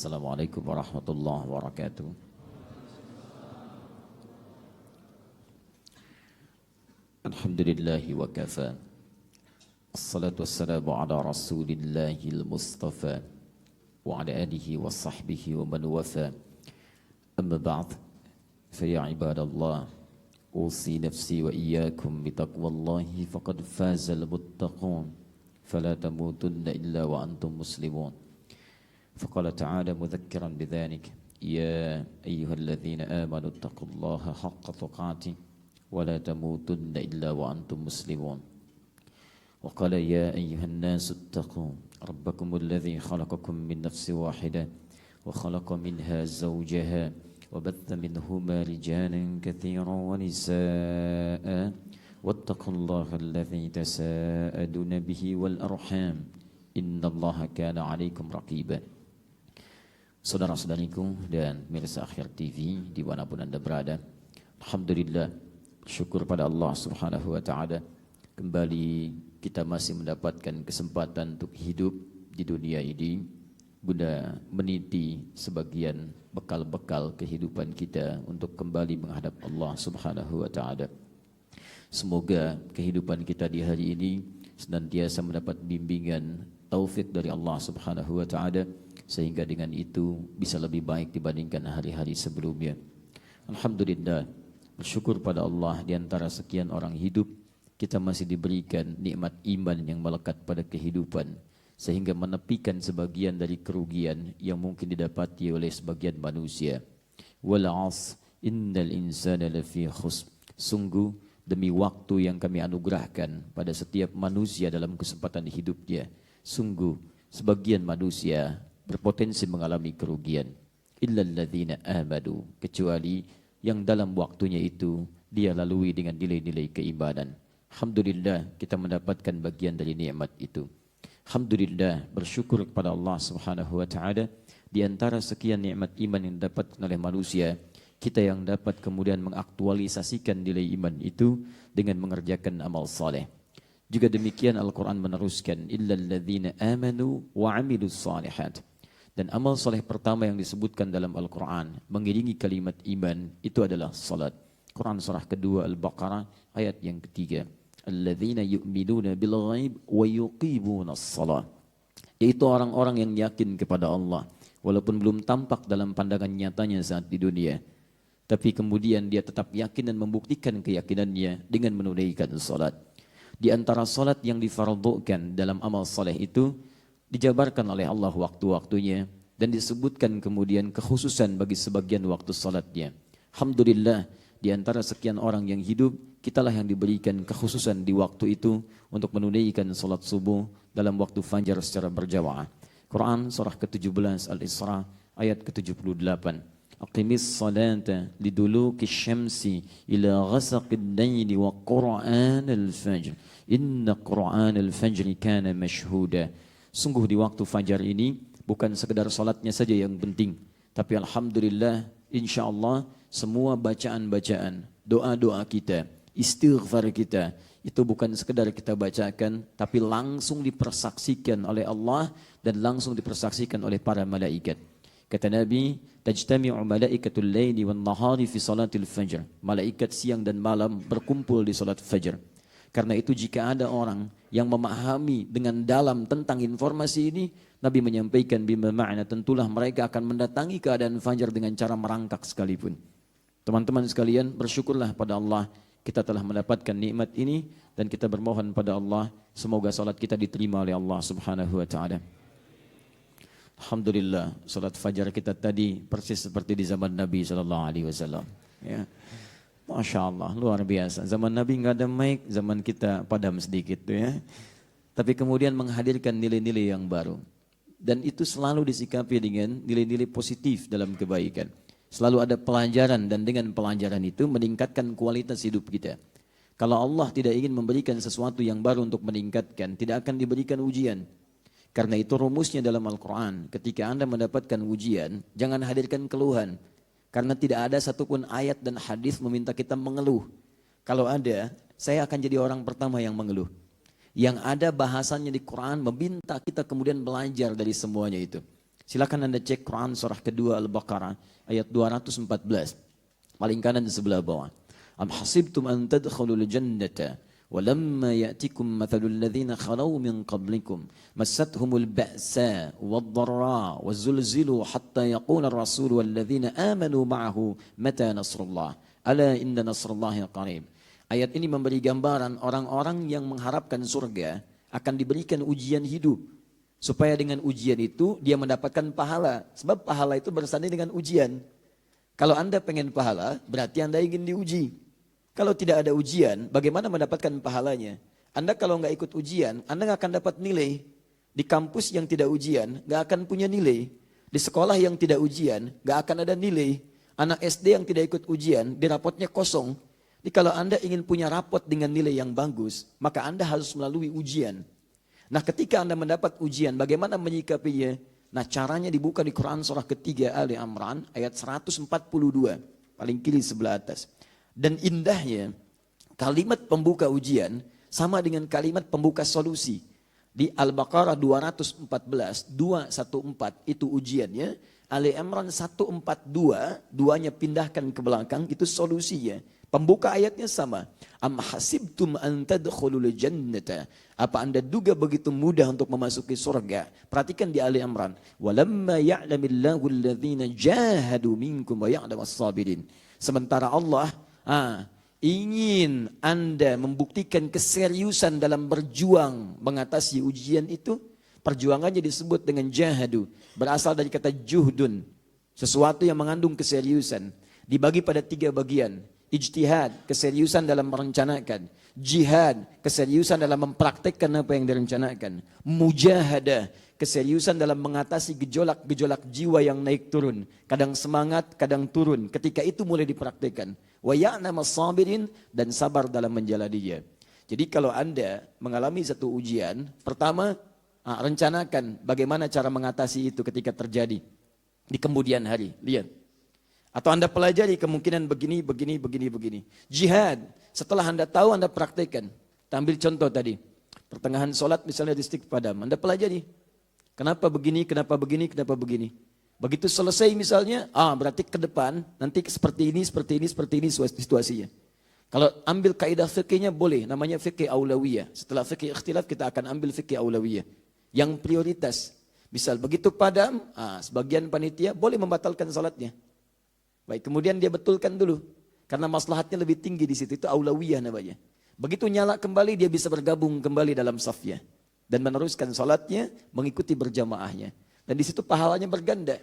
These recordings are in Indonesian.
Assalamualaikum warahmatullahi wabarakatuh. Alhamdulillahi wa kafa. Assalatu wassalamu ala rasulillahil mustafa wa ala alihi wa sahbihi wa man wafa. Amma ba'd, fa ya ibadallah, usi nafsi wa iyyakum bitaqwallahi faqad fazal muttaqun, fala tamutunna illa wa antum muslimun. فقال تعالى مذكرا بذلك: يا أيها الذين آمنوا اتقوا الله حق تقاته ولا تموتن إلا وأنتم مسلمون. وقال: يا أيها الناس اتقوا ربكم الذي خلقكم من نفس واحدة وخلق منها زوجها وبث منهما رجالا كثيرا ونساء واتقوا الله الذي تساءلون به والأرحام إن الله كان عليكم رقيبا. Saudara-saudariku dan pemirsa Akhir TV dimanapun Anda berada, alhamdulillah, syukur pada Allah Subhanahu wa Ta'ala, kembali kita masih mendapatkan kesempatan untuk hidup di dunia ini guna meniti sebagian bekal-bekal kehidupan kita untuk kembali menghadap Allah Subhanahu wa Ta'ala. Semoga kehidupan kita di hari ini senantiasa mendapat bimbingan taufik dari Allah Subhanahu wa Ta'ala, sehingga dengan itu bisa lebih baik dibandingkan hari-hari sebelumnya. Alhamdulillah, bersyukur pada Allah, di antara sekian orang hidup kita masih diberikan nikmat iman yang melekat pada kehidupan, sehingga menepikan sebagian dari kerugian yang mungkin didapati oleh sebagian manusia. Wal 'asr innal insana lafi khusr. Sungguh demi waktu yang kami anugerahkan pada setiap manusia dalam kesempatan hidupnya, sungguh sebagian manusia berpotensi mengalami kerugian. Illal ladzina amanu, kecuali yang dalam waktunya itu dia lalui dengan nilai-nilai keimanan. Alhamdulillah, kita mendapatkan bagian dari nikmat itu. Alhamdulillah, bersyukur kepada Allah Subhanahu wa Ta'ala, di antara sekian nikmat iman yang didapatkan oleh manusia, kita yang dapat kemudian mengaktualisasikan nilai iman itu dengan mengerjakan amal saleh. Juga demikian Al-Quran meneruskan, illal ladzina amanu wa 'amilus shalihat. Dan amal saleh pertama yang disebutkan dalam Al-Quran mengiringi kalimat iman itu adalah salat. Quran surah kedua Al-Baqarah ayat yang ketiga. Alladzina yu'minuna bil ghaib wa yuqimunas shalah. Yaitu orang-orang yang yakin kepada Allah walaupun belum tampak dalam pandangan nyatanya saat di dunia, tapi kemudian dia tetap yakin dan membuktikan keyakinannya dengan menunaikan salat. Di antara salat yang difardukan dalam amal saleh itu dijabarkan oleh Allah waktu-waktunya dan disebutkan kemudian kekhususan bagi sebagian waktu salatnya. Alhamdulillah, di antara sekian orang yang hidup, kitalah yang diberikan kekhususan di waktu itu untuk menunaikan salat subuh dalam waktu fajar secara berjamaah. Quran surah ke-17 Al-Isra ayat ke-78. Aqimis salata liduluki syamsi ila ghasaqid layli wa qur'anal fajr. Inna qur'anal fajri kana mashhuda. Sungguh di waktu fajar ini bukan sekedar salatnya saja yang penting, tapi alhamdulillah, insyaallah semua bacaan-bacaan, doa-doa kita, istighfar kita, itu bukan sekedar kita bacakan, tapi langsung dipersaksikan oleh Allah dan langsung dipersaksikan oleh para malaikat. Kata Nabi, tajtami'u malaikatul laili wan nahari fi salatil fajr. Malaikat siang dan malam berkumpul di salat fajar. Karena itu jika ada orang yang memahami dengan dalam tentang informasi ini, Nabi menyampaikan bima ma'na, tentulah mereka akan mendatangi keadaan fajar dengan cara merangkak sekalipun. Teman-teman sekalian, bersyukurlah pada Allah kita telah mendapatkan nikmat ini, dan kita bermohon pada Allah semoga salat kita diterima oleh Allah Subhanahu wa Ta'ala. Alhamdulillah, salat fajar kita tadi persis seperti di zaman Nabi sallallahu alaihi wasallam. Ya. Masya Allah, luar biasa. Zaman Nabi nggak ada mic, zaman kita padam sedikit tuh ya. Tapi kemudian menghadirkan nilai-nilai yang baru. Dan itu selalu disikapi dengan nilai-nilai positif dalam kebaikan. Selalu ada pelajaran, dan dengan pelajaran itu meningkatkan kualitas hidup kita. Kalau Allah tidak ingin memberikan sesuatu yang baru untuk meningkatkan, tidak akan diberikan ujian. Karena itu rumusnya dalam Al-Quran, ketika Anda mendapatkan ujian, jangan hadirkan keluhan. Karena tidak ada satupun ayat dan hadis meminta kita mengeluh. Kalau ada, saya akan jadi orang pertama yang mengeluh. Yang ada bahasannya di Quran meminta kita kemudian belajar dari semuanya itu. Silakan Anda cek Quran surah kedua Al-Baqarah ayat 214. Paling kanan di sebelah bawah. Am hasibtum an tadkhulul jannata walamma ya'tikum mathalul ladzina khalaw min qablikum massathumul ba'sa wad-dharra wazulzilu hatta yaqula ar-rasul wal ladzina amanu ma'ahu mata nasrullah ala inna nasrullahi qarib. Ayat ini memberi gambaran orang-orang yang mengharapkan surga akan diberikan ujian hidup. Supaya dengan ujian itu dia mendapatkan pahala. Sebab pahala itu bersanding dengan ujian. Kalau Anda pengen pahala, berarti Anda ingin diuji. Kalau tidak ada ujian, bagaimana mendapatkan pahalanya? Anda kalau nggak ikut ujian, Anda nggak akan dapat nilai. Di kampus yang tidak ujian, nggak akan punya nilai. Di sekolah yang tidak ujian, nggak akan ada nilai. Anak SD yang tidak ikut ujian, di rapotnya kosong. Jadi kalau Anda ingin punya rapot dengan nilai yang bagus, maka Anda harus melalui ujian. Nah ketika Anda mendapat ujian, bagaimana menyikapinya? Nah caranya dibuka di Quran surah ketiga Ali Imran ayat 142. Paling kiri sebelah atas. Dan indahnya kalimat pembuka ujian sama dengan kalimat pembuka solusi. Di Al-Baqarah 214, 214 itu ujiannya. Ali Imran 142, duanya pindahkan ke belakang, itu solusinya. Pembuka ayatnya sama. Am hasibtum an tadkhulul jannata. Apa Anda duga begitu mudah untuk memasuki surga? Perhatikan di Ali Imran. Walamma ya'lamillahu alladhina jahadu minkum wa ya'lamas sabirin. Sementara Allah ingin Anda membuktikan keseriusan dalam berjuang mengatasi ujian itu. Perjuangannya disebut dengan jahadu. Berasal dari kata juhdun. Sesuatu yang mengandung keseriusan. Dibagi pada 3 bagian. Ijtihad, keseriusan dalam merencanakan. Jihad, keseriusan dalam mempraktekkan apa yang direncanakan. Mujahadah, keseriusan dalam mengatasi gejolak-gejolak jiwa yang naik turun. Kadang semangat, kadang turun. Ketika itu mulai dipraktekkan. Wa ya'lamas sabirin, dan sabar dalam menjalaninya. Jadi kalau Anda mengalami satu ujian, pertama rencanakan bagaimana cara mengatasi itu ketika terjadi di kemudian hari. Lihat. Atau Anda pelajari kemungkinan begini. Jihad, setelah Anda tahu Anda praktekkan. Kita ambil contoh tadi. Pertengahan sholat misalnya di Stik Padam. Anda pelajari. Kenapa begini. Begitu selesai misalnya, berarti ke depan nanti seperti ini situasinya. Kalau ambil kaidah fikihnya boleh, namanya fikih aulawiyah. Setelah fikih ikhtilaf kita akan ambil fikih aulawiyah. Yang prioritas. Misal begitu padam, sebagian panitia boleh membatalkan salatnya. Baik, kemudian dia betulkan dulu. Karena maslahatnya lebih tinggi di situ, itu aulawiyah namanya. Begitu nyala kembali, dia bisa bergabung kembali dalam safnya. Dan meneruskan salatnya, mengikuti berjamaahnya. Dan di situ pahalanya berganda.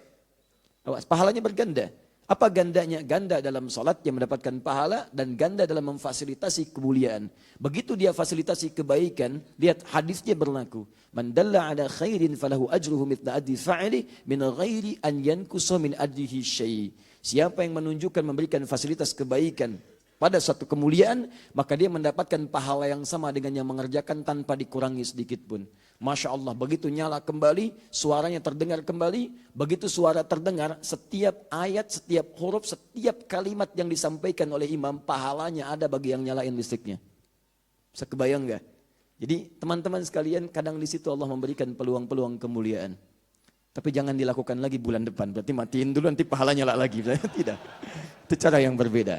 Pahalanya berganda. Apa gandanya? Ganda dalam salat yang mendapatkan pahala dan ganda dalam memfasilitasi kemuliaan. Begitu dia fasilitasi kebaikan, lihat hadisnya berlaku. Man dalla ala khairin falahu ajruhu mithla ajri fa'ili min ghairi an yankusa min ajrihi syai'. Siapa yang menunjukkan memberikan fasilitas kebaikan pada suatu kemuliaan, maka dia mendapatkan pahala yang sama dengan yang mengerjakan tanpa dikurangi sedikit pun. Masya Allah, begitu nyala kembali, suaranya terdengar kembali. Begitu suara terdengar, setiap ayat, setiap huruf, setiap kalimat yang disampaikan oleh imam, pahalanya ada bagi yang nyalain listriknya. Bisa kebayang gak? Jadi teman-teman sekalian, kadang di situ Allah memberikan peluang-peluang kemuliaan. Tapi jangan dilakukan lagi bulan depan. Berarti matiin dulu nanti pahalanya nyala lagi. Tidak. Itu cara yang berbeda.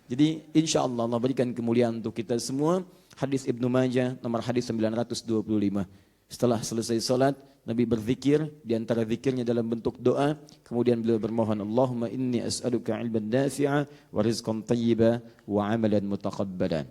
Jadi insya Allah Allah berikan kemuliaan untuk kita semua. Hadis Ibnu Majah nomor hadis 925. Setelah selesai salat, Nabi berzikir. Di antara zikirnya dalam bentuk doa. Kemudian beliau bermohon. Allahumma inni as'aluka ilman nafi'a wa rizqan tayyiba wa amalan mutaqabbalan.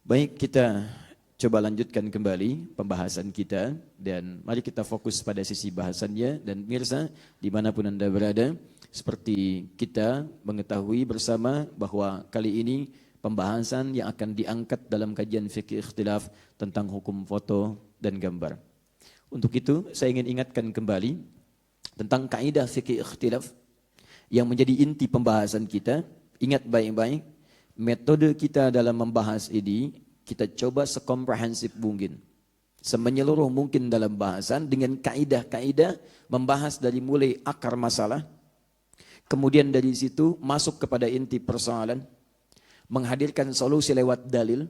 Baik, kita coba lanjutkan kembali pembahasan kita dan mari kita fokus pada sisi bahasannya. Dan pemirsa dimanapun Anda berada, seperti kita mengetahui bersama bahwa kali ini pembahasan yang akan diangkat dalam kajian fikih ikhtilaf tentang hukum foto dan gambar. Untuk itu saya ingin ingatkan kembali tentang kaidah fikih ikhtilaf yang menjadi inti pembahasan kita. Ingat baik-baik, metode kita dalam membahas ini kita coba sekomprehensif mungkin, semenyeluruh mungkin dalam bahasan dengan kaidah-kaidah membahas dari mulai akar masalah, kemudian dari situ masuk kepada inti persoalan, menghadirkan solusi lewat dalil.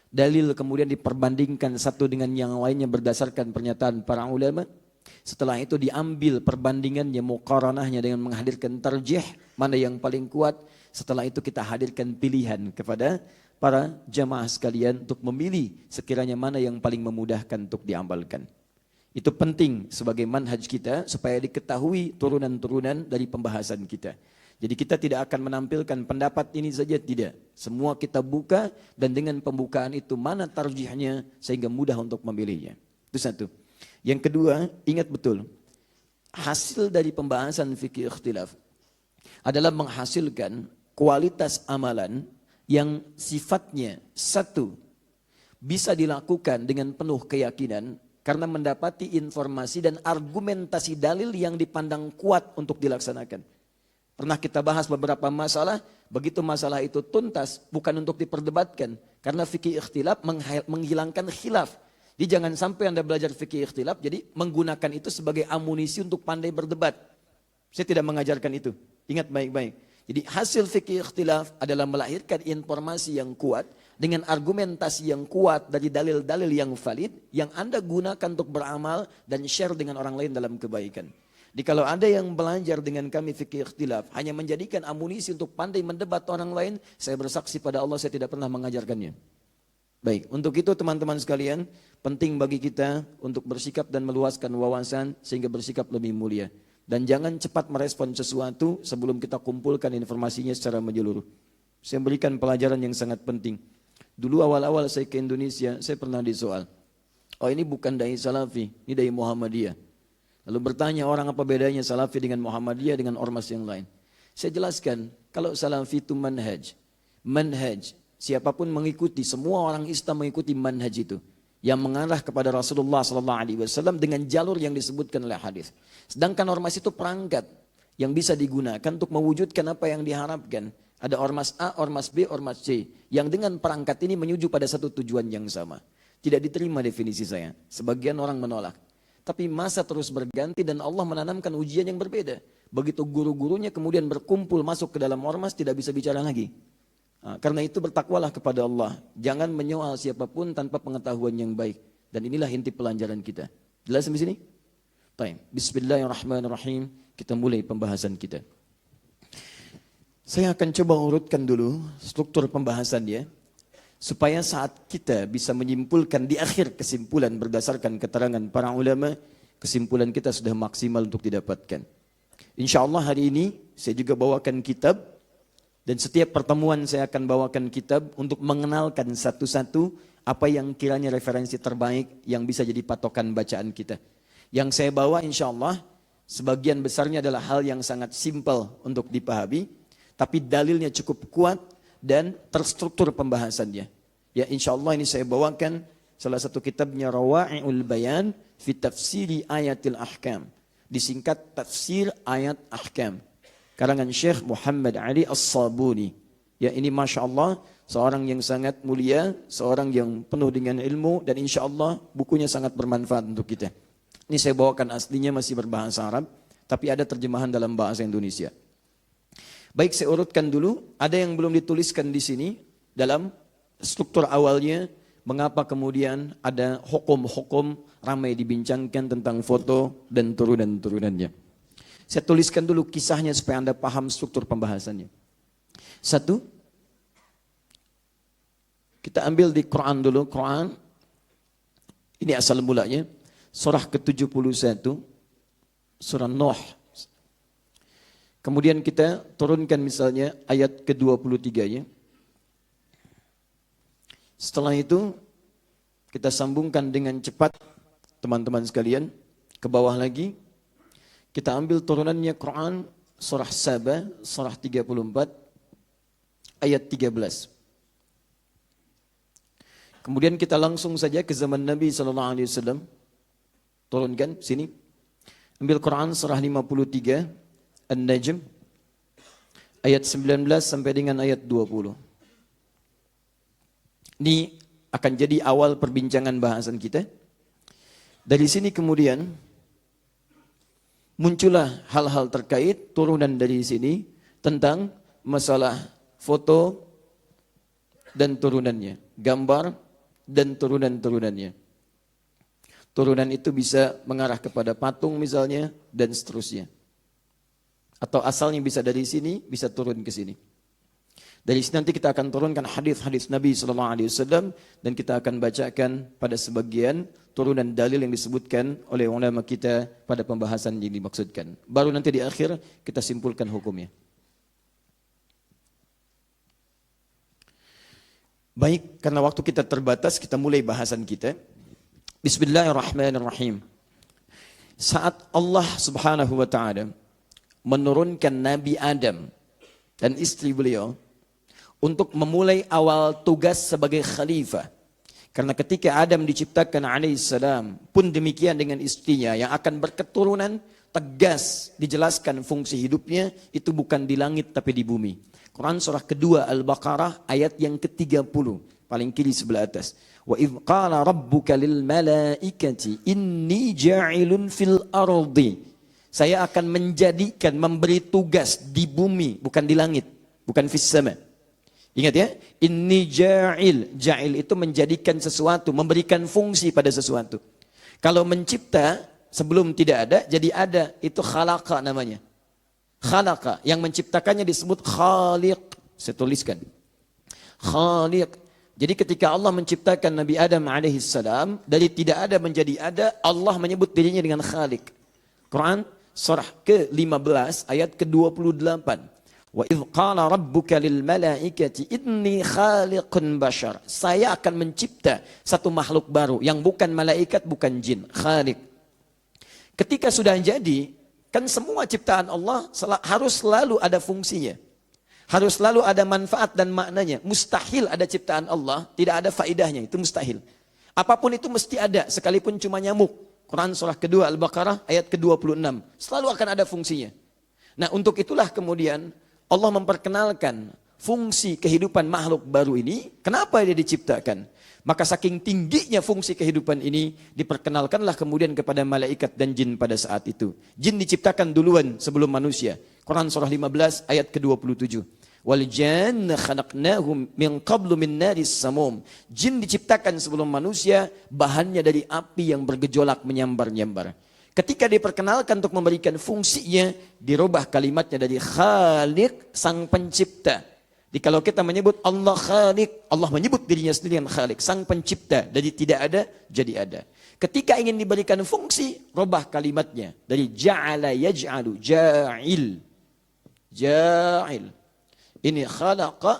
Dalil kemudian diperbandingkan satu dengan yang lainnya berdasarkan pernyataan para ulama. Setelah itu diambil perbandingannya, muqaranahnya dengan menghadirkan tarjih, mana yang paling kuat. Setelah itu kita hadirkan pilihan kepada para jamaah sekalian untuk memilih sekiranya mana yang paling memudahkan untuk diamalkan. Itu penting sebagai manhaj kita supaya diketahui turunan-turunan dari pembahasan kita. Jadi kita tidak akan menampilkan pendapat ini saja, tidak. Semua kita buka dan dengan pembukaan itu mana tarjihnya sehingga mudah untuk memilihnya. Itu satu. Yang kedua, ingat betul, hasil dari pembahasan fikih ikhtilaf adalah menghasilkan kualitas amalan yang sifatnya satu, bisa dilakukan dengan penuh keyakinan karena mendapati informasi dan argumentasi dalil yang dipandang kuat untuk dilaksanakan. Pernah kita bahas beberapa masalah, begitu masalah itu tuntas, bukan untuk diperdebatkan. Karena fikih ikhtilaf menghilangkan khilaf. Jadi jangan sampai Anda belajar fikih ikhtilaf, jadi menggunakan itu sebagai amunisi untuk pandai berdebat. Saya tidak mengajarkan itu. Ingat baik-baik. Jadi hasil fikih ikhtilaf adalah melahirkan informasi yang kuat, dengan argumentasi yang kuat dari dalil-dalil yang valid, yang Anda gunakan untuk beramal dan share dengan orang lain dalam kebaikan. Jadi kalau ada yang belajar dengan kami fikih ikhtilaf hanya menjadikan amunisi untuk pandai mendebat orang lain, saya bersaksi pada Allah saya tidak pernah mengajarkannya. Baik, untuk itu teman-teman sekalian, penting bagi kita untuk bersikap dan meluaskan wawasan sehingga bersikap lebih mulia. Dan jangan cepat merespon sesuatu sebelum kita kumpulkan informasinya secara menyeluruh. Saya berikan pelajaran yang sangat penting. Dulu awal-awal saya ke Indonesia, saya pernah disoal. Oh ini bukan dai Salafi, ini dai Muhammadiyah. Lalu bertanya orang apa bedanya Salafi dengan Muhammadiyah dengan ormas yang lain. Saya jelaskan, kalau Salafi itu manhaj. Manhaj, siapapun mengikuti, semua orang Islam mengikuti manhaj itu. Yang mengarah kepada Rasulullah SAW dengan jalur yang disebutkan oleh hadis. Sedangkan ormas itu perangkat yang bisa digunakan untuk mewujudkan apa yang diharapkan. Ada ormas A, ormas B, ormas C. Yang dengan perangkat ini menuju pada satu tujuan yang sama. Tidak diterima definisi saya. Sebagian orang menolak. Tapi masa terus berganti dan Allah menanamkan ujian yang berbeda. Begitu guru-gurunya kemudian berkumpul masuk ke dalam ormas tidak bisa bicara lagi. Karena itu bertakwalah kepada Allah. Jangan menyoal siapapun tanpa pengetahuan yang baik. Dan inilah inti pelajaran kita. Jelas sampai sini? Baik. Bismillahirrahmanirrahim. Kita mulai pembahasan kita. Saya akan coba urutkan dulu struktur pembahasannya. Supaya saat kita bisa menyimpulkan di akhir kesimpulan berdasarkan keterangan para ulama, kesimpulan kita sudah maksimal untuk didapatkan. Insya Allah hari ini saya juga bawakan kitab, dan setiap pertemuan saya akan bawakan kitab untuk mengenalkan satu-satu apa yang kiranya referensi terbaik yang bisa jadi patokan bacaan kita. Yang saya bawa insya Allah sebagian besarnya adalah hal yang sangat simpel untuk dipahami, tapi dalilnya cukup kuat dan terstruktur pembahasannya. Ya insya Allah ini saya bawakan salah satu kitabnya Rawa'i'ul Bayan fi Tafsiri Ayatil Ahkam. Disingkat Tafsir Ayat Ahkam. Karangan Syekh Muhammad Ali As-Sabuni. Ya ini Masya Allah seorang yang sangat mulia, seorang yang penuh dengan ilmu dan insya Allah bukunya sangat bermanfaat untuk kita. Ini saya bawakan aslinya masih berbahasa Arab, tapi ada terjemahan dalam bahasa Indonesia. Baik, saya urutkan dulu. Ada yang belum dituliskan di sini dalam struktur awalnya. Mengapa kemudian ada hukum-hukum ramai dibincangkan tentang foto dan turunan-turunannya. Saya tuliskan dulu kisahnya supaya Anda paham struktur pembahasannya. Satu, kita ambil di Quran dulu. Quran, ini asal mulanya. Surah ke-71, surah Nuh. Kemudian kita turunkan misalnya ayat ke-23-nya. Setelah itu kita sambungkan dengan cepat teman-teman sekalian ke bawah lagi. Kita ambil turunannya Quran surah Saba surah 34 ayat 13. Kemudian kita langsung saja ke zaman Nabi SAW. Turunkan sini. Ambil Quran surah 53 An-Najm ayat 19 sampai dengan ayat 20. Ini akan jadi awal perbincangan bahasan kita. Dari sini kemudian muncullah hal-hal terkait turunan dari sini tentang masalah foto dan turunannya, gambar dan turunan-turunannya. Turunan itu bisa mengarah kepada patung misalnya, dan seterusnya. Atau asalnya bisa dari sini, bisa turun ke sini. Dari sini nanti kita akan turunkan hadis-hadis Nabi SAW, dan kita akan bacakan pada sebagian turunan dalil yang disebutkan oleh ulama kita pada pembahasan yang dimaksudkan. Baru nanti di akhir kita simpulkan hukumnya. Baik, karena waktu kita terbatas, kita mulai bahasan kita. Bismillahirrahmanirrahim. Saat Allah Subhanahu wa taala menurunkan Nabi Adam dan istri beliau untuk memulai awal tugas sebagai khalifah. Karena ketika Adam diciptakan alaihissalam, pun demikian dengan istrinya yang akan berketurunan, tegas dijelaskan fungsi hidupnya itu bukan di langit tapi di bumi. Quran surah kedua Al-Baqarah ayat yang ke-30, paling kiri sebelah atas. Wa idh qala rabbuka lil malaikati inni ja'ilun fil ardi. Saya akan menjadikan, memberi tugas di bumi, bukan di langit, bukan fis sama. Ingat ya, inni ja'il. Ja'il itu menjadikan sesuatu, memberikan fungsi pada sesuatu. Kalau mencipta sebelum tidak ada, jadi ada. Itu khalaqa namanya. Khalaqa, yang menciptakannya disebut khaliq. Saya tuliskan. Khaliq. Jadi ketika Allah menciptakan Nabi Adam alaihissalam, dari tidak ada menjadi ada, Allah menyebut dirinya dengan khaliq. Quran surah ke-15 ayat ke-28. Wa idh qala rabbuka lil malaikati inni khaliqun bashar. Saya akan mencipta satu makhluk baru yang bukan malaikat, bukan jin, khaliq. Ketika sudah jadi, kan semua ciptaan Allah harus selalu ada fungsinya. Harus selalu ada manfaat dan maknanya. Mustahil ada ciptaan Allah tidak ada faedahnya, itu mustahil. Apapun itu mesti ada, sekalipun cuma nyamuk. Quran surah kedua Al-Baqarah ayat ke-26. Selalu akan ada fungsinya. Nah, untuk itulah kemudian Allah memperkenalkan fungsi kehidupan makhluk baru ini. Kenapa dia diciptakan? Maka saking tingginya fungsi kehidupan ini, diperkenalkanlah kemudian kepada malaikat dan jin pada saat itu. Jin diciptakan duluan sebelum manusia. Quran surah 15 ayat ke-27. Wal janna khalaqnahum min qablu min naris samum. Jin diciptakan sebelum manusia, bahannya dari api yang bergejolak menyambar-nyambar. Ketika diperkenalkan untuk memberikan fungsinya, dirubah kalimatnya dari khaliq, sang pencipta. Jadi kalau kita menyebut Allah khaliq, Allah menyebut dirinya sendiri yang khaliq, sang pencipta. Dari tidak ada, jadi ada. Ketika ingin diberikan fungsi, rubah kalimatnya. Dari ja'ala yaj'alu, ja'il. Ja'il. Ini khalaqa,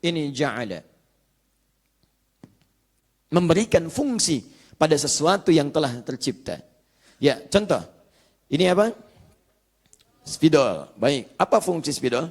ini ja'ala. Memberikan fungsi pada sesuatu yang telah tercipta. Ya, contoh. Ini apa? Spidol. Baik, apa fungsi spidol?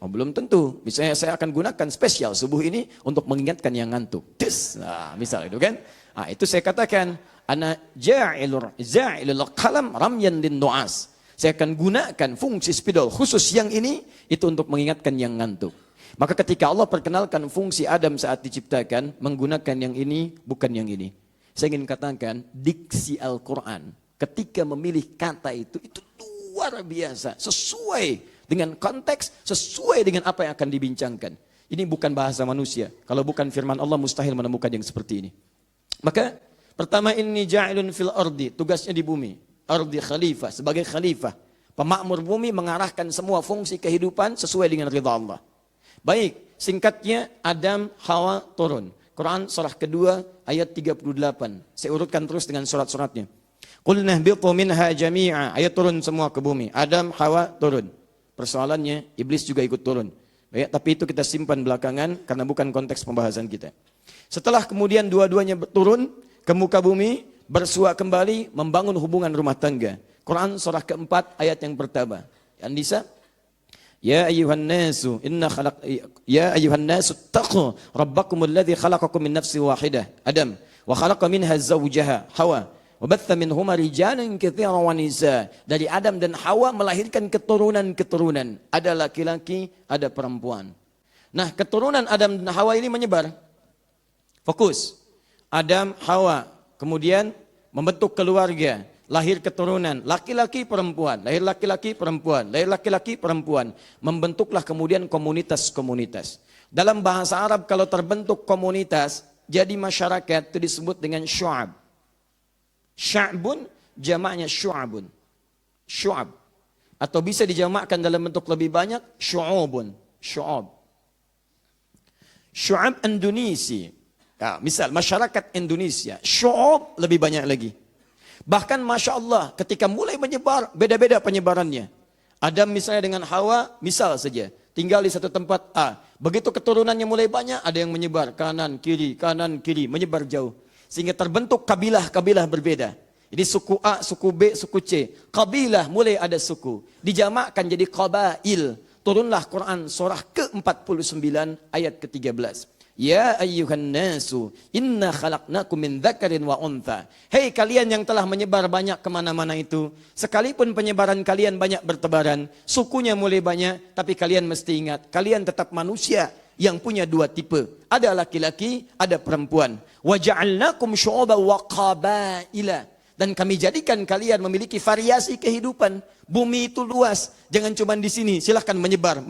Oh, belum tentu. Misalnya saya akan gunakan spesial subuh ini untuk mengingatkan yang ngantuk. Nah, misal itu kan. Nah, itu saya katakan, ana ja'ilul qalam ramyan lin nu'as. Saya akan gunakan fungsi spidol khusus yang ini, itu untuk mengingatkan yang ngantuk. Maka ketika Allah perkenalkan fungsi Adam saat diciptakan, menggunakan yang ini, bukan yang ini. Saya ingin katakan, diksi Al-Quran, ketika memilih kata itu luar biasa. Sesuai dengan konteks, sesuai dengan apa yang akan dibincangkan. Ini bukan bahasa manusia. Kalau bukan firman Allah, mustahil menemukan yang seperti ini. Maka, pertama ini ja'ilun fil ardi, tugasnya di bumi. Ardi khalifah, sebagai khalifah. Pemakmur bumi mengarahkan semua fungsi kehidupan sesuai dengan ridha Allah. Baik, singkatnya Adam, Hawa turun. Quran surah kedua ayat 38. Saya urutkan terus dengan surat-suratnya. Qulna ihbitu minha jami'a, ayat turun semua ke bumi. Adam, Hawa turun. Persoalannya, iblis juga ikut turun. Baik, tapi itu kita simpan belakangan karena bukan konteks pembahasan kita. Setelah kemudian dua-duanya turun ke muka bumi, bersua kembali, membangun hubungan rumah tangga. Quran surah keempat ayat yang pertama. An-Nisa, ya ayuhan nasu taqu rabbakumul ladzi khalaqakum min nafsin wahidah Adam wa khalaqa minha zawjaha Hawa wa batha minhuma rijalan katsiran wa nisa. Dari Adam dan Hawa melahirkan keturunan-keturunan. Ada laki-laki, ada perempuan. Nah, keturunan Adam dan Hawa ini menyebar. Fokus. Adam, Hawa, kemudian membentuk keluarga, lahir keturunan, laki-laki perempuan, lahir laki-laki perempuan, lahir laki-laki perempuan. Membentuklah kemudian komunitas-komunitas. Dalam bahasa Arab kalau terbentuk komunitas, jadi masyarakat itu disebut dengan syu'ab. Sya'bun jamaknya syu'abun. Syu'ab. Atau bisa dijamakkan dalam bentuk lebih banyak, syu'ubun. Syu'ab. Syu'ab Indonesia. Ya, misal masyarakat Indonesia, syu'ab lebih banyak lagi. Bahkan Masya Allah ketika mulai menyebar, beda-beda penyebarannya. Adam misalnya dengan Hawa, misal saja. Tinggal di satu tempat A. Begitu keturunannya mulai banyak, ada yang menyebar kanan, kiri, menyebar jauh. Sehingga terbentuk kabilah-kabilah berbeda. Jadi suku A, suku B, suku C. Kabilah mulai ada suku. Dijamakkan jadi qabail. Turunlah Quran surah ke-49 ayat ke-13. Ya ayyuhan nasu, inna khalaqnakum min dzakarin wa untha. Hei kalian yang telah menyebar banyak kemana-mana itu. Sekalipun penyebaran kalian banyak bertebaran, sukunya mulai banyak, tapi kalian mesti ingat, kalian tetap manusia yang punya dua tipe. Ada laki-laki, ada perempuan. Wa ja'alnakum syu'uban wa qabaila. Dan kami jadikan kalian memiliki variasi kehidupan. Bumi itu luas, jangan cuma di sini. Silahkan menyebar.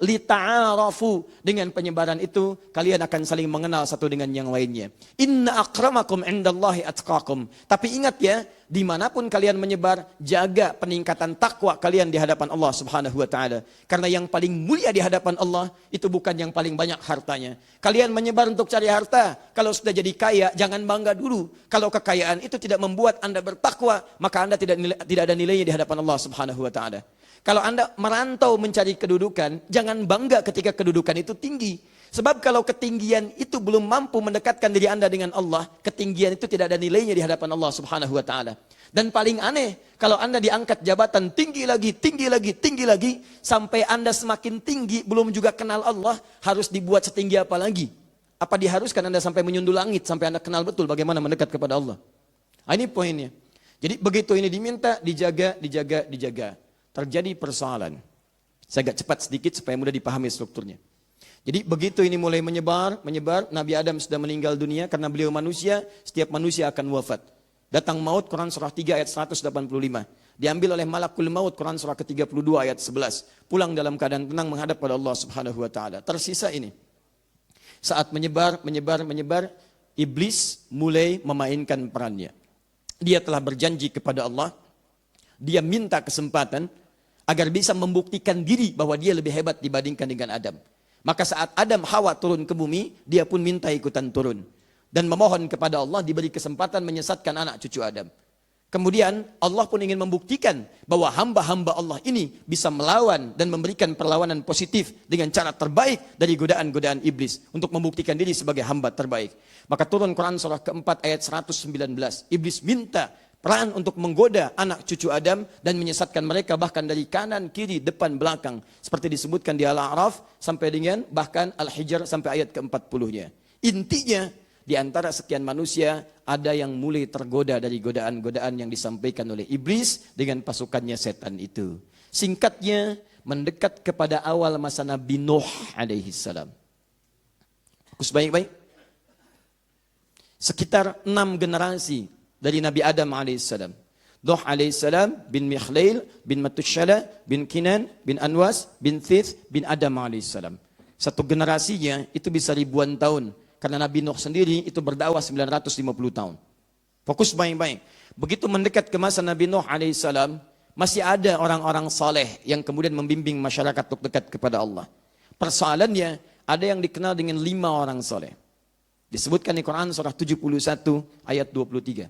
Lita'arafu, dengan penyebaran itu kalian akan saling mengenal satu dengan yang lainnya. Inna akramakum indallahi atqakum. Tapi ingat ya, dimanapun kalian menyebar, jaga peningkatan takwa kalian di hadapan Allah Subhanahu wa taala. Karena yang paling mulia di hadapan Allah itu bukan yang paling banyak hartanya. Kalian menyebar untuk cari harta, kalau sudah jadi kaya jangan bangga dulu. Kalau kekayaan itu tidak membuat Anda bertakwa, maka Anda tidak ada nilainya di hadapan Allah Subhanahu wa taala. Kalau Anda merantau mencari kedudukan, jangan bangga ketika kedudukan itu tinggi. Sebab kalau ketinggian itu belum mampu mendekatkan diri Anda dengan Allah, ketinggian itu tidak ada nilainya di hadapan Allah Subhanahu wa taala. Dan paling aneh, kalau Anda diangkat jabatan tinggi lagi, sampai Anda semakin tinggi belum juga kenal Allah, harus dibuat setinggi apa lagi? Apa diharuskan Anda sampai menyundul langit sampai Anda kenal betul bagaimana mendekat kepada Allah? Nah, ini poinnya. Jadi begitu ini diminta, dijaga. Terjadi persoalan. Saya agak cepat sedikit supaya mudah dipahami strukturnya. Jadi begitu ini mulai menyebar, Nabi Adam sudah meninggal dunia karena beliau manusia, setiap manusia akan wafat. Datang maut, Quran surah 3 ayat 185. Diambil oleh malakul maut, Quran surah ke-32 ayat 11. Pulang dalam keadaan tenang menghadap pada Allah Subhanahu wa taala. Tersisa ini. Saat menyebar, iblis mulai memainkan perannya. Dia telah berjanji kepada Allah, dia minta kesempatan agar bisa membuktikan diri bahwa dia lebih hebat dibandingkan dengan Adam. Maka saat Adam Hawa turun ke bumi, dia pun minta ikutan turun. Dan memohon kepada Allah diberi kesempatan menyesatkan anak cucu Adam. Kemudian Allah pun ingin membuktikan bahwa hamba-hamba Allah ini bisa melawan dan memberikan perlawanan positif dengan cara terbaik dari godaan-godaan iblis. Untuk membuktikan diri sebagai hamba terbaik. Maka turun Quran surah keempat ayat 119. Iblis minta peran untuk menggoda anak cucu Adam dan menyesatkan mereka bahkan dari kanan, kiri, depan, belakang. Seperti disebutkan di Al-A'raf sampai dengan bahkan Al-Hijr sampai ayat ke-40-nya. Intinya, di antara sekian manusia ada yang mulai tergoda dari godaan-godaan yang disampaikan oleh iblis dengan pasukannya setan itu. Singkatnya, mendekat kepada awal masa Nabi Nuh alaihi salam. Fokus baik-baik. Sekitar 6 generasi dari Nabi Adam alaihissalam. Nuh alaihissalam bin Mikhlail bin Matushala bin Kinan bin Anwas bin Thith bin Adam alaihissalam. Satu generasinya itu bisa ribuan tahun. Karena Nabi Nuh sendiri itu berdakwah 950 tahun. Fokus baik-baik. Begitu mendekat ke masa Nabi Nuh alaihissalam, masih ada orang-orang saleh yang kemudian membimbing masyarakat untuk dekat kepada Allah. Persoalannya, ada yang dikenal dengan 5 orang saleh. Disebutkan di Quran surah 71 ayat 23.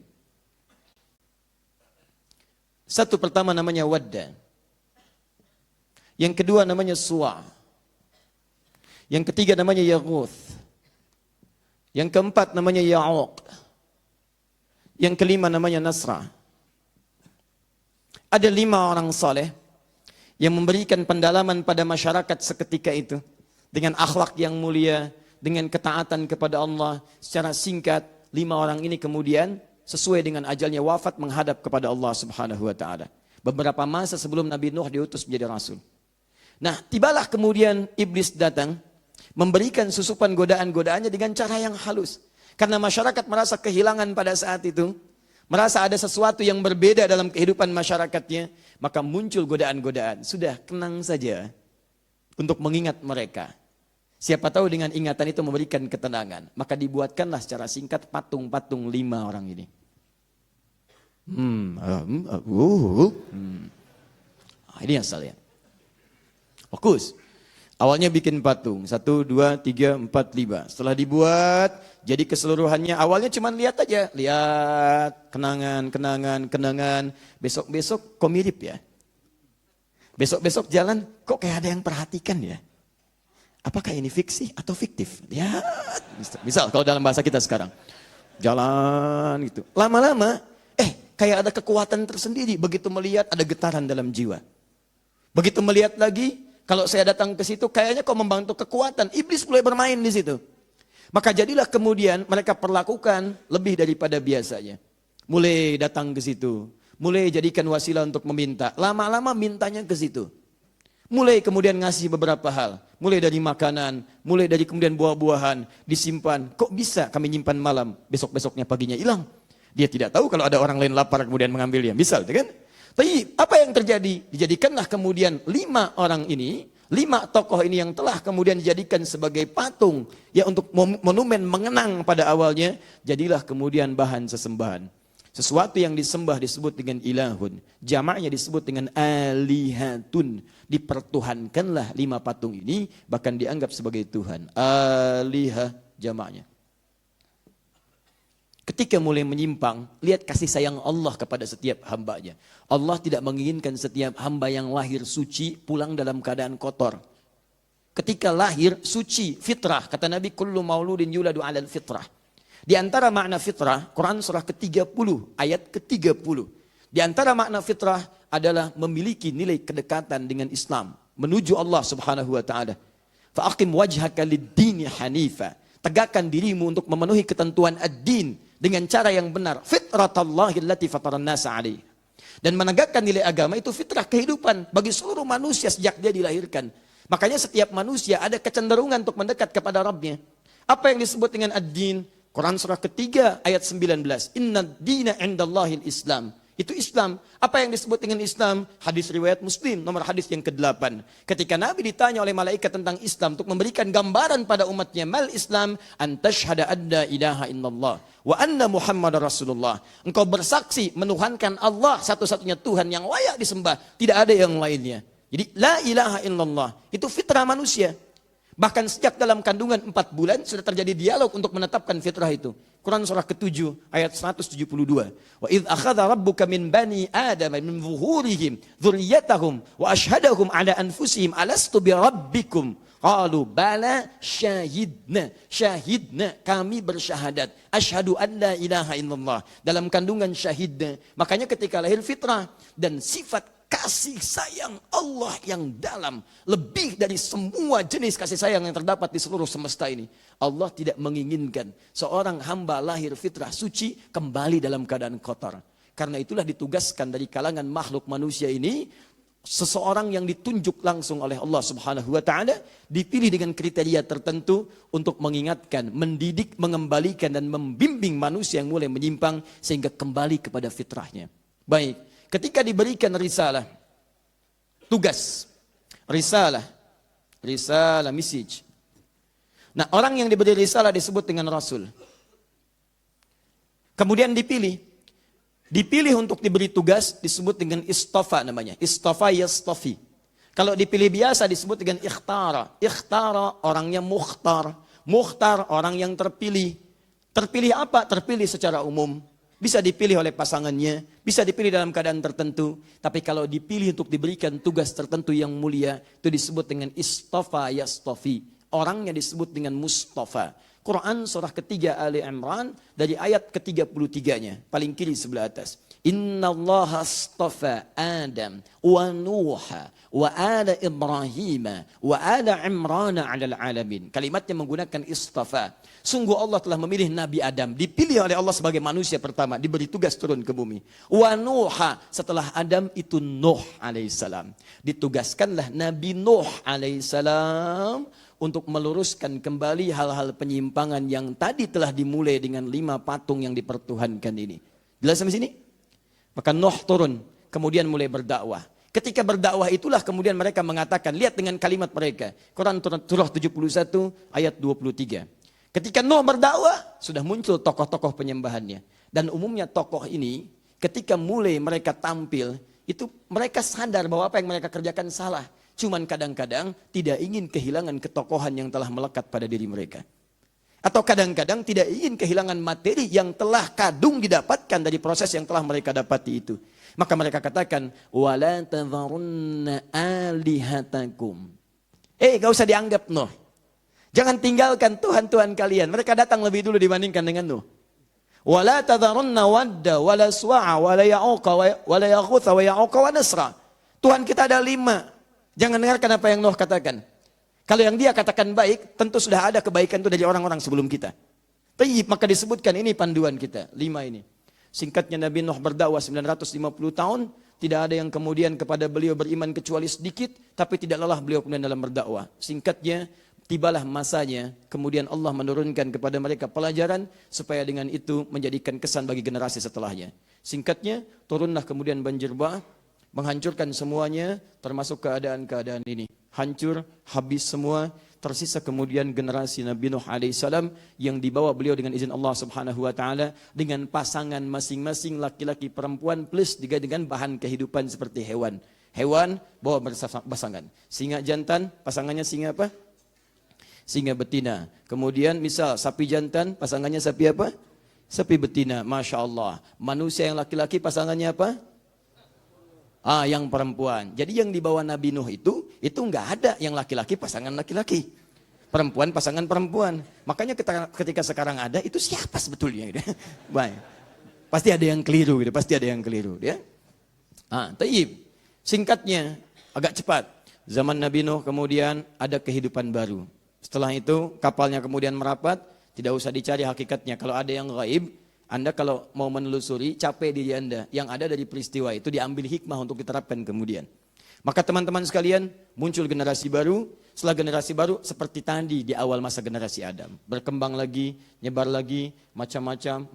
Satu pertama namanya Wadda. Yang kedua namanya Suwa. Yang ketiga namanya Yaghuth. Yang keempat namanya Ya'uq. Yang kelima namanya Nasra. Ada 5 orang saleh yang memberikan pendalaman pada masyarakat seketika itu. Dengan akhlak yang mulia, dengan ketaatan kepada Allah. Secara singkat, 5 orang ini kemudian sesuai dengan ajalnya wafat menghadap kepada Allah Subhanahu wa taala. Beberapa masa sebelum Nabi Nuh diutus menjadi rasul. Nah, tibalah kemudian iblis datang memberikan susupan godaan-godaannya dengan cara yang halus. Karena masyarakat merasa kehilangan pada saat itu, merasa ada sesuatu yang berbeda dalam kehidupan masyarakatnya, maka muncul godaan-godaan. Sudah, tenang saja untuk mengingat mereka. Siapa tahu dengan ingatan itu memberikan ketenangan. Maka dibuatkanlah secara singkat patung-patung 5 orang ini. Ini asalnya. Fokus. Awalnya bikin patung. 1, 2, 3, 4, 5. Setelah dibuat, jadi keseluruhannya awalnya cuma lihat aja. Lihat, kenangan. Besok-besok kok mirip ya? Besok-besok jalan, kok kayak ada yang perhatikan ya? Apakah ini fiksi atau fiktif? Lihat. Misal kalau dalam bahasa kita sekarang. Jalan gitu. Lama-lama, kayak ada kekuatan tersendiri. Begitu melihat ada getaran dalam jiwa. Begitu melihat lagi, kalau saya datang ke situ, kayaknya kok membantu kekuatan. Iblis mulai bermain di situ. Maka jadilah kemudian mereka perlakukan lebih daripada biasanya. Mulai datang ke situ. Mulai jadikan wasilah untuk meminta. Lama-lama mintanya ke situ. Mulai kemudian ngasih beberapa hal. Mulai dari makanan, mulai dari kemudian buah-buahan, disimpan. Kok bisa kami nyimpan malam, besok-besoknya paginya hilang? Dia tidak tahu kalau ada orang lain lapar kemudian mengambilnya. Bisa, kan? Tapi apa yang terjadi? Dijadikanlah kemudian 5 orang ini, 5 tokoh ini yang telah kemudian dijadikan sebagai patung. Ya untuk monumen mengenang pada awalnya. Jadilah kemudian bahan sesembahan. Sesuatu yang disembah disebut dengan ilahun. Jamaknya disebut dengan alihatun. Dipertuhankanlah 5 patung ini. Bahkan dianggap sebagai Tuhan. Alihah jamaknya. Ketika mulai menyimpang, lihat kasih sayang Allah kepada setiap hambanya. Allah tidak menginginkan setiap hamba yang lahir suci pulang dalam keadaan kotor. Ketika lahir suci, fitrah. Kata Nabi, kullu mauludin yuladu alal fitrah. Di antara makna fitrah, Quran surah ke-30, ayat ke-30. Di antara makna fitrah adalah memiliki nilai kedekatan dengan Islam. Menuju Allah subhanahu wa ta'ala. Fa'aqim wajhaka lid-dini hanifa. Tegakkan dirimu untuk memenuhi ketentuan ad-din dengan cara yang benar. Fitratallahi allati fataran nasa alaih. Dan menegakkan nilai agama itu fitrah kehidupan bagi seluruh manusia sejak dia dilahirkan. Makanya setiap manusia ada kecenderungan untuk mendekat kepada Rabbnya. Apa yang disebut dengan ad-din? Quran surah ketiga ayat 19. Inna dina indallahil Islam. Itu Islam. Apa yang disebut dengan Islam? Hadis riwayat Muslim, nomor hadis yang ke-8. Ketika Nabi ditanya oleh malaikat tentang Islam untuk memberikan gambaran pada umatnya, mal Islam antashhada adda ilaha illallah wa anna Muhammad Rasulullah. Engkau bersaksi menuhankan Allah satu-satunya Tuhan yang layak disembah, tidak ada yang lainnya. Jadi la ilaha illallah itu fitrah manusia. Bahkan sejak dalam kandungan 4 bulan sudah terjadi dialog untuk menetapkan fitrah itu. Quran surah ke-7 ayat 172. Wa idh akhadha rabbuka min bani Adam min zuhurihim dzurriyyatahum wa ashhadahum ala anfusihim alastu bi rabbikum qalu bala syahidna. Syahidna, kami bersyahadat. Asyhadu an la ilaha illallah. Dalam kandungan syahidna. Makanya ketika lahir fitrah dan sifat kasih sayang Allah yang dalam, lebih dari semua jenis kasih sayang yang terdapat di seluruh semesta ini. Allah tidak menginginkan seorang hamba lahir fitrah suci kembali dalam keadaan kotor. Karena itulah ditugaskan dari kalangan makhluk manusia ini seseorang yang ditunjuk langsung oleh Allah Subhanahu wa taala, dipilih dengan kriteria tertentu untuk mengingatkan, mendidik, mengembalikan dan membimbing manusia yang mulai menyimpang sehingga kembali kepada fitrahnya. Baik. Ketika diberikan risalah, tugas, risalah, message. Nah, orang yang diberi risalah disebut dengan Rasul. Kemudian dipilih untuk diberi tugas disebut dengan istofa namanya. Istofa yastofi. Kalau dipilih biasa disebut dengan ikhtara. Ikhtara orangnya mukhtar. Mukhtar orang yang terpilih. Terpilih apa? Terpilih secara umum. Bisa dipilih oleh pasangannya, bisa dipilih dalam keadaan tertentu. Tapi kalau dipilih untuk diberikan tugas tertentu yang mulia, itu disebut dengan istofa yastofi. Orangnya disebut dengan Mustafa. Quran surah ketiga Ali Imran dari ayat ke-33-nya. Paling kiri sebelah atas. Inna Allah astafa Adam wa Nuha wa ala Ibrahim wa ala Imran ala alamin. Kalimatnya menggunakan istafa. Sungguh Allah telah memilih Nabi Adam. Dipilih oleh Allah sebagai manusia pertama. Diberi tugas turun ke bumi. Wa Nuha. Setelah Adam itu Nuh alaihissalam. Ditugaskanlah Nabi Nuh alaihissalam untuk meluruskan kembali hal-hal penyimpangan yang tadi telah dimulai dengan 5 patung yang dipertuhankan ini. Jelas sampai sini? Maka Nuh turun, kemudian mulai berdakwah. Ketika berdakwah itulah kemudian mereka mengatakan, lihat dengan kalimat mereka. Quran surah 71 ayat 23. Ketika Nuh berdakwah, sudah muncul tokoh-tokoh penyembahannya. Dan umumnya tokoh ini, ketika mulai mereka tampil, itu mereka sadar bahwa apa yang mereka kerjakan salah. Cuman kadang-kadang tidak ingin kehilangan ketokohan yang telah melekat pada diri mereka. Atau kadang-kadang tidak ingin kehilangan materi yang telah kadung didapatkan dari proses yang telah mereka dapati itu. Maka mereka katakan, wala tadharunna alihatakum. Gak usah dianggap Nuh. Jangan tinggalkan Tuhan-Tuhan kalian. Mereka datang lebih dulu dibandingkan dengan Nuh. Wala tadharunna wadda, wala suwa'a, wala ya'uqa, wala yaghutha, wa ya'uqa, wa nasra. Tuhan kita ada 5. Jangan dengarkan apa yang Nuh katakan. Kalau yang dia katakan baik, tentu sudah ada kebaikan itu dari orang-orang sebelum kita. Tayyib, maka disebutkan ini panduan kita. 5 ini. Singkatnya Nabi Nuh berdakwah 950 tahun, tidak ada yang kemudian kepada beliau beriman kecuali sedikit, tapi tidak lelah beliau kemudian dalam berdakwah. Singkatnya, tibalah masanya, kemudian Allah menurunkan kepada mereka pelajaran, supaya dengan itu menjadikan kesan bagi generasi setelahnya. Singkatnya, turunlah kemudian banjir bah, menghancurkan semuanya, termasuk keadaan-keadaan ini. Hancur, habis semua, tersisa kemudian generasi Nabi Nuh alaihissalam yang dibawa beliau dengan izin Allah subhanahu wa ta'ala dengan pasangan masing-masing laki-laki perempuan plus juga dengan bahan kehidupan seperti hewan. Hewan bawa berpasangan. Singa jantan, pasangannya singa apa? Singa betina. Kemudian misal sapi jantan, pasangannya sapi apa? Sapi betina. Masya Allah. Manusia yang laki-laki pasangannya apa? Yang perempuan. Jadi yang dibawa Nabi Nuh itu nggak ada yang laki-laki pasangan laki-laki, perempuan pasangan perempuan. Makanya ketika sekarang ada itu siapa sebetulnya? Gitu. Baik, pasti ada yang keliru, gitu. Pasti ada yang keliru, ya. Tayyib. Singkatnya agak cepat. Zaman Nabi Nuh kemudian ada kehidupan baru. Setelah itu kapalnya kemudian merapat. Tidak usah dicari hakikatnya. Kalau ada yang gaib, Anda kalau mau menelusuri, capek diri Anda. Yang ada dari peristiwa itu diambil hikmah untuk diterapkan kemudian. Maka teman-teman sekalian, muncul generasi baru. Setelah generasi baru, seperti tadi di awal masa generasi Adam. Berkembang lagi, nyebar lagi, macam-macam.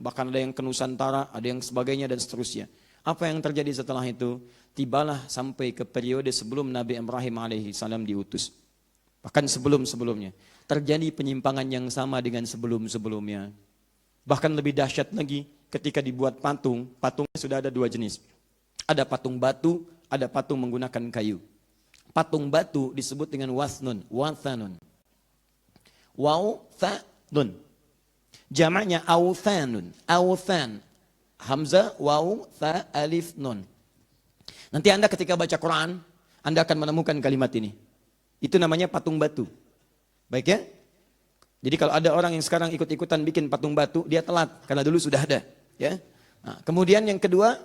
Bahkan ada yang ke Nusantara, ada yang sebagainya dan seterusnya. Apa yang terjadi setelah itu? Tibalah sampai ke periode sebelum Nabi Ibrahim alaihissalam diutus. Bahkan sebelum-sebelumnya. Terjadi penyimpangan yang sama dengan sebelum-sebelumnya. Bahkan lebih dahsyat lagi ketika dibuat patung. Patungnya sudah ada 2 jenis. Ada patung batu, ada patung menggunakan kayu. Patung batu disebut dengan wathnun. Wathanun. Wathanun. Jamaknya awthanun. Awthan. Hamzah, waw, tha, alif, nun. Nanti Anda ketika baca Quran, Anda akan menemukan kalimat ini. Itu namanya patung batu. Baik ya? Jadi kalau ada orang yang sekarang ikut-ikutan bikin patung batu, dia telat karena dulu sudah ada, ya. Kemudian yang kedua,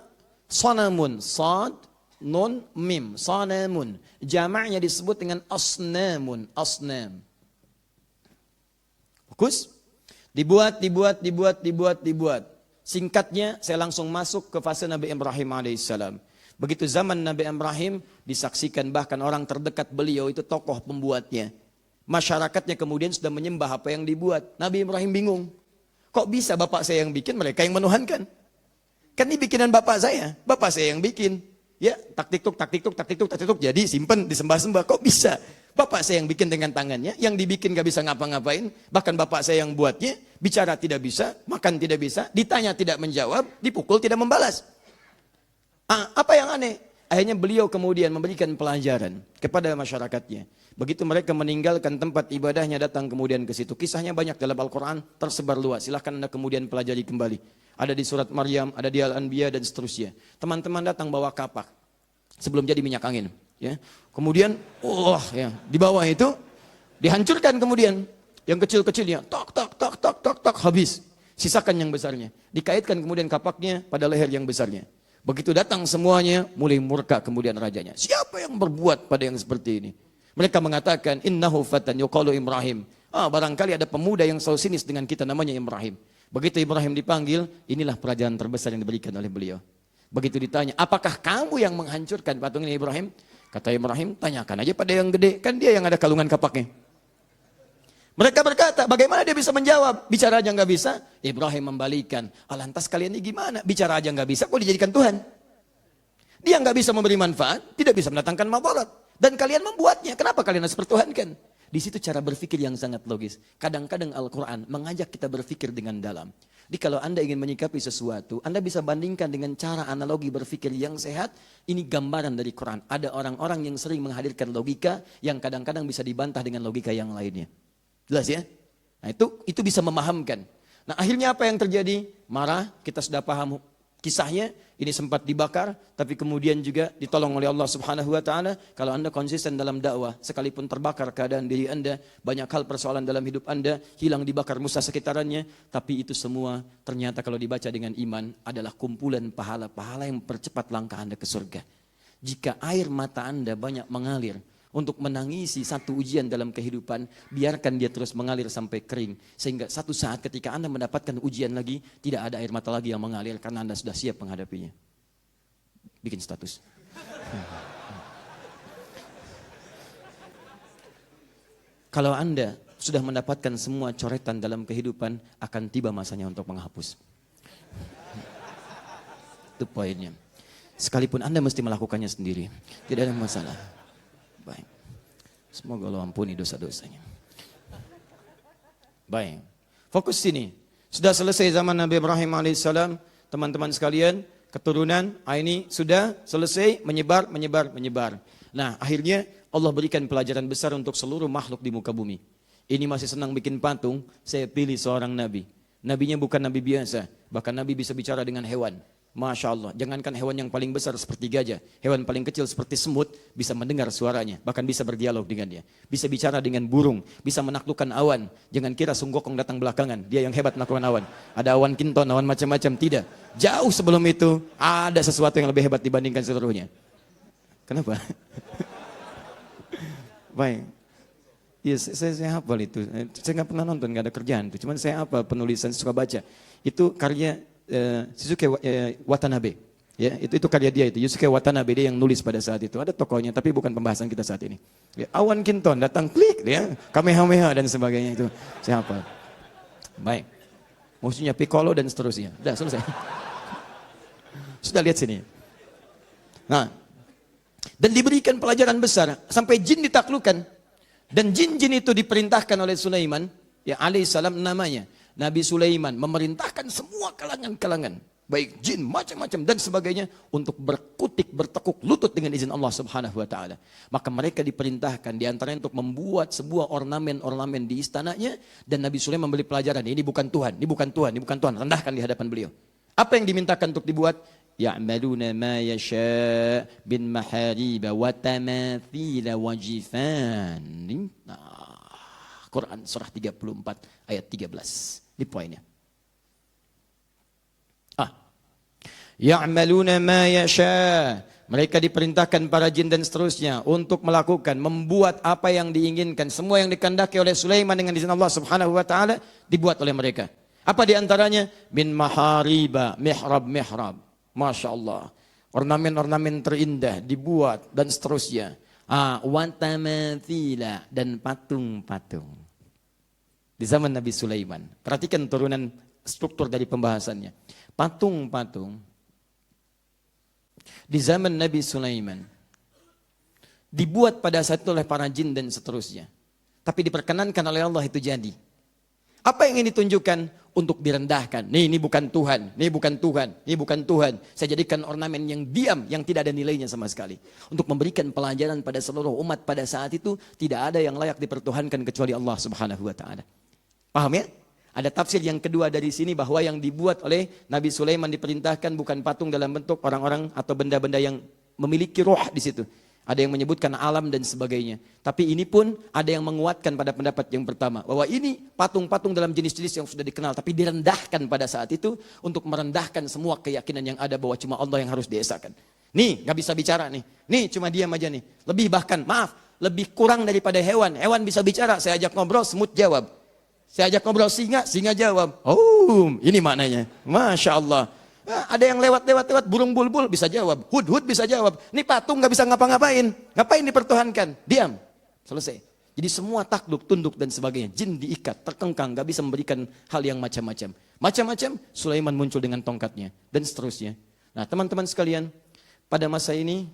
sanamun, sad, nun, mim, sanamun. Jamaknya disebut dengan asnamun, asnam. Fokus. Dibuat. Singkatnya, saya langsung masuk ke fase Nabi Ibrahim alaihissalam. Begitu zaman Nabi Ibrahim, disaksikan bahkan orang terdekat beliau itu tokoh pembuatnya. Masyarakatnya kemudian sudah menyembah apa yang dibuat. Nabi Ibrahim bingung. Kok bisa bapak saya yang bikin, mereka yang menuhankan? Kan ini bikinan bapak saya yang bikin. Ya, tak-tik-tuk, jadi simpen, disembah-sembah. Kok bisa? Bapak saya yang bikin dengan tangannya, yang dibikin gak bisa ngapa-ngapain. Bahkan bapak saya yang buatnya, bicara tidak bisa, makan tidak bisa, ditanya tidak menjawab, dipukul tidak membalas. Apa yang aneh? Akhirnya beliau kemudian memberikan pelajaran kepada masyarakatnya. Begitu mereka meninggalkan tempat ibadahnya, datang kemudian ke situ. Kisahnya banyak dalam Al-Quran, tersebar luas. Silahkan Anda kemudian pelajari kembali. Ada di surat Maryam, ada di Al-Anbiya dan seterusnya. Teman-teman datang bawa kapak sebelum jadi minyak angin. Ya. Kemudian, di bawah itu dihancurkan kemudian. Yang kecil-kecilnya, tok, habis. Sisakan yang besarnya. Dikaitkan kemudian kapaknya pada leher yang besarnya. Begitu datang semuanya, mulai murka kemudian rajanya. Siapa yang berbuat pada yang seperti ini? Mereka mengatakan, innahu fatan yuqalu Ibrahim. Barangkali ada pemuda yang selalu sinis dengan kita, namanya Ibrahim. Begitu Ibrahim dipanggil, inilah pelajaran terbesar yang diberikan oleh beliau. Begitu ditanya, apakah kamu yang menghancurkan patung ini Ibrahim? Kata Ibrahim, tanyakan aja pada yang gede, kan dia yang ada kalungan kapaknya. Mereka berkata, bagaimana dia bisa menjawab? Bicara aja nggak bisa. Ibrahim membalikan, lantas kalian ini gimana? Bicara aja nggak bisa, kok dijadikan Tuhan? Dia nggak bisa memberi manfaat, tidak bisa mendatangkan madarat. Dan kalian membuatnya. Kenapa kalian harus pertuhankan? Di situ cara berpikir yang sangat logis. Kadang-kadang Al-Quran mengajak kita berpikir dengan dalam. Jadi kalau Anda ingin menyikapi sesuatu, Anda bisa bandingkan dengan cara analogi berpikir yang sehat. Ini gambaran dari Quran. Ada orang-orang yang sering menghadirkan logika yang kadang-kadang bisa dibantah dengan logika yang lainnya. Jelas ya? Nah itu bisa memahamkan. Nah akhirnya apa yang terjadi? Marah, kita sudah paham kisahnya. Ini sempat dibakar, tapi kemudian juga ditolong oleh Allah Subhanahu wa taala. Kalau Anda konsisten dalam dakwah, sekalipun terbakar keadaan diri Anda, banyak hal persoalan dalam hidup Anda, hilang dibakar musuh sekitarannya, tapi itu semua ternyata kalau dibaca dengan iman adalah kumpulan pahala-pahala yang mempercepat langkah Anda ke surga. Jika air mata Anda banyak mengalir untuk menangisi satu ujian dalam kehidupan, biarkan dia terus mengalir sampai kering. Sehingga satu saat ketika Anda mendapatkan ujian lagi, tidak ada air mata lagi yang mengalir karena Anda sudah siap menghadapinya. Bikin status. Kalau Anda sudah mendapatkan semua coretan dalam kehidupan, akan tiba masanya untuk menghapus. Itu poinnya. Sekalipun Anda mesti melakukannya sendiri, tidak ada masalah. Baik. Semoga Allah ampuni dosa-dosanya. Baik. Fokus sini. Sudah selesai zaman Nabi Ibrahim alaihissalam, teman-teman sekalian, keturunan ini sudah selesai menyebar. Nah, akhirnya Allah berikan pelajaran besar untuk seluruh makhluk di muka bumi. Ini masih senang bikin patung, saya pilih seorang nabi. Nabinya bukan nabi biasa, bahkan nabi bisa bicara dengan hewan. Masya Allah, jangankan hewan yang paling besar seperti gajah, hewan paling kecil seperti semut bisa mendengar suaranya, bahkan bisa berdialog dengannya. Bisa bicara dengan burung, bisa menaklukkan awan. Jangan kira Sung Gokong datang belakangan, dia yang hebat menaklukkan awan. Ada awan kinton, awan macam-macam, tidak. Jauh sebelum itu, ada sesuatu yang lebih hebat dibandingkan seluruhnya. Kenapa? Baik. Ya, saya hafal itu. Saya nggak pernah nonton, nggak ada kerjaan itu. Cuman saya hafal penulisan, suka baca. Itu karya Yusuke Watanabe, ya itu karya dia itu. Yusuke Watanabe dia yang nulis pada saat itu. Ada tokohnya, tapi bukan pembahasan kita saat ini. Ya, awan kinton datang klik, ya Kamehameha dan sebagainya itu. Saya hafal. Baik, musuhnya Piccolo dan seterusnya. Sudah selesai. Sudah lihat sini. Nah, dan diberikan pelajaran besar sampai jin ditaklukkan. Dan jin-jin itu diperintahkan oleh Sulaiman, ya alaihissalam namanya. Nabi Sulaiman memerintahkan semua kalangan-kalangan, baik jin, macam-macam dan sebagainya, untuk bertekuk lutut dengan izin Allah Subhanahu wa taala. Maka mereka diperintahkan diantaranya untuk membuat sebuah ornamen-ornamen di istananya, dan Nabi Sulaiman memberi pelajaran, ini bukan Tuhan, ini bukan Tuhan, ini bukan Tuhan, rendahkan di hadapan beliau. Apa yang dimintakan untuk dibuat? Ya'maluna ma yasha' bin mahariba wa tamathila wa jifan. Quran surah 34 ayat 13. Ini poinnya. Ya'maluna ma yasha. Mereka diperintahkan para jin dan seterusnya untuk melakukan, membuat apa yang diinginkan. Semua yang dikehendaki oleh Sulaiman dengan izin Allah Subhanahu wa taala dibuat oleh mereka. Apa di antaranya? Min mahariba, mihrab. Masya Allah. Ornamen-ornamen terindah dibuat dan seterusnya. Watamathila, dan patung-patung. Di zaman Nabi Sulaiman. Perhatikan turunan struktur dari pembahasannya. Patung-patung di zaman Nabi Sulaiman dibuat pada saat itu oleh para jin dan seterusnya. Tapi diperkenankan oleh Allah itu jadi. Apa yang ingin ditunjukkan? Untuk direndahkan. Ini bukan Tuhan, ini bukan Tuhan, ini bukan Tuhan. Saya jadikan ornamen yang diam, yang tidak ada nilainya sama sekali. Untuk memberikan pelajaran pada seluruh umat pada saat itu, tidak ada yang layak dipertuhankan kecuali Allah Subhanahu wa taala. Paham ya? Ada tafsir yang kedua dari sini, bahwa yang dibuat oleh Nabi Sulaiman diperintahkan bukan patung dalam bentuk orang-orang atau benda-benda yang memiliki roh di situ. Ada yang menyebutkan alam dan sebagainya. Tapi ini pun ada yang menguatkan pada pendapat yang pertama. Bahwa ini patung-patung dalam jenis-jenis yang sudah dikenal. Tapi direndahkan pada saat itu untuk merendahkan semua keyakinan yang ada bahwa cuma Allah yang harus diesakan. Nih, gak bisa bicara nih. Nih, cuma diam aja nih. Lebih bahkan, lebih kurang daripada hewan. Hewan bisa bicara, saya ajak ngobrol, semut jawab. Saya ajak ngobrol singa jawab. Oh, ini maknanya. Masya Allah. Ada yang lewat burung bulbul bisa jawab, hud bisa jawab. Ini patung nggak bisa ngapa-ngapain, ngapain dipertuhankan? Diam, selesai. Jadi semua takluk, tunduk dan sebagainya. Jin diikat, terkengkang, nggak bisa memberikan hal yang macam-macam. Sulaiman muncul dengan tongkatnya dan seterusnya. Nah teman-teman sekalian, pada masa ini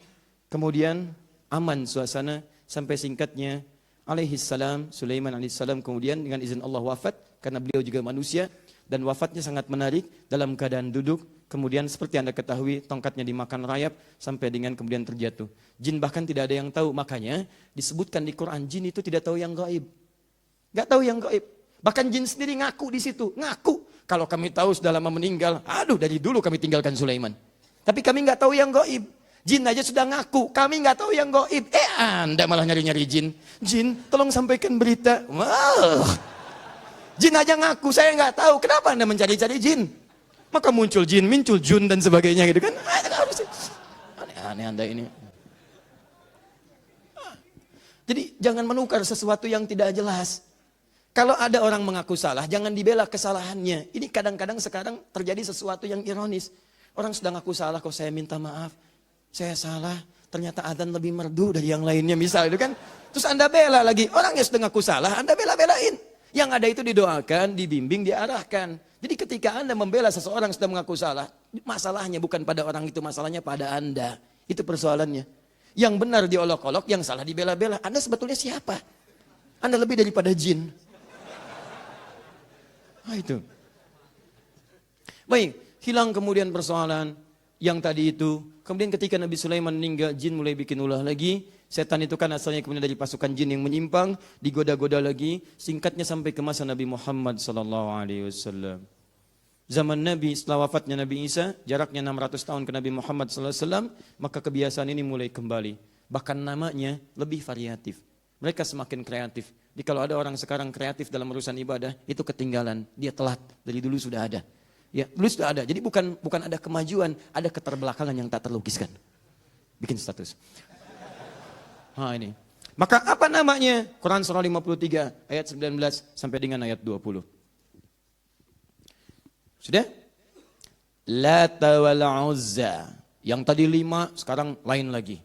kemudian aman suasana sampai singkatnya alaihissalam, Sulaiman alaihissalam kemudian dengan izin Allah wafat karena beliau juga manusia dan wafatnya sangat menarik dalam keadaan duduk. Kemudian seperti Anda ketahui tongkatnya dimakan rayap sampai dengan kemudian terjatuh. Jin bahkan tidak ada yang tahu, makanya disebutkan di Quran jin itu tidak tahu yang gaib. Gak tahu yang gaib. Bahkan jin sendiri ngaku di situ, ngaku. Kalau kami tahu sudah lama meninggal, aduh dari dulu kami tinggalkan Sulaiman. Tapi kami nggak tahu yang gaib. Jin aja sudah ngaku, kami nggak tahu yang gaib. Anda malah nyari-nyari jin. Jin, tolong sampaikan berita. Wah. Jin aja ngaku, saya nggak tahu. Kenapa Anda mencari-cari jin? Maka muncul jin, muncul jun dan sebagainya gitu kan. Aneh-aneh Anda ini. Jadi jangan menukar sesuatu yang tidak jelas. Kalau ada orang mengaku salah, jangan dibela kesalahannya. Ini kadang-kadang sekarang terjadi sesuatu yang ironis. Orang sudah ngaku salah, kok saya minta maaf. Saya salah, ternyata adzan lebih merdu dari yang lainnya misal itu kan. Terus Anda bela lagi, orang yang sudah ngaku salah, Anda bela-belain. Yang ada itu didoakan, dibimbing, diarahkan. Jadi ketika Anda membela seseorang yang sudah mengaku salah, masalahnya bukan pada orang itu, masalahnya pada Anda. Itu persoalannya. Yang benar diolok-olok, yang salah dibela-bela. Anda sebetulnya siapa? Anda lebih daripada jin. Nah itu. Baik, hilang kemudian persoalan yang tadi itu. Kemudian ketika Nabi Sulaiman meninggal, jin mulai bikin ulah lagi. Setan itu kan asalnya kemudian dari pasukan jin yang menyimpang, digoda-goda lagi. Singkatnya sampai ke masa Nabi Muhammad SAW. Zaman Nabi setelah wafatnya Nabi Isa, jaraknya 600 tahun ke Nabi Muhammad SAW, maka kebiasaan ini mulai kembali. Bahkan namanya lebih variatif. Mereka semakin kreatif. Jadi kalau ada orang sekarang kreatif dalam urusan ibadah, itu ketinggalan. Dia telat, dari dulu sudah ada. Ya, dulu sudah ada. Jadi bukan ada kemajuan, ada keterbelakangan yang tak terlukiskan. Bikin status. Nah ini. Maka apa namanya? Quran surah 53 ayat 19 sampai dengan ayat 20. Sudah? Lata wal Uzza. Yang tadi 5 sekarang lain lagi.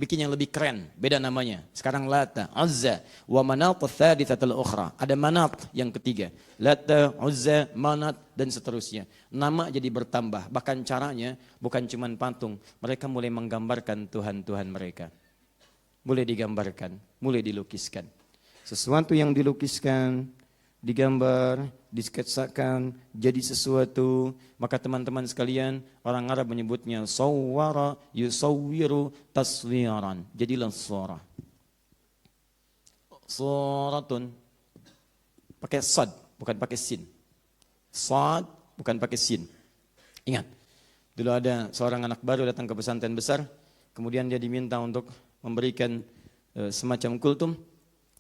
Bikin yang lebih keren, beda namanya. Sekarang Lata, Uzza, wa Manat tsalitsatul ukhra. Ada Manat yang ketiga. Lata, Uzza, Manat dan seterusnya. Nama jadi bertambah. Bahkan caranya bukan cuma patung. Mereka mulai menggambarkan Tuhan-Tuhan mereka. Mulai digambarkan, mulai dilukiskan. Sesuatu yang dilukiskan, digambar, disketsakan, jadi sesuatu. Maka teman-teman sekalian, orang Arab menyebutnya sawwara yusawwiru taswiran. Jadilah surah. Suratun. Pakai sad, bukan pakai sin. Sad, bukan pakai sin. Ingat, dulu ada seorang anak baru datang ke pesantren besar, kemudian dia diminta untuk memberikan semacam kultum.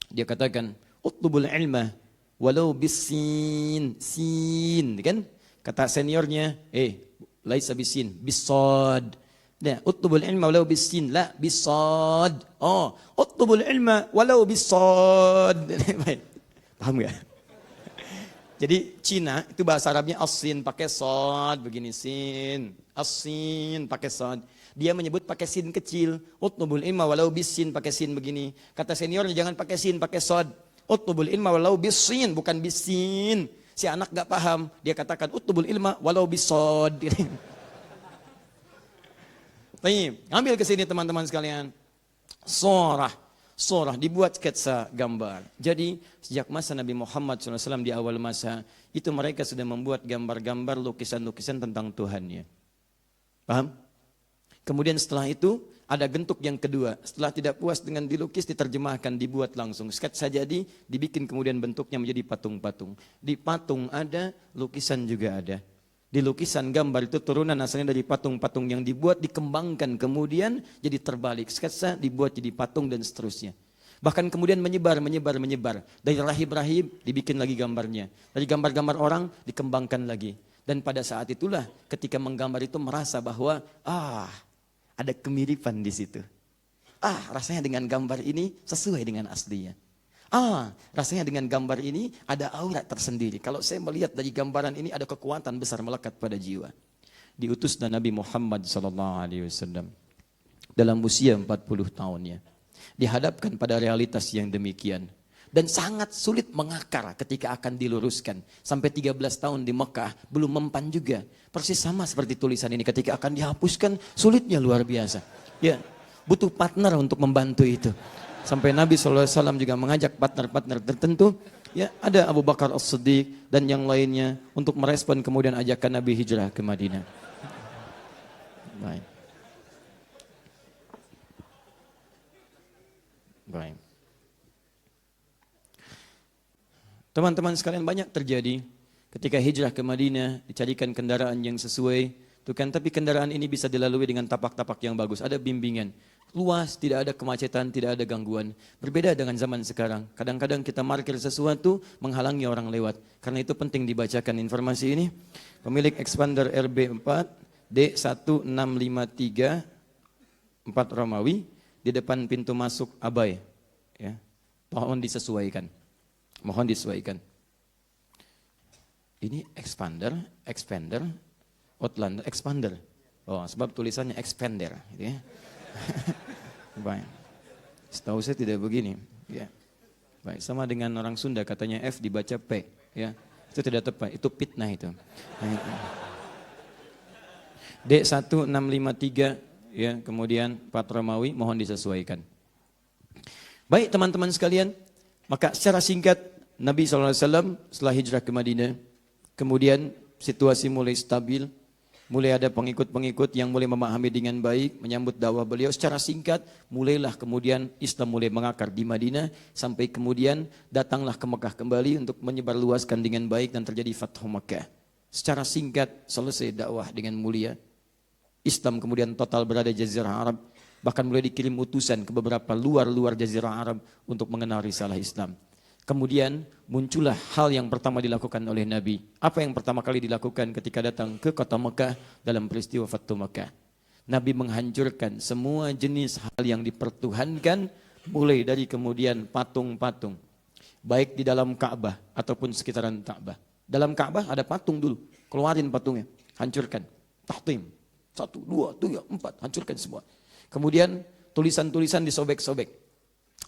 Dia katakan, utlubul ilma walau bisin, sin, kan? Kata seniornya, laisa bisin, bisad. Nah, utlubul ilma walau bisin, la bisad. Oh, utlubul ilma walau bisad. Baik. Paham enggak? Jadi Cina itu bahasa Arabnya as-sin pakai sad, begini sin. As-sin pakai sad. Dia menyebut pakai sin kecil. Utlubul ilma walau bisin pakai sin begini. Kata seniornya jangan pakai sin, pakai sad. Utlubul ilma walau bisin, bukan bisin. Si anak gak paham. Dia katakan utlubul ilma walau bisad. Baik, ambil ke sini teman-teman sekalian. Surah dibuat sketsa gambar. Jadi sejak masa Nabi Muhammad SAW di awal masa, itu mereka sudah membuat gambar-gambar, lukisan-lukisan tentang Tuhannya. Paham? Kemudian setelah itu ada bentuk yang kedua. Setelah tidak puas dengan dilukis, diterjemahkan, dibuat langsung. Sketsa jadi, dibikin kemudian bentuknya menjadi patung-patung. Di patung ada, lukisan juga ada. Di lukisan gambar itu turunan asalnya dari patung-patung yang dibuat, dikembangkan kemudian jadi terbalik. Sketsa dibuat jadi patung dan seterusnya. Bahkan kemudian menyebar. Dari rahib-rahib dibikin lagi gambarnya. Dari gambar-gambar orang dikembangkan lagi. Dan pada saat itulah ketika menggambar itu merasa bahwa ada kemiripan di situ. Rasanya dengan gambar ini sesuai dengan aslinya. Rasanya dengan gambar ini ada aura tersendiri. Kalau saya melihat dari gambaran ini ada kekuatan besar melekat pada jiwa. Diutusnya Nabi Muhammad SAW dalam usia 40 tahunnya. Dihadapkan pada realitas yang demikian. dan sangat sulit mengakar ketika akan diluruskan. Sampai 13 tahun di Mekah belum mempan juga. Persis sama seperti tulisan ini, ketika akan dihapuskan sulitnya luar biasa. Ya, butuh partner untuk membantu itu. Sampai Nabi SAW juga mengajak partner-partner tertentu. Ya, ada Abu Bakar As-Siddiq dan yang lainnya untuk merespon kemudian ajakan Nabi hijrah ke Madinah. Baik. Baik. Teman-teman sekalian, banyak terjadi ketika hijrah ke Madinah, dicarikan kendaraan yang sesuai, tuh kan, tapi kendaraan ini bisa dilalui dengan tapak-tapak yang bagus, ada bimbingan, luas, tidak ada kemacetan, tidak ada gangguan. Berbeda dengan zaman sekarang, kadang-kadang kita parkir sesuatu menghalangi orang lewat. Karena itu penting dibacakan informasi ini. Pemilik Expander RB4 D1653 4 Romawi di depan pintu masuk Abai, ya. Mohon disesuaikan. Mohon disesuaikan. Ini expander, Outlander, expander. Oh, sebab tulisannya expander, gitu ya. Baik. Setahu saya tidak begini, ya. Baik, sama dengan orang Sunda katanya F dibaca P, ya. Itu tidak tepat, itu fitnah itu. D1653, ya, kemudian 4 Romawi, mohon disesuaikan. Baik teman-teman sekalian, maka secara singkat Nabi SAW setelah hijrah ke Madinah, kemudian situasi mulai stabil, mulai ada pengikut-pengikut yang mulai memahami dengan baik, menyambut dakwah beliau. Secara singkat, mulailah kemudian Islam mulai mengakar di Madinah, sampai kemudian datanglah ke Mekah kembali untuk menyebarluaskan dengan baik dan terjadi Fathu Mekah. Secara singkat, selesai dakwah dengan mulia. Islam kemudian total berada di Jazirah Arab, bahkan mulai dikirim utusan ke beberapa luar Jazirah Arab untuk mengenal risalah Islam. Kemudian muncullah hal yang pertama dilakukan oleh Nabi. Apa yang pertama kali dilakukan ketika datang ke kota Mekah dalam peristiwa Fathu Mekah? Nabi menghancurkan semua jenis hal yang dipertuhankan, mulai dari kemudian patung-patung, baik di dalam Ka'bah ataupun sekitaran Ka'bah. Dalam Ka'bah ada patung dulu, keluarin patungnya, hancurkan, tahtim, 1, 2, 3, 4, hancurkan semua. Kemudian tulisan-tulisan disobek-sobek,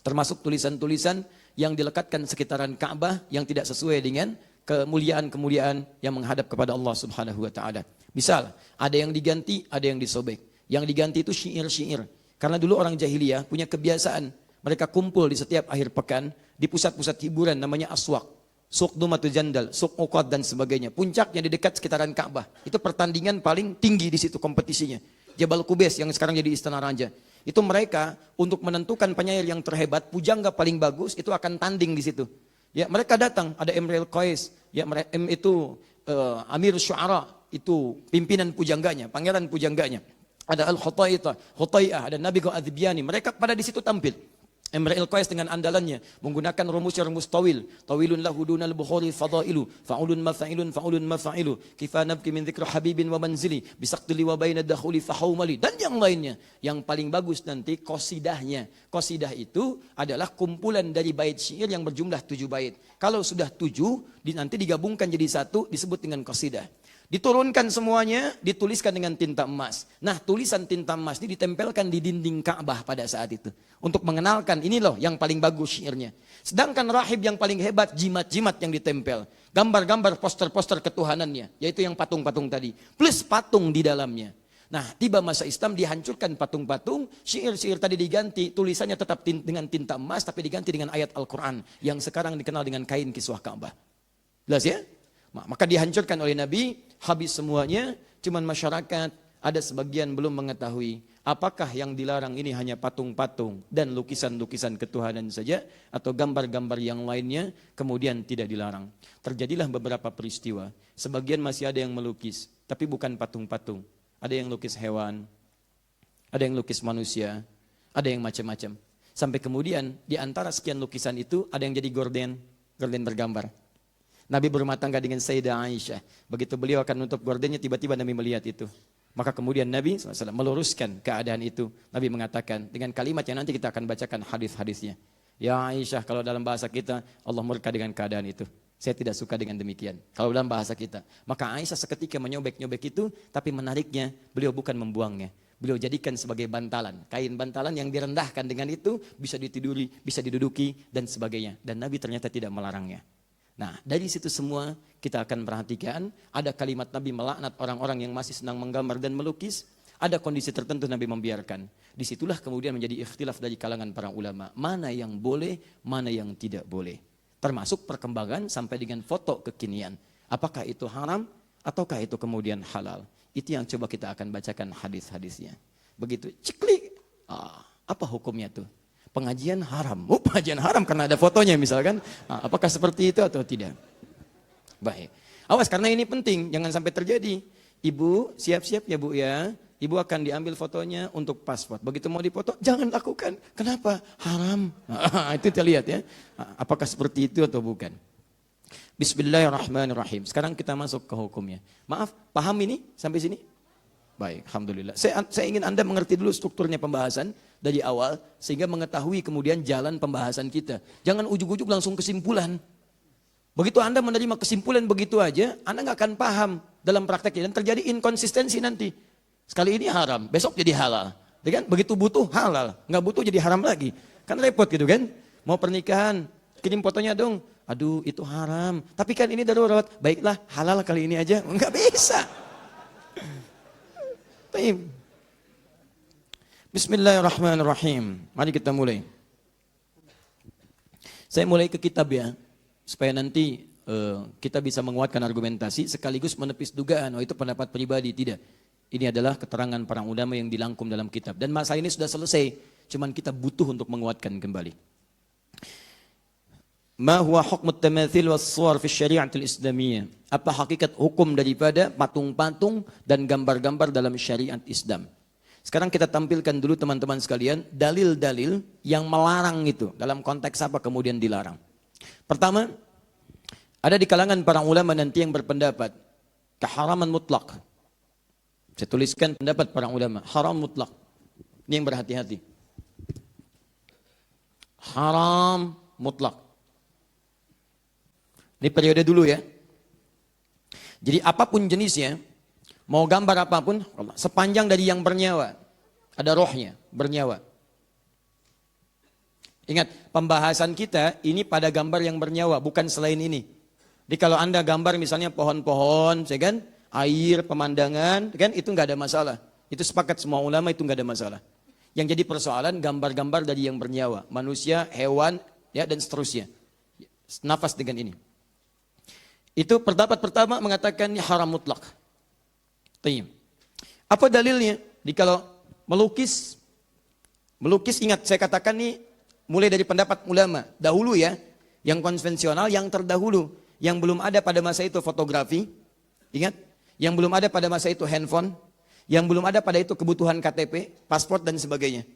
termasuk tulisan-tulisan yang dilekatkan sekitaran Ka'bah yang tidak sesuai dengan kemuliaan-kemuliaan yang menghadap kepada Allah Subhanahu wa taala. Misal, ada yang diganti, ada yang disobek. Yang diganti itu syair-syair. Karena dulu orang jahiliyah punya kebiasaan, mereka kumpul di setiap akhir pekan di pusat-pusat hiburan namanya aswaq, suq Dumatu Jandal, suq Uqad dan sebagainya. Puncaknya di dekat sekitaran Ka'bah. Itu pertandingan paling tinggi di situ kompetisinya. Jabal Qubais yang sekarang jadi Istana Raja. Itu mereka untuk menentukan penyair yang terhebat, pujangga paling bagus itu akan tanding di situ. Ya, mereka datang, ada Imrul Qais, ya itu Amir Syu'ara, itu pimpinan pujangganya, pangeran pujangganya. Ada Al-Khutai'ah, ada Nabi Adhibiani, mereka pada di situ tampil. Imrul Qais dengan andalannya menggunakan rumus tawil, tawilun lahu dunal bukhari fadailu, fa'ulun mafa'ilu, kifa nabki min dzikri habibin wa manzili, bisaqtili wa baina dakhuli fahaumali, dan yang lainnya. Yang paling bagus nanti qasidahnya. Qasidah itu adalah kumpulan dari bait syair yang berjumlah 7 bait. Kalau sudah 7, nanti digabungkan jadi satu, disebut dengan qasidah. Diturunkan semuanya, dituliskan dengan tinta emas. Nah, tulisan tinta emas ini ditempelkan di dinding Ka'bah pada saat itu. Untuk mengenalkan, ini loh yang paling bagus syairnya. Sedangkan rahib yang paling hebat, jimat-jimat yang ditempel. Gambar-gambar poster-poster ketuhanannya, yaitu yang patung-patung tadi. Plus patung di dalamnya. Nah, tiba masa Islam dihancurkan patung-patung, syair-syair tadi diganti, tulisannya tetap dengan tinta emas, tapi diganti dengan ayat Al-Quran, yang sekarang dikenal dengan kain kiswah Ka'bah. Jelas ya? Maka dihancurkan oleh Nabi, habis semuanya, cuman masyarakat ada sebagian belum mengetahui apakah yang dilarang ini hanya patung-patung dan lukisan-lukisan ketuhanan saja atau gambar-gambar yang lainnya kemudian tidak dilarang. Terjadilah beberapa peristiwa, sebagian masih ada yang melukis, tapi bukan patung-patung. Ada yang lukis hewan, ada yang lukis manusia, ada yang macam-macam. Sampai kemudian di antara sekian lukisan itu ada yang jadi gorden bergambar. Nabi berumah tangga dengan Sayyidah Aisyah. Begitu beliau akan menutup gordennya, tiba-tiba Nabi melihat itu. Maka kemudian Nabi SAW meluruskan keadaan itu. Nabi mengatakan dengan kalimat yang nanti kita akan bacakan hadis-hadisnya. Ya Aisyah, kalau dalam bahasa kita, Allah murka dengan keadaan itu. Saya tidak suka dengan demikian. Kalau dalam bahasa kita. Maka Aisyah seketika menyobek-nyobek itu, tapi menariknya beliau bukan membuangnya. beliau jadikan sebagai bantalan. Kain bantalan yang direndahkan dengan itu bisa ditiduri, bisa diduduki dan sebagainya. Dan Nabi ternyata tidak melarangnya. Nah, dari situ semua kita akan perhatikan ada kalimat Nabi melaknat orang-orang yang masih senang menggambar dan melukis. Ada kondisi tertentu Nabi membiarkan. Disitulah kemudian menjadi ikhtilaf dari kalangan para ulama. Mana yang boleh, mana yang tidak boleh. Termasuk perkembangan sampai dengan foto kekinian. Apakah itu haram ataukah itu kemudian halal. Itu yang coba kita akan bacakan hadis-hadisnya. Begitu ciklik. Apa hukumnya tuh? Pengajian haram. Pengajian haram karena ada fotonya misalkan. Apakah seperti itu atau tidak? Baik. Awas karena ini penting. Jangan sampai terjadi. Ibu siap-siap ya Bu ya. Ibu akan diambil fotonya untuk paspor. Begitu mau dipoto, jangan lakukan. Kenapa? Haram. Itu kita lihat ya. Apakah seperti itu atau bukan? Bismillahirrahmanirrahim. Sekarang kita masuk ke hukumnya. Maaf, paham ini sampai sini? Baik, alhamdulillah. Saya ingin Anda mengerti dulu strukturnya pembahasan dari awal. Sehingga mengetahui kemudian jalan pembahasan kita. Jangan ujuk-ujuk langsung kesimpulan. Begitu Anda menerima kesimpulan begitu aja, Anda nggak akan paham dalam prakteknya. Dan terjadi inkonsistensi nanti. Sekali ini haram, besok jadi halal. Kan? Begitu butuh halal, nggak butuh jadi haram lagi. Kan repot gitu kan? Mau pernikahan, kirim fotonya dong. Aduh itu haram. Tapi kan ini darurat. Baiklah halal kali ini aja. Nggak bisa. Bismillahirrahmanirrahim. Mari kita mulai. Saya mulai ke kitab ya. Supaya nanti kita bisa menguatkan argumentasi sekaligus menepis dugaan. Oh itu pendapat pribadi, tidak. Ini adalah keterangan para ulama yang dilangkum dalam kitab. Dan masalah ini sudah selesai. Cuman kita butuh untuk menguatkan kembali. Ma huwa hukmut tamathil was-suwar fi syari'atil islamiyah? Apa hakikat hukum daripada patung-patung dan gambar-gambar dalam syariat Islam? Sekarang kita tampilkan dulu teman-teman sekalian dalil-dalil yang melarang itu. Dalam konteks apa kemudian dilarang? Pertama, ada di kalangan para ulama nanti yang berpendapat keharaman mutlak. Saya tuliskan pendapat para ulama, haram mutlak. Ini yang berhati-hati. Haram mutlak. Ini periode dulu ya. Jadi apapun jenisnya, mau gambar apapun, sepanjang dari yang bernyawa, ada rohnya, bernyawa. Ingat, pembahasan kita ini pada gambar yang bernyawa, bukan selain ini. Jadi kalau Anda gambar misalnya pohon-pohon, ya kan? Air, pemandangan, kan itu nggak ada masalah. Itu sepakat semua ulama itu nggak ada masalah. Yang jadi persoalan gambar-gambar dari yang bernyawa, manusia, hewan, ya dan seterusnya. Nafas dengan ini. Itu pendapat pertama mengatakan ini haram mutlak. Apa dalilnya? Jadi kalau melukis ingat saya katakan nih mulai dari pendapat ulama dahulu ya, yang konvensional, yang terdahulu, yang belum ada pada masa itu fotografi, ingat. Yang belum ada pada masa itu handphone, yang belum ada pada itu kebutuhan KTP, paspor dan sebagainya.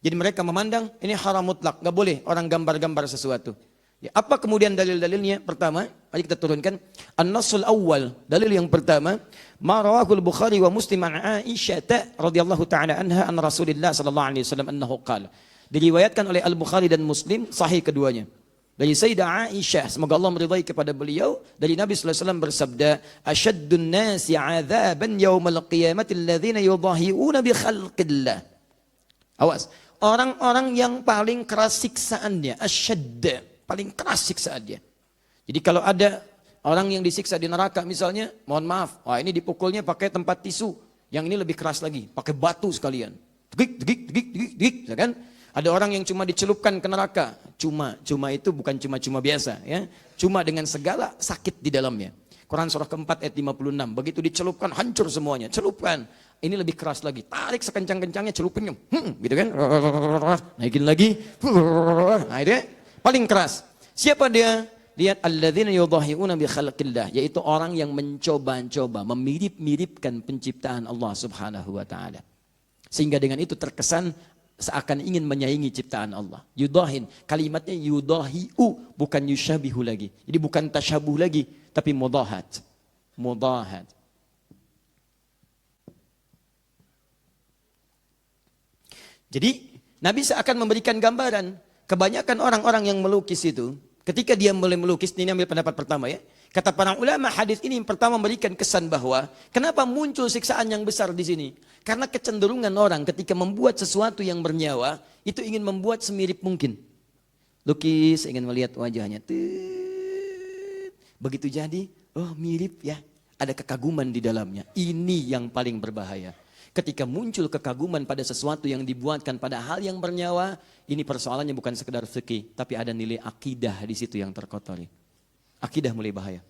Jadi mereka memandang ini haram mutlak, nggak boleh orang gambar-gambar sesuatu. Ya, apa kemudian dalil-dalilnya? Pertama, mari kita turunkan an-nassul awal. Dalil yang pertama, ma rawahul Bukhari wa Muslim an Aisyah radhiyallahu taala anha an Rasulillah sallallahu alaihi wasallam annahu qala. Diriwayatkan oleh Al-Bukhari dan Muslim, sahih keduanya. Dari Sayyidah Aisyah, semoga Allah meridai kepada beliau, dari Nabi sallallahu alaihi wasallam bersabda, "Asyaddun nasi 'adzaban yaumal qiyamati alladhina yudahi'una bi khalqillah." Awas, orang-orang yang paling keras siksaannya, asyadd, paling keras siksaannya. Jadi kalau ada orang yang disiksa di neraka misalnya, mohon maaf, wah ini dipukulnya pakai tempat tisu, yang ini lebih keras lagi, pakai batu sekalian. Degik, ya kan? Ada orang yang cuma dicelupkan ke neraka. Cuma itu bukan cuma biasa. Ya. Cuma dengan segala sakit di dalamnya. Quran surah keempat ayat 56. Begitu dicelupkan hancur semuanya. Celupkan. Ini lebih keras lagi. Tarik sekencang-kencangnya celupin. Gitu kan. Naikin lagi. Nah itu ya. Paling keras. Siapa dia? Lihat alladzina yudahi'una bi khalqillah. Yaitu orang yang mencoba-coba. Memirip-miripkan penciptaan Allah subhanahu wa ta'ala. Sehingga dengan itu terkesan seakan ingin menyaingi ciptaan Allah. Yudahin, kalimatnya yudahi'u, bukan yushabihu lagi. Jadi bukan tasyabuh lagi, tapi mudahat. Mudahat. Jadi Nabi seakan memberikan gambaran. Kebanyakan orang-orang yang melukis itu, Ketika dia mulai melukis, ini ambil pendapat pertama ya. Kata para ulama, hadis ini yang pertama memberikan kesan bahwa kenapa muncul siksaan yang besar di sini? Karena kecenderungan orang ketika membuat sesuatu yang bernyawa, itu ingin membuat semirip mungkin. Lukis, ingin melihat wajahnya. Begitu jadi, oh mirip ya. Ada kekaguman di dalamnya. Ini yang paling berbahaya. Ketika muncul kekaguman pada sesuatu yang dibuatkan pada hal yang bernyawa, ini persoalannya bukan sekedar fikih, tapi ada nilai akidah di situ yang terkotori. Akidah mulai bahaya.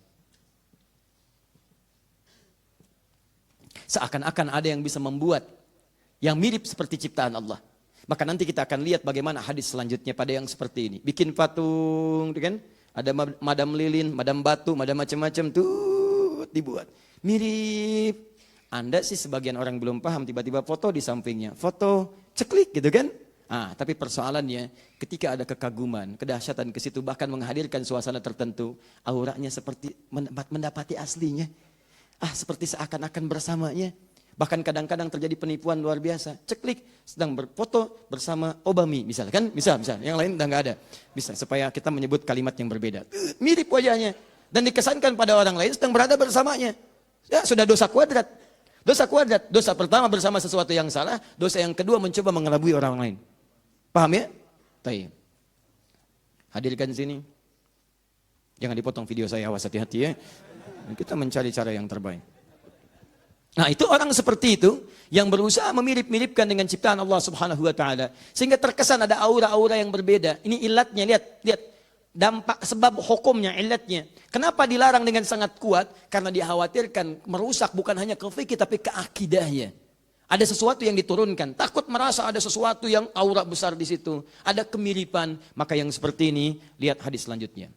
Seakan-akan ada yang bisa membuat yang mirip seperti ciptaan Allah. Maka nanti kita akan lihat bagaimana hadis selanjutnya pada yang seperti ini. Bikin patung, kan? Ada madam lilin, madam batu, madam macam-macam tuh dibuat. Mirip. Anda sih sebagian orang belum paham, tiba-tiba foto di sampingnya. Foto, ceklik gitu kan. Tapi persoalannya ketika ada kekaguman, kedahsyatan ke situ, bahkan menghadirkan suasana tertentu, auranya seperti mendapati aslinya. Seperti seakan-akan bersamanya. Bahkan kadang-kadang terjadi penipuan luar biasa. Ceklik, sedang berfoto bersama Obama misalkan. Misal. Yang lain udah nggak ada. Bisa, supaya kita menyebut kalimat yang berbeda. Mirip wajahnya. Dan dikesankan pada orang lain sedang berada bersamanya. Ya, sudah dosa kuadrat. Dosa kuadrat, dosa pertama bersama sesuatu yang salah, dosa yang kedua mencoba mengelabui orang lain. Paham ya? Baik. Hadirkan sini. Jangan dipotong video saya, awas hati-hati ya. Kita mencari cara yang terbaik. Nah, itu orang seperti itu yang berusaha memirip-miripkan dengan ciptaan Allah Subhanahu wa taala sehingga terkesan ada aura-aura yang berbeda. Ini ilatnya, lihat. Dampak sebab hukumnya, ilatnya. Kenapa dilarang dengan sangat kuat? Karena dikhawatirkan merusak bukan hanya ke fikih tapi ke akidahnya. Ada sesuatu yang diturunkan, takut merasa ada sesuatu yang aura besar di situ, ada kemiripan. Maka yang seperti ini, lihat hadis selanjutnya.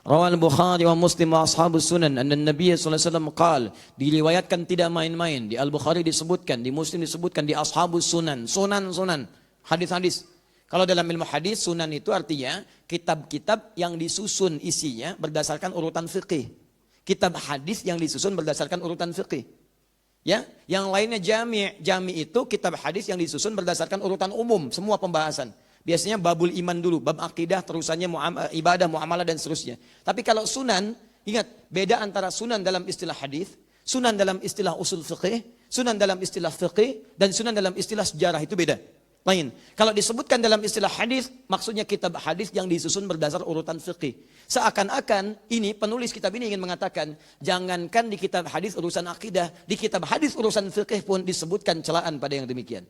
Rawal Bukhari wa Muslim wa ashabus sunan anna Nabi sallallahu alaihi wasallam qala, diriwayatkan tidak main-main, di Al-Bukhari disebutkan, di Muslim disebutkan, di ashabus sunan, sunan, hadis-hadis. Kalau dalam ilmu hadis, sunan itu artinya kitab-kitab yang disusun isinya berdasarkan urutan fikih. Kitab hadis yang disusun berdasarkan urutan fikih. Ya, yang lainnya jami'. Jami' itu kitab hadis yang disusun berdasarkan urutan umum, semua pembahasan. Biasanya babul iman dulu, bab akidah, terusannya ibadah, muamalah dan seterusnya. Tapi kalau sunan, ingat beda antara sunan dalam istilah hadis, sunan dalam istilah usul fikih, sunan dalam istilah fikih, dan sunan dalam istilah sejarah itu beda. Lain. Kalau disebutkan dalam istilah hadis, maksudnya kitab hadis yang disusun berdasar urutan fikih. Seakan-akan ini penulis kitab ini ingin mengatakan, jangankan di kitab hadis urusan akidah, di kitab hadis urusan fikih pun disebutkan celaan pada yang demikian.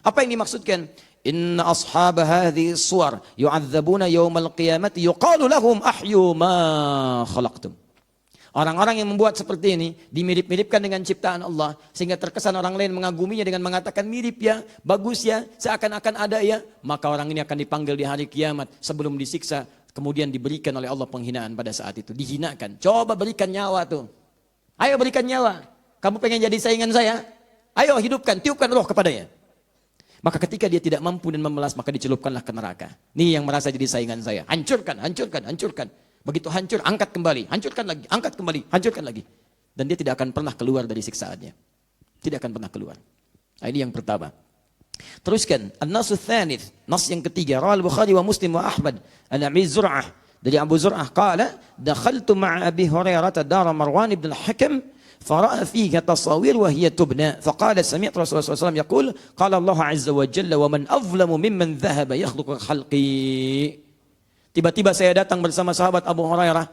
Apa yang dimaksudkan? Inna ashab hadhihi suwar yu'adzabuna yawmal qiyamati yuqalu lahum ahyu ma khalaqtum. Orang-orang yang membuat seperti ini dimirip-miripkan dengan ciptaan Allah sehingga terkesan orang lain mengaguminya dengan mengatakan mirip ya, bagus ya, seakan-akan ada ya, maka orang ini akan dipanggil di hari kiamat sebelum disiksa, kemudian diberikan oleh Allah penghinaan pada saat itu, dihinakan. Coba berikan nyawa tuh. Ayo berikan nyawa. Kamu pengen jadi saingan saya? Ayo hidupkan, tiupkan roh kepadanya. Maka ketika dia tidak mampu dan memelas, maka dicelupkanlah ke neraka. Nih yang merasa jadi saingan saya. Hancurkan. Begitu hancur, angkat kembali, hancurkan lagi, angkat kembali, hancurkan lagi. Dan dia tidak akan pernah keluar dari siksaannya. Tidak akan pernah keluar. Nah, ini yang pertama. Teruskan, an-nasu tsanits, nas yang ketiga, rawal Bukhari wa Muslim wa Ahmad, an Abi Zur'ah, dari Abu Zur'ah qala, dakhaltu ma'a Abi Hurairah dar Marwan ibn al-Hakam, fara'a fiha tasawir wa hiya tubna, faqala sami'tu Rasulullah sallallahu alaihi wasallam yaqul, qala Allah azza wa jalla wa man azlamu mimman dhahaba yakhluqu khalqi. Tiba-tiba saya datang bersama sahabat Abu Hurairah.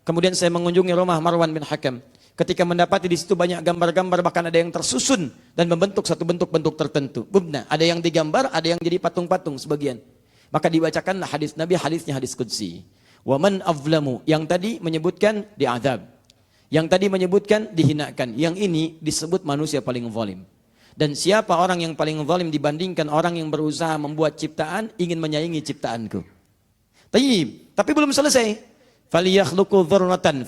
Kemudian saya mengunjungi rumah Marwan bin Hakam. Ketika mendapati di situ banyak gambar-gambar, bahkan ada yang tersusun dan membentuk satu bentuk-bentuk tertentu. Bubna, ada yang digambar, ada yang jadi patung-patung sebagian. Maka dibacakanlah hadis Nabi, hadisnya hadis qudsi. Wa man azlamu, yang tadi menyebutkan diazab. Yang tadi menyebutkan dihinakan. Yang ini disebut manusia paling zalim. Dan siapa orang yang paling zalim dibandingkan orang yang berusaha membuat ciptaan, ingin menyaingi ciptaanku. Tapi belum selesai. Falyakhluqu dzarratan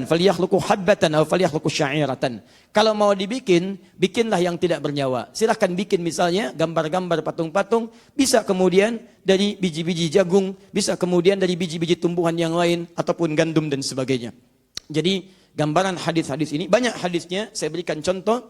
falyakhluqu habbatan atau falyakhluqu sya'iratan. Kalau mau dibikin, bikinlah yang tidak bernyawa. Silahkan bikin misalnya gambar-gambar patung-patung, bisa kemudian dari biji-biji jagung, bisa kemudian dari biji-biji tumbuhan yang lain ataupun gandum dan sebagainya. Jadi gambaran hadis-hadis ini banyak hadisnya. Saya berikan contoh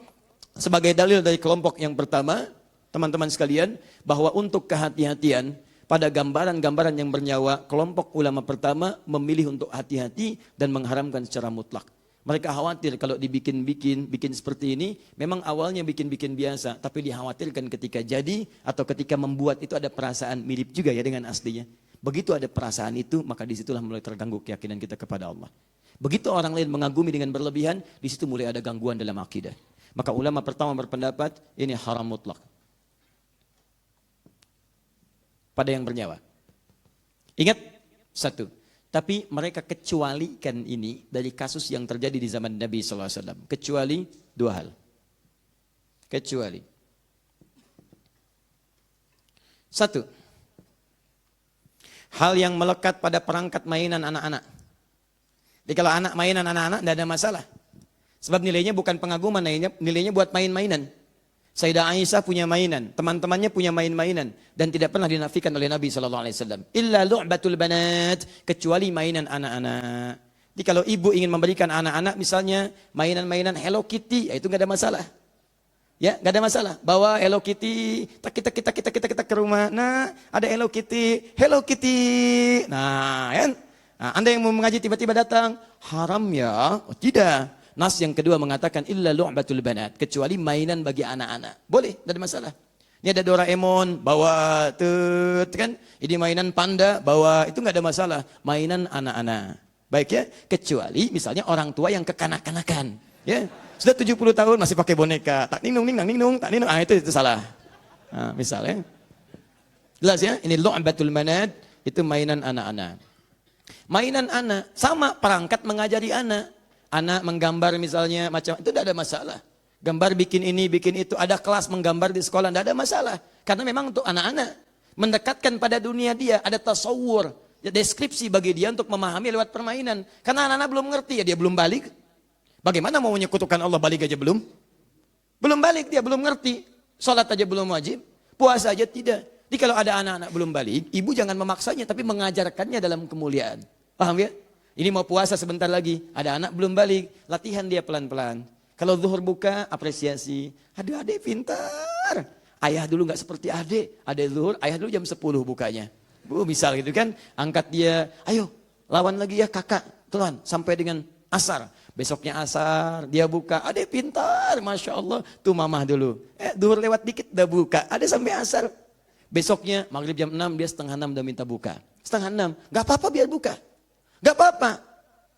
sebagai dalil dari kelompok yang pertama, teman-teman sekalian, bahwa untuk kehati-hatian pada gambaran-gambaran yang bernyawa, kelompok ulama pertama memilih untuk hati-hati dan mengharamkan secara mutlak. Mereka khawatir kalau bikin seperti ini, memang awalnya bikin biasa, tapi dikhawatirkan ketika jadi atau ketika membuat itu ada perasaan mirip juga ya dengan aslinya. Begitu ada perasaan itu, maka disitulah mulai terganggu keyakinan kita kepada Allah. Begitu orang lain mengagumi dengan berlebihan, di situ mulai ada gangguan dalam akidah. Maka ulama pertama berpendapat ini haram mutlak pada yang bernyawa. Ingat satu, tapi mereka kecualikan ini dari kasus yang terjadi di zaman Nabi SAW. Kecuali dua hal. Kecuali satu, hal yang melekat pada perangkat mainan anak-anak. Jadi kalau anak mainan anak-anak tidak ada masalah. Sebab nilainya bukan pengaguman, nilainya buat main-mainan. Sayyidah Aisyah punya mainan, teman-temannya punya main-mainan. Dan tidak pernah dinafikan oleh Nabi SAW. Illa lu'batul banat, kecuali mainan anak-anak. Jadi kalau ibu ingin memberikan anak-anak misalnya mainan-mainan Hello Kitty, ya itu nggak ada masalah. Ya, nggak ada masalah. Bawa Hello Kitty, kita ke rumah. Nah, ada Hello Kitty, Hello Kitty. Nah, kan? Nah, Anda yang mau mengaji tiba-tiba datang, haram ya? Oh, tidak. Nas yang kedua mengatakan illa lu'batul banat, kecuali mainan bagi anak-anak. Boleh, tidak ada masalah. Ini ada Doraemon, bawa kan? Ini mainan panda, bawa, itu nggak ada masalah. Mainan anak-anak. Baik ya, kecuali misalnya orang tua yang kekanak-kanakan, ya. Sudah 70 tahun masih pakai boneka, tak ninung, tak ninung, itu salah. Nah, misalnya. Jelas ya, ini lu'batul banat, itu mainan anak-anak. Mainan anak sama perangkat mengajari anak. Anak menggambar misalnya macam itu tidak ada masalah. Gambar bikin ini, bikin itu. Ada kelas menggambar di sekolah, tidak ada masalah. Karena memang untuk anak-anak. Mendekatkan pada dunia dia, ada tasawur. Deskripsi bagi dia untuk memahami lewat permainan. Karena anak-anak belum ngerti, ya dia belum balik. Bagaimana mau menyekutukan Allah, balik aja belum? Belum balik, dia belum ngerti. Salat aja belum wajib, puasa aja tidak. Jadi kalau ada anak-anak belum balik, ibu jangan memaksanya, tapi mengajarkannya dalam kemuliaan. Paham ya? Ini mau puasa sebentar lagi, ada anak belum balik, latihan dia pelan-pelan. Kalau zuhur buka, apresiasi. Aduh adek pintar. Ayah dulu nggak seperti adek. Adek zuhur, ayah dulu jam 10 bukanya. Bu, misal gitu kan, angkat dia, ayo lawan lagi ya kakak, tuan, sampai dengan asar. Besoknya asar, dia buka, adek pintar, Masya Allah. Tuh mamah dulu, zuhur lewat dikit udah buka, ada sampai asar. Besoknya maghrib jam 6, dia setengah 6 udah minta buka. Setengah 6, nggak apa-apa biar buka. Gak apa-apa,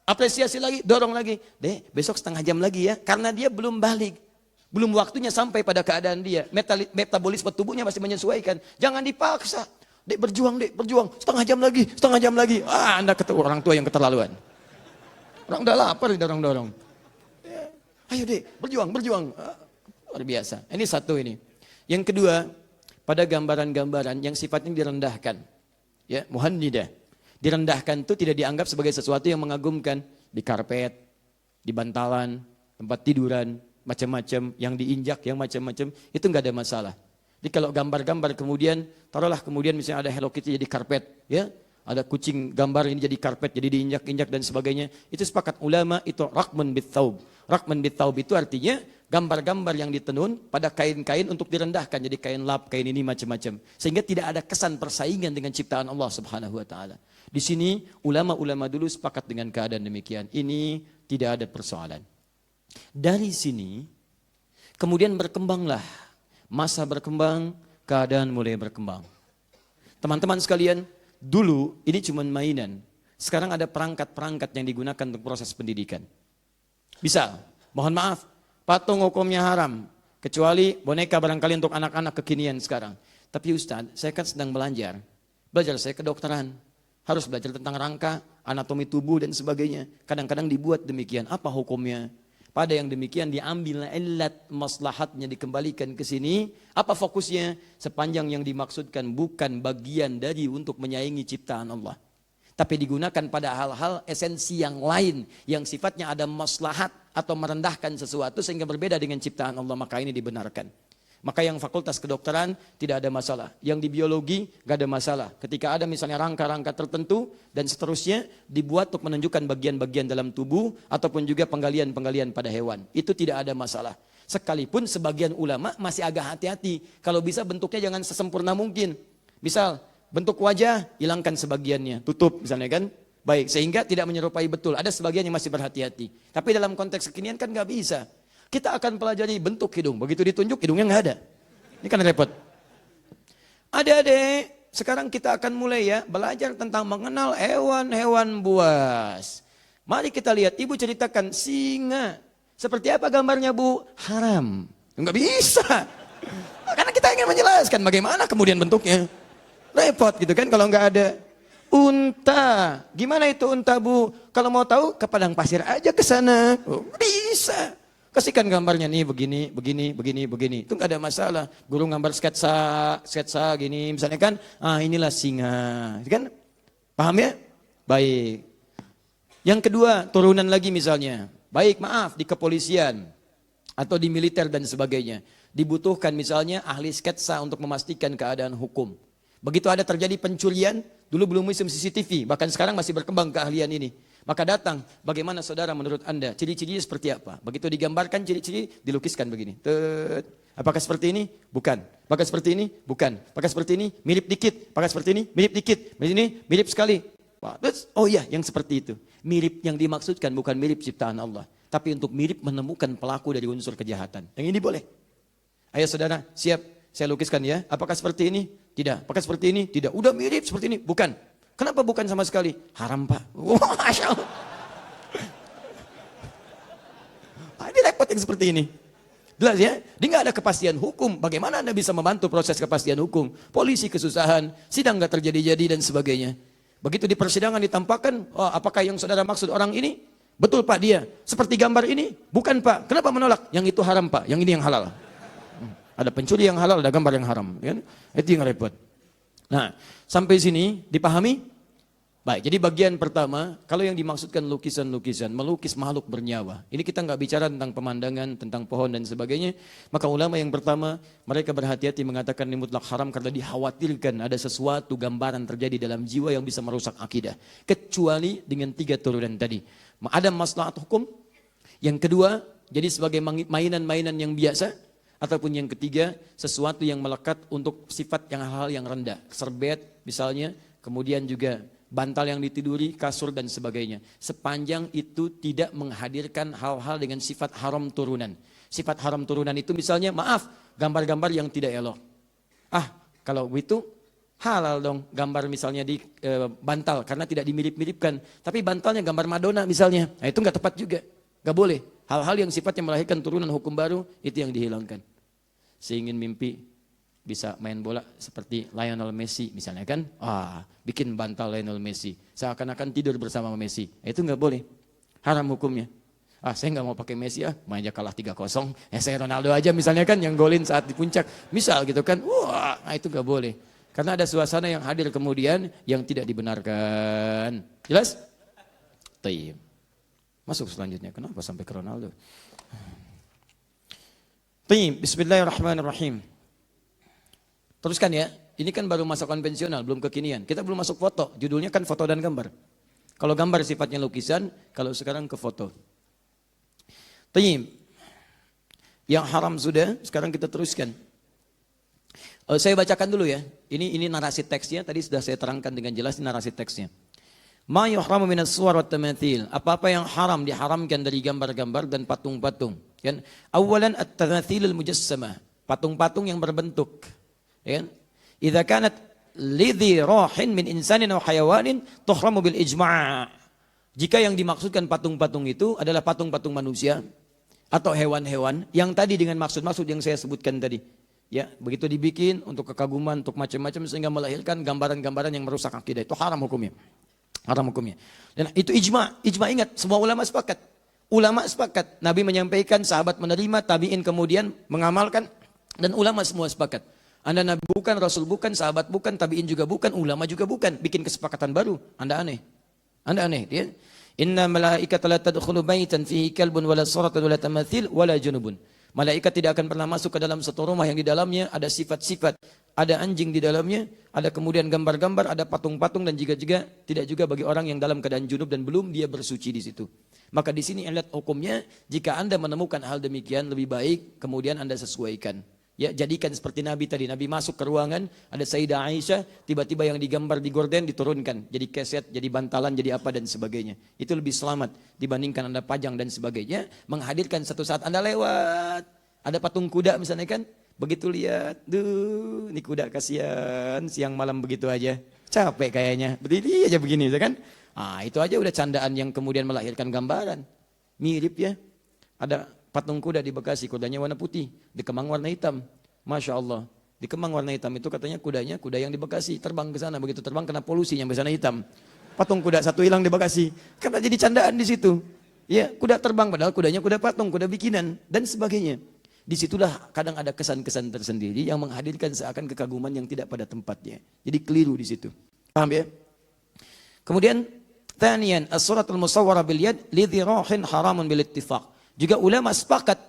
apresiasi lagi, dorong lagi. Dek, besok setengah jam lagi ya, karena dia belum balik. Belum waktunya sampai pada keadaan dia. Metabolisme tubuhnya masih menyesuaikan. Jangan dipaksa. Dek berjuang, setengah jam lagi. Anda orang tua yang keterlaluan. Orang udah lapar, didorong-dorong. Ayo dek, berjuang. Luar biasa. Ini satu ini. Yang kedua, pada gambaran-gambaran yang sifatnya direndahkan. Ya, muhannidah. Direndahkan itu tidak dianggap sebagai sesuatu yang mengagumkan. Di karpet, di bantalan, tempat tiduran, macam-macam, yang diinjak, yang macam-macam, itu nggak ada masalah. Jadi kalau gambar-gambar kemudian, taruhlah kemudian misalnya ada Hello Kitty jadi karpet, ya, ada kucing gambar ini jadi karpet, jadi diinjak-injak dan sebagainya, itu sepakat ulama itu rakman bit-thaub. Rakman bit-thaub itu artinya gambar-gambar yang ditenun pada kain-kain untuk direndahkan, jadi kain lap, kain ini macam-macam. Sehingga tidak ada kesan persaingan dengan ciptaan Allah Subhanahu wa taala. Di sini ulama-ulama dulu sepakat dengan keadaan demikian. Ini tidak ada persoalan. Dari sini kemudian berkembanglah, masa berkembang, keadaan mulai berkembang. Teman-teman sekalian, dulu ini cuma mainan. Sekarang ada perangkat-perangkat yang digunakan untuk proses pendidikan. Bisa, mohon maaf, patung hukumnya haram. Kecuali boneka barangkali untuk anak-anak kekinian sekarang. Tapi Ustaz, saya kan sedang belajar saya kedokteran. Harus belajar tentang rangka, anatomi tubuh dan sebagainya. Kadang-kadang dibuat demikian. Apa hukumnya? Pada yang demikian diambil illat maslahatnya, dikembalikan ke sini. Apa fokusnya? Sepanjang yang dimaksudkan bukan bagian dari untuk menyaingi ciptaan Allah. Tapi digunakan pada hal-hal esensi yang lain. Yang sifatnya ada maslahat atau merendahkan sesuatu sehingga berbeda dengan ciptaan Allah. Maka ini dibenarkan. Maka yang fakultas kedokteran tidak ada masalah. Yang di biologi gak ada masalah. Ketika ada misalnya rangka-rangka tertentu dan seterusnya dibuat untuk menunjukkan bagian-bagian dalam tubuh ataupun juga penggalian-penggalian pada hewan. Itu tidak ada masalah. Sekalipun sebagian ulama masih agak hati-hati. Kalau bisa bentuknya jangan sesempurna mungkin. Misal bentuk wajah, hilangkan sebagiannya, tutup misalnya kan. Baik, sehingga tidak menyerupai betul. Ada sebagian yang masih berhati-hati. Tapi dalam konteks kekinian kan nggak bisa. Kita akan pelajari bentuk hidung. Begitu ditunjuk, hidungnya nggak ada. Ini kan repot. Adik-adik, sekarang kita akan mulai ya belajar tentang mengenal hewan-hewan buas. Mari kita lihat, ibu ceritakan singa. Seperti apa gambarnya bu? Haram. Nggak bisa. Karena kita ingin menjelaskan bagaimana kemudian bentuknya. Repot gitu kan kalau nggak ada. Unta, gimana itu unta bu? Kalau mau tahu ke padang pasir aja ke sana. Oh, bisa. Kasihkan gambarnya nih begini, begini, begini, begini. Itu nggak ada masalah. Guru gambar sketsa gini, misalnya kan, inilah singa, kan? Paham ya? Baik. Yang kedua, turunan lagi misalnya. Baik, maaf di kepolisian atau di militer dan sebagainya. Dibutuhkan misalnya ahli sketsa untuk memastikan keadaan hukum. Begitu ada terjadi pencurian, dulu belum musim CCTV, bahkan sekarang masih berkembang keahlian ini. Maka datang, bagaimana saudara menurut Anda? Ciri-cirinya seperti apa? Begitu digambarkan ciri-ciri, dilukiskan begini. Apakah seperti ini? Bukan. Apakah seperti ini? Bukan. Apakah seperti ini? Mirip dikit. Apakah seperti ini? Mirip dikit. Ini mirip sekali. Oh iya, yang seperti itu. Mirip yang dimaksudkan bukan mirip ciptaan Allah. Tapi untuk mirip menemukan pelaku dari unsur kejahatan. Yang ini boleh. Ayo saudara, siap. Saya lukiskan ya. Apakah seperti ini? Tidak. Apakah seperti ini? Tidak. Udah mirip seperti ini? Bukan. Kenapa bukan sama sekali? Haram pak. Wah, Masya Allah. Ini repot yang seperti ini. Jelas ya? Dia nggak ada kepastian hukum. Bagaimana Anda bisa membantu proses kepastian hukum? Polisi kesusahan, sidang nggak terjadi-jadi dan sebagainya. Begitu di persidangan ditampakkan, apakah yang saudara maksud orang ini? Betul pak dia. Seperti gambar ini? Bukan pak. Kenapa menolak? Yang itu haram pak. Yang ini yang halal. Ada pencuri yang halal, ada gambar yang haram. Kan? Itu yang repot. Nah, sampai sini dipahami? Baik, jadi bagian pertama, kalau yang dimaksudkan lukisan-lukisan, melukis makhluk bernyawa. Ini kita nggak bicara tentang pemandangan, tentang pohon dan sebagainya. Maka ulama yang pertama, mereka berhati-hati mengatakan ini mutlak haram karena dikhawatirkan ada sesuatu gambaran terjadi dalam jiwa yang bisa merusak akidah. Kecuali dengan 3 turunan tadi. Ada maslahat hukum. Yang kedua, jadi sebagai mainan-mainan yang biasa. Ataupun yang ketiga, sesuatu yang melekat untuk sifat yang hal-hal yang rendah. Serbet misalnya, kemudian juga bantal yang ditiduri, kasur dan sebagainya. Sepanjang itu tidak menghadirkan hal-hal dengan sifat haram turunan. Sifat haram turunan itu misalnya, maaf, gambar-gambar yang tidak elok. Kalau itu halal dong gambar misalnya di bantal, karena tidak dimirip-miripkan. Tapi bantalnya gambar Madonna misalnya, nah, itu nggak tepat juga. Nggak boleh. Hal-hal yang sifatnya melahirkan turunan hukum baru, itu yang dihilangkan. Saya ingin mimpi bisa main bola seperti Lionel Messi misalnya kan. Bikin bantal Lionel Messi. Seakan-akan tidur bersama Messi. Itu nggak boleh. Haram hukumnya. Saya nggak mau pakai Messi main aja kalah 3-0. Saya Ronaldo aja misalnya kan yang golin saat di puncak. Misal gitu kan. Itu nggak boleh. Karena ada suasana yang hadir kemudian yang tidak dibenarkan. Jelas? Tayyib. Masuk selanjutnya. Kenapa sampai ke Ronaldo? Bismillahirrahmanirrahim. Teruskan ya. Ini kan baru masa konvensional, belum kekinian. Kita belum masuk foto. Judulnya kan foto dan gambar. Kalau gambar sifatnya lukisan, kalau sekarang ke foto. Yang haram sudah, sekarang kita teruskan. Saya bacakan dulu ya. Ini narasi teksnya. Tadi sudah saya terangkan dengan jelas ini narasi teksnya. Ma yuhramu minas suwar wat tamathil. Apa-apa yang haram diharamkan dari gambar-gambar dan patung-patung. Kan? Awalan at-tamathil al-mujassamah. Patung-patung yang berbentuk. Kan? Idza kanat lidhi rahin min insanin aw hayawanin tuhramu bil ijma'. Jika yang dimaksudkan patung-patung itu adalah patung-patung manusia atau hewan-hewan yang tadi dengan maksud-maksud yang saya sebutkan tadi. Ya, begitu dibikin untuk kekaguman, untuk macam-macam sehingga melahirkan gambaran-gambaran yang merusak akidah. Itu haram hukumnya. Haram hukumnya. Dan itu ijma'. Ijma' ingat, semua ulama sepakat. Ulama sepakat. Nabi menyampaikan, sahabat menerima, tabi'in kemudian mengamalkan, dan ulama semua sepakat. Anda Nabi bukan, Rasul bukan, sahabat bukan, tabi'in juga bukan, ulama juga bukan. Bikin kesepakatan baru. Anda aneh. Anda aneh. Ya? Inna malaikata la tadkhulu baitan fihi kalbun wala suratun wala tamathil wala junubun. Malaikat tidak akan pernah masuk ke dalam satu rumah yang di dalamnya ada sifat-sifat, ada anjing di dalamnya, ada kemudian gambar-gambar, ada patung-patung dan juga tidak juga bagi orang yang dalam keadaan junub dan belum dia bersuci di situ. Maka di sini ilat hukumnya, jika Anda menemukan hal demikian lebih baik kemudian Anda sesuaikan. Ya, jadikan seperti Nabi tadi. Nabi masuk ke ruangan, ada Sayyidah Aisyah, tiba-tiba yang digambar di gorden diturunkan. Jadi keset, jadi bantalan, jadi apa dan sebagainya. Itu lebih selamat dibandingkan Anda pajang dan sebagainya. Menghadirkan satu saat Anda lewat. Ada patung kuda misalnya kan. Begitu lihat, duh, ini kuda kasihan, siang malam begitu aja. Capek kayaknya, berdiri aja begini kan. Itu aja udah candaan yang kemudian melahirkan gambaran. Mirip ya. Ada patung kuda di Bekasi, kudanya warna putih, di Kemang warna hitam. Masya Allah. Di Kemang warna hitam itu katanya kudanya, kuda yang di Bekasi. Terbang ke sana, begitu terbang kena polusi yang di sana hitam. Patung kuda satu hilang di Bekasi. Karena jadi candaan di situ. Ya, kuda terbang padahal kudanya kuda patung, kuda bikinan dan sebagainya. Disitulah kadang ada kesan-kesan tersendiri yang menghadirkan seakan kekaguman yang tidak pada tempatnya. Jadi keliru di situ. Paham ya? Kemudian, thaniyan, as-suratul musawwara bil yad lidhi rohin haramun bil ittifaq. Juga ulama sepakat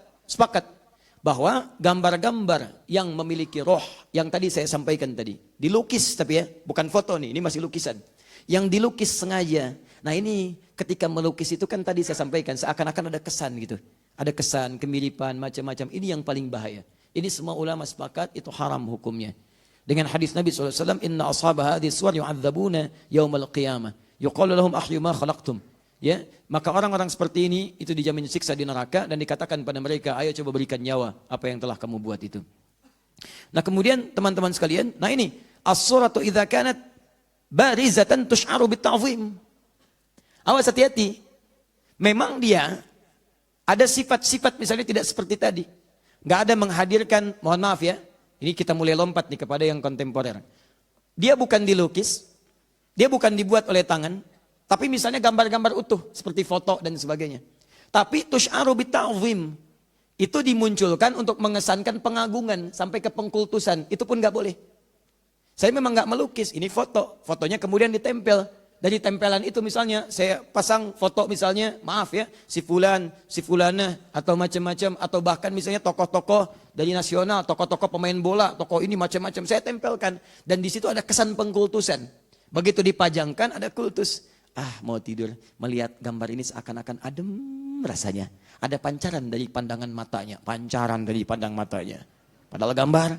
bahwa gambar-gambar yang memiliki roh yang tadi saya sampaikan tadi, dilukis tapi ya, bukan foto nih, ini masih lukisan. Yang dilukis sengaja. Nah ini ketika melukis itu kan tadi saya sampaikan seakan-akan ada kesan gitu. Ada kesan, kemiripan, macam-macam. Ini yang paling bahaya. Ini semua ulama sepakat itu haram hukumnya. Dengan hadis Nabi SAW, inna ashaba hadhihi suwar yu'adzabuna yaumal qiyamah. Yuqalu lahum ahyu ma khalaqtum. Ya, maka orang-orang seperti ini itu dijamin siksa di neraka dan dikatakan pada mereka, ayo coba berikan nyawa apa yang telah kamu buat itu. Nah kemudian teman-teman sekalian, nah ini as-suratu idza kanat barizatan tush'aru bit-ta'zim. Awas hati-hati. Memang dia ada sifat-sifat misalnya tidak seperti tadi. Enggak ada menghadirkan, mohon maaf ya. Ini kita mulai lompat nih kepada yang kontemporer. Dia bukan dilukis, dia bukan dibuat oleh tangan, tapi misalnya gambar-gambar utuh seperti foto dan sebagainya. Tapi tush'aru bita'zim itu dimunculkan untuk mengesankan pengagungan sampai ke pengkultusan. Itu pun nggak boleh. Saya memang nggak melukis, ini foto. Fotonya kemudian ditempel. Dari tempelan itu misalnya saya pasang foto misalnya, maaf ya, si fulan, si fulana atau macam-macam atau bahkan misalnya tokoh-tokoh dari nasional, tokoh-tokoh pemain bola, tokoh ini macam-macam saya tempelkan dan di situ ada kesan pengkultusan. Begitu dipajangkan ada kultus. Mau tidur, melihat gambar ini seakan-akan adem rasanya. Ada pancaran dari pandangan matanya, Padahal gambar,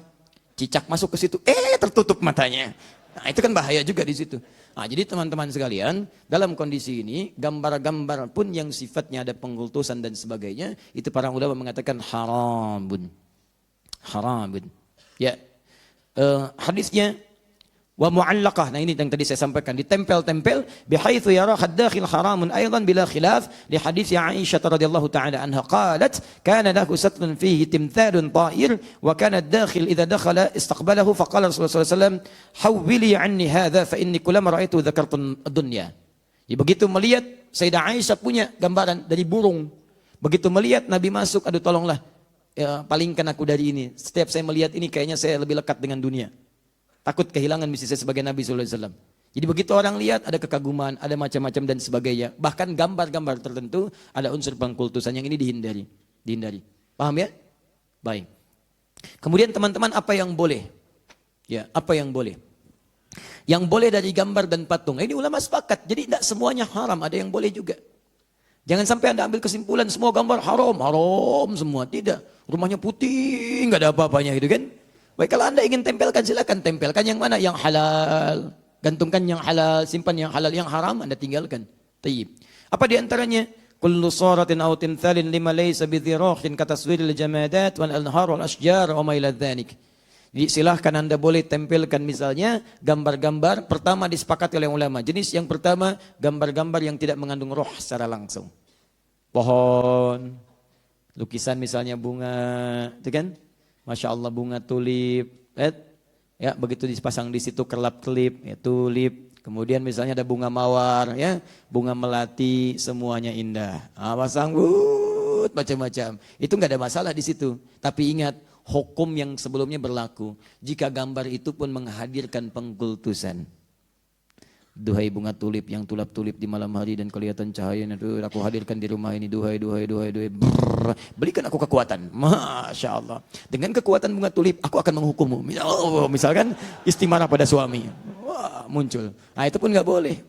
cicak masuk ke situ, tertutup matanya. Nah itu kan bahaya juga di situ. Nah, jadi teman-teman sekalian, dalam kondisi ini, gambar-gambar pun yang sifatnya ada pengkultusan dan sebagainya, itu para ulama mengatakan haramun. Ya, hadisnya, wa mu'allaqah. Nah ini yang tadi saya sampaikan, ditempel-tempel bihaitsu yara haddakhil haramun aidan bila khilaf li hadits Aisyah radhiyallahu taala anha qalat kana lahu satrun fihi timthalun ta'ir wa kana ad-dakhil idza dakhala istaqbalahu faqala Rasulullah sallallahu alaihi wasallam hawwili anni hadha fa inni kullama ra'aitu dzakartu ad-dunya. Begitu melihat Sayyidah Aisyah punya gambaran dari burung. Begitu melihat Nabi masuk, aduh tolonglah palingkan aku dari ini. Setiap saya melihat ini kayaknya saya lebih lekat dengan dunia. Takut kehilangan misi saya sebagai Nabi SAW. Jadi begitu orang lihat ada kekaguman, ada macam-macam dan sebagainya. Bahkan gambar-gambar tertentu ada unsur pengkultusan yang ini dihindari. Paham ya? Baik. Kemudian teman-teman apa yang boleh? Ya, apa yang boleh? Yang boleh dari gambar dan patung. Ini ulama sepakat. Jadi tidak semuanya haram, ada yang boleh juga. Jangan sampai Anda ambil kesimpulan semua gambar haram semua. Tidak. Rumahnya putih, nggak ada apa-apanya gitu kan? Baik, kalau Anda ingin tempelkan silakan tempelkan yang mana yang halal, gantungkan yang halal, simpan yang halal, yang haram Anda tinggalkan. Tayyib. Apa di antaranya? Kullu suratin aw timthalin lima laysa bidhirahin kataswiril jamadat wal anhar wal ashjar wa ma ila dzalik. Jadi silahkan Anda boleh tempelkan misalnya gambar-gambar, pertama disepakati oleh ulama. Jenis yang pertama gambar-gambar yang tidak mengandung roh secara langsung. Pohon, lukisan misalnya bunga, itu kan? Masya Allah bunga tulip, ya begitu dipasang di situ kelap-kelip, ya, tulip. Kemudian misalnya ada bunga mawar, ya bunga melati, semuanya indah. Pasang macam-macam. Itu nggak ada masalah di situ. Tapi ingat hukum yang sebelumnya berlaku. Jika gambar itu pun menghadirkan pengkultusan. Duhai bunga tulip yang tulap-tulip di malam hari dan kelihatan cahayanya, aku hadirkan di rumah ini, duhai. Berikan aku kekuatan. Masya Allah. Dengan kekuatan bunga tulip, aku akan menghukummu. Misalkan istimarah pada suami. Wah, muncul. Nah itu pun nggak boleh.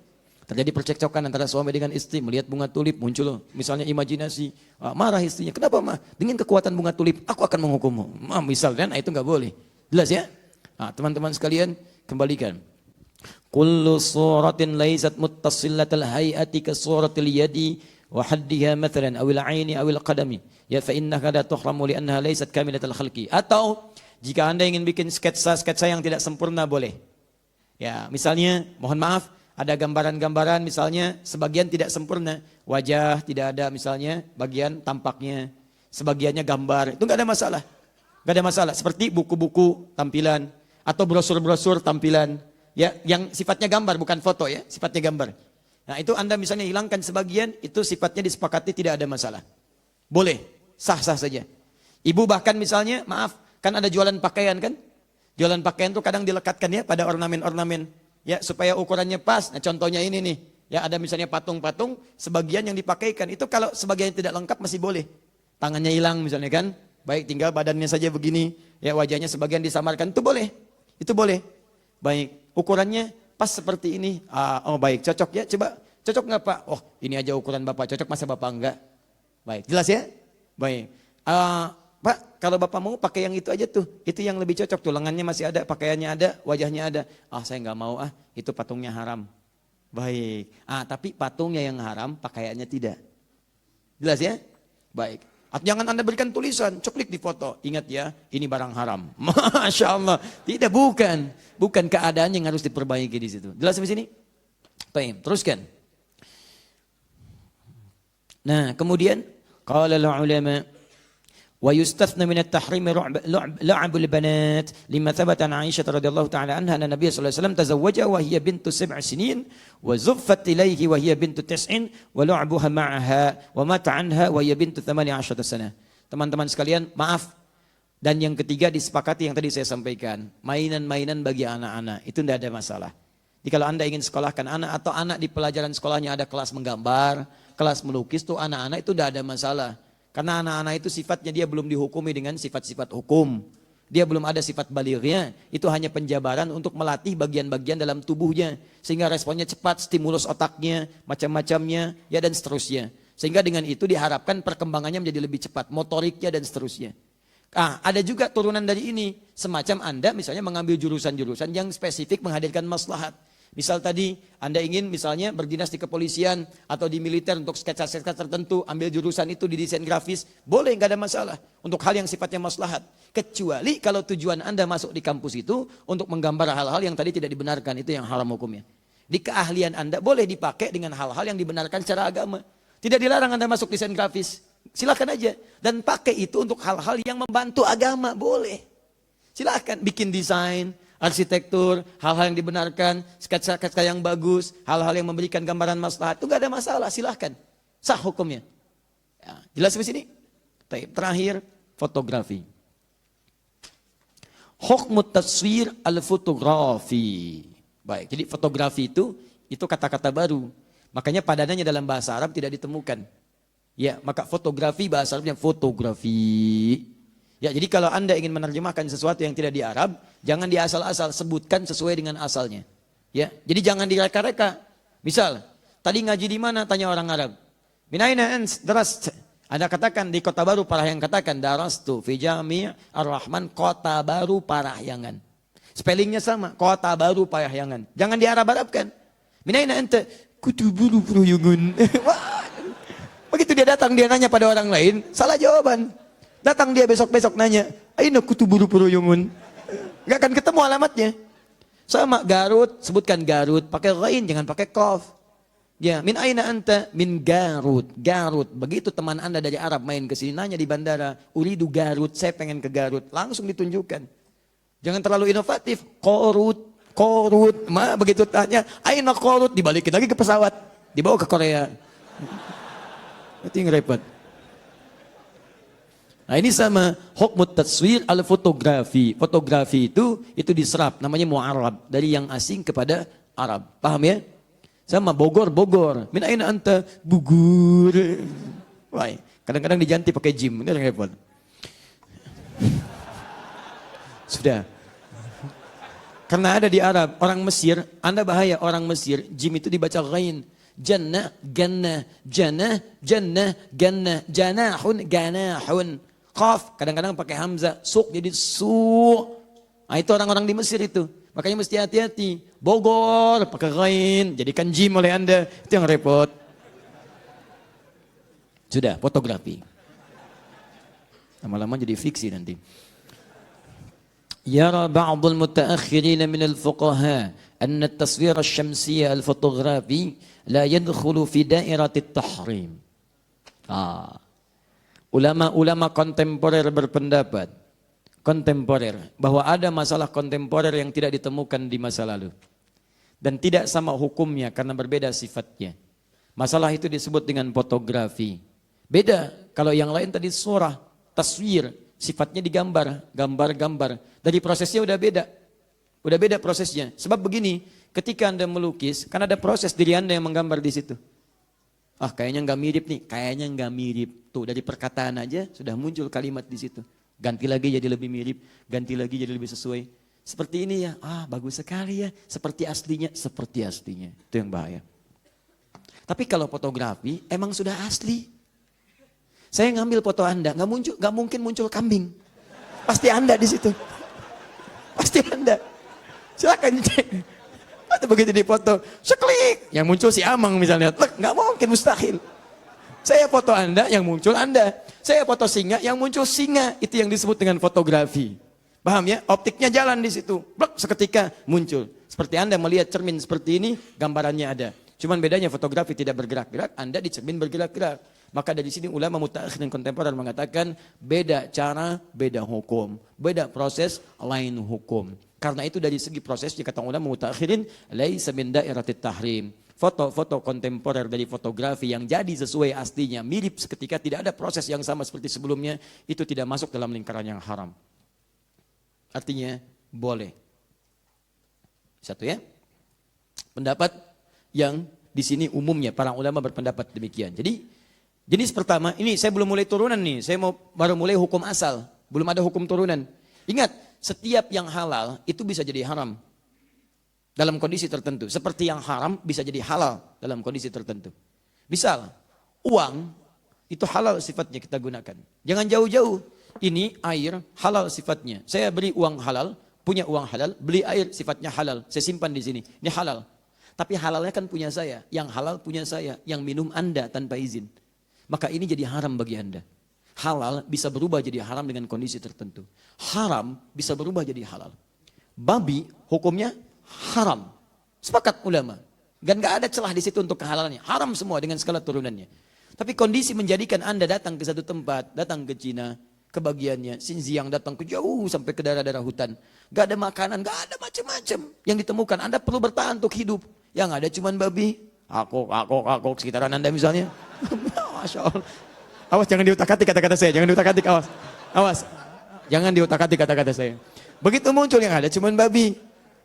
Terjadi percekcokan antara suami dengan istri, melihat bunga tulip, muncul misalnya imajinasi, marah istrinya, kenapa mah? Dengan kekuatan bunga tulip, aku akan menghukummu. Misalnya, itu nggak boleh. Jelas ya? Teman-teman sekalian, kembalikan. Kullu suratin laysat muttasillatal hay'ati ka suratil yadi wa haddiha mathalan awil aini awil qadami. Ya fa innaka la tuhramu li annaha laysat kamilatal khalqi. Atau jika Anda ingin bikin sketsa yang tidak sempurna boleh. Ya, misalnya mohon maaf ada gambaran-gambaran misalnya sebagian tidak sempurna, wajah tidak ada misalnya bagian tampaknya, sebagiannya gambar, itu nggak ada masalah, nggak ada masalah. Seperti buku-buku tampilan atau brosur-brosur tampilan, ya yang sifatnya gambar bukan foto ya, sifatnya gambar. Nah itu Anda misalnya hilangkan sebagian, itu sifatnya disepakati tidak ada masalah, boleh, sah-sah saja. Ibu bahkan misalnya, maaf, kan ada jualan pakaian kan, jualan pakaian tuh kadang dilekatkan ya pada ornamen-ornamen. Ya, supaya ukurannya pas. Nah, contohnya ini nih. Ya, ada misalnya patung-patung, sebagian yang dipakaikan. Itu kalau sebagian tidak lengkap masih boleh. Tangannya hilang misalnya kan. Baik, tinggal badannya saja begini. Ya, wajahnya sebagian disamarkan. Itu boleh. Itu boleh. Baik, ukurannya pas seperti ini. Baik, cocok ya. Coba, cocok nggak Pak? Oh, ini aja ukuran Bapak. Cocok, masa Bapak enggak? Baik, jelas ya? Baik. Pak, kalau Bapak mau pakai yang itu aja tuh, itu yang lebih cocok tuh, lengannya masih ada, pakaiannya ada, wajahnya ada. Saya nggak mau itu patungnya haram. Baik. Tapi patungnya yang haram, pakaiannya tidak. Jelas ya? Baik. Jangan Anda berikan tulisan, ceklik di foto. Ingat ya, ini barang haram. Masya Allah. Tidak, bukan. Bukan keadaan yang harus diperbaiki di situ. Jelas sampai sini? Baik, teruskan. Nah, kemudian, qala al-ulama ويستثنى من التحريم لعب البنات لما ثبت عن عائشة رضي الله تعالى عنها أن النبي صلى الله عليه وسلم تزوجها وهي بنت 7 سنين وزفت إليه وهي بنت 9 ولعبها معها ومات عنها وهي بنت 18 سنة. Teman-teman sekalian, maaf. Dan yang ketiga disepakati yang tadi saya sampaikan, mainan-mainan bagi anak-anak itu tidak ada masalah. Jadi kalau Anda ingin sekolahkan anak atau anak di pelajaran sekolahnya ada kelas menggambar, kelas melukis tuh anak-anak itu tidak ada masalah. Karena anak-anak itu sifatnya dia belum dihukumi dengan sifat-sifat hukum. Dia belum ada sifat balighnya. Itu hanya penjabaran untuk melatih bagian-bagian dalam tubuhnya. Sehingga responnya cepat, stimulus otaknya, macam-macamnya, ya dan seterusnya. Sehingga dengan itu diharapkan perkembangannya menjadi lebih cepat, motoriknya dan seterusnya. Ada juga turunan dari ini. Semacam Anda misalnya mengambil jurusan-jurusan yang spesifik menghadirkan maslahat. Misal tadi Anda ingin misalnya berdinas di kepolisian atau di militer untuk sketsa-sketsa tertentu, ambil jurusan itu di desain grafis, boleh, nggak ada masalah untuk hal yang sifatnya maslahat. Kecuali kalau tujuan Anda masuk di kampus itu untuk menggambar hal-hal yang tadi tidak dibenarkan, itu yang haram hukumnya. Di keahlian Anda boleh dipakai dengan hal-hal yang dibenarkan secara agama. Tidak dilarang Anda masuk desain grafis, silakan aja. Dan pakai itu untuk hal-hal yang membantu agama, boleh. Silakan bikin desain, arsitektur, hal-hal yang dibenarkan, sketsa-sketsa yang bagus, hal-hal yang memberikan gambaran maslahat, itu gak ada masalah, silahkan. Sah hukumnya. Ya, jelas sampai sini? Terakhir, fotografi. Hukmu taswir al-fotografi. Baik, jadi fotografi itu kata-kata baru. Makanya padanannya dalam bahasa Arab tidak ditemukan. Ya, maka fotografi bahasa Arabnya fotografi. Ya, jadi kalau Anda ingin menerjemahkan sesuatu yang tidak di Arab, jangan di asal-asal, sebutkan sesuai dengan asalnya. Ya, jadi jangan direka-reka. Misal, tadi ngaji di mana? Tanya orang Arab. Min aina ant darast? Anda katakan di Kota Baru Parahyangan, katakan darastu fi Jami' Ar-Rahman Kota Baru Parahyangan. Spellingnya sama, Kota Baru Parahyangan. Jangan diarab-arabkan. Min aina anta? Kutubulu Parahyangan. Begitu dia datang, dia nanya pada orang lain, salah jawaban. Datang dia besok-besok nanya, aina kutubulu Parahyangan. Gak akan ketemu alamatnya. Sama Garut, sebutkan Garut, pakai ghain, jangan pakai qaf. Ya, min aina anta? Min Garut. Garut. Begitu teman Anda dari Arab main ke sini nanya di bandara, uridu Garut, saya pengen ke Garut. Langsung ditunjukkan. Jangan terlalu inovatif. Korut. Begitu tanya, aina Korut, dibalikin lagi ke pesawat, dibawa ke Korea. Itu yang repot. Nah ini sama hukmut taswir al fotografi. Fotografi itu diserap, namanya mu'arab, dari yang asing kepada Arab. Paham ya? Sama Bogor. Min aina anta? Bugur. Wah, kadang-kadang diganti pakai jim, ini yang repot. Sudah. Karena ada di Arab, orang Mesir, Anda bahaya orang Mesir, jim itu dibaca ghain. Jannah, gannah, jannah, jannah, gannah, janahun, ganahun. Qaf, kadang-kadang pakai hamzah, suq jadi su. Nah itu orang-orang di Mesir itu. Makanya mesti hati-hati. Bogor, pakai ghain, jadikan jim oleh Anda. Itu yang repot. Sudah, fotografi. Lama-lama jadi fiksi nanti. يرى بعض المتأخرين من الفقهاء أن التصوير الشمسي الفوتوغرافي لا يدخل في دائرة التحريم. Ulama-ulama kontemporer berpendapat bahwa ada masalah kontemporer yang tidak ditemukan di masa lalu dan tidak sama hukumnya karena berbeda sifatnya. Masalah itu disebut dengan fotografi. Beda kalau yang lain tadi surah, taswir, sifatnya digambar, gambar-gambar. Dari prosesnya udah beda prosesnya. Sebab begini, ketika Anda melukis, kan ada proses diri Anda yang menggambar di situ. Ah kayaknya nggak mirip nih, kayaknya nggak mirip. Tuh dari perkataan aja sudah muncul kalimat di situ. Ganti lagi jadi lebih mirip, ganti lagi jadi lebih sesuai. Seperti ini ya, bagus sekali ya. Seperti aslinya. Itu yang bahaya. Tapi kalau fotografi emang sudah asli. Saya ngambil foto Anda, nggak mungkin muncul kambing. Pasti Anda di situ. Pasti Anda. Silakan cek. Atau begitu di foto, seklik, yang muncul si Amang misalnya, nggak mungkin, mustahil. Saya foto Anda, yang muncul Anda. Saya foto singa, yang muncul singa. Itu yang disebut dengan fotografi. Paham ya? Optiknya jalan di situ. Blok, seketika muncul. Seperti Anda melihat cermin seperti ini, gambarannya ada. Cuman bedanya fotografi tidak bergerak-gerak, Anda di cermin bergerak-gerak. Maka dari sini ulama mutakhir dan kontemporer mengatakan beda cara, beda hukum. Beda proses, lain hukum. Karena itu dari segi prosesnya kata ulama mutakhirin, laisa min dairatit tahrim. Foto-foto kontemporer dari fotografi yang jadi sesuai aslinya, mirip seketika, tidak ada proses yang sama seperti sebelumnya, itu tidak masuk dalam lingkaran yang haram. Artinya boleh. Satu ya. Pendapat yang di sini umumnya para ulama berpendapat demikian. Jadi jenis pertama, ini saya belum mulai turunan nih, saya baru mulai hukum asal, belum ada hukum turunan. Ingat, setiap yang halal itu bisa jadi haram dalam kondisi tertentu. Seperti yang haram bisa jadi halal dalam kondisi tertentu. Misal, uang itu halal sifatnya kita gunakan. Jangan jauh-jauh, ini air halal sifatnya. Saya beri uang halal, punya uang halal, beli air sifatnya halal, saya simpan di sini, ini halal. Tapi halalnya kan punya saya, yang halal punya saya, yang minum Anda tanpa izin. Maka ini jadi haram bagi Anda. Halal bisa berubah jadi haram dengan kondisi tertentu. Haram bisa berubah jadi halal. Babi hukumnya haram. Sepakat ulama. Dan gak ada celah di situ untuk kehalalannya. Haram semua dengan segala turunannya. Tapi kondisi menjadikan Anda datang ke satu tempat, datang ke Cina, kebagiannya, Xinjiang datang ke jauh sampai ke daerah-daerah hutan. Gak ada makanan, gak ada macam-macam yang ditemukan. Anda perlu bertahan untuk hidup. Yang ada cuman babi, akok sekitaran Anda misalnya. Masya Allah. Awas jangan diutak-atik kata-kata saya, jangan diutak-atik, awas. Awas. Jangan diutak-atik kata-kata saya. Begitu muncul yang ada cuman babi.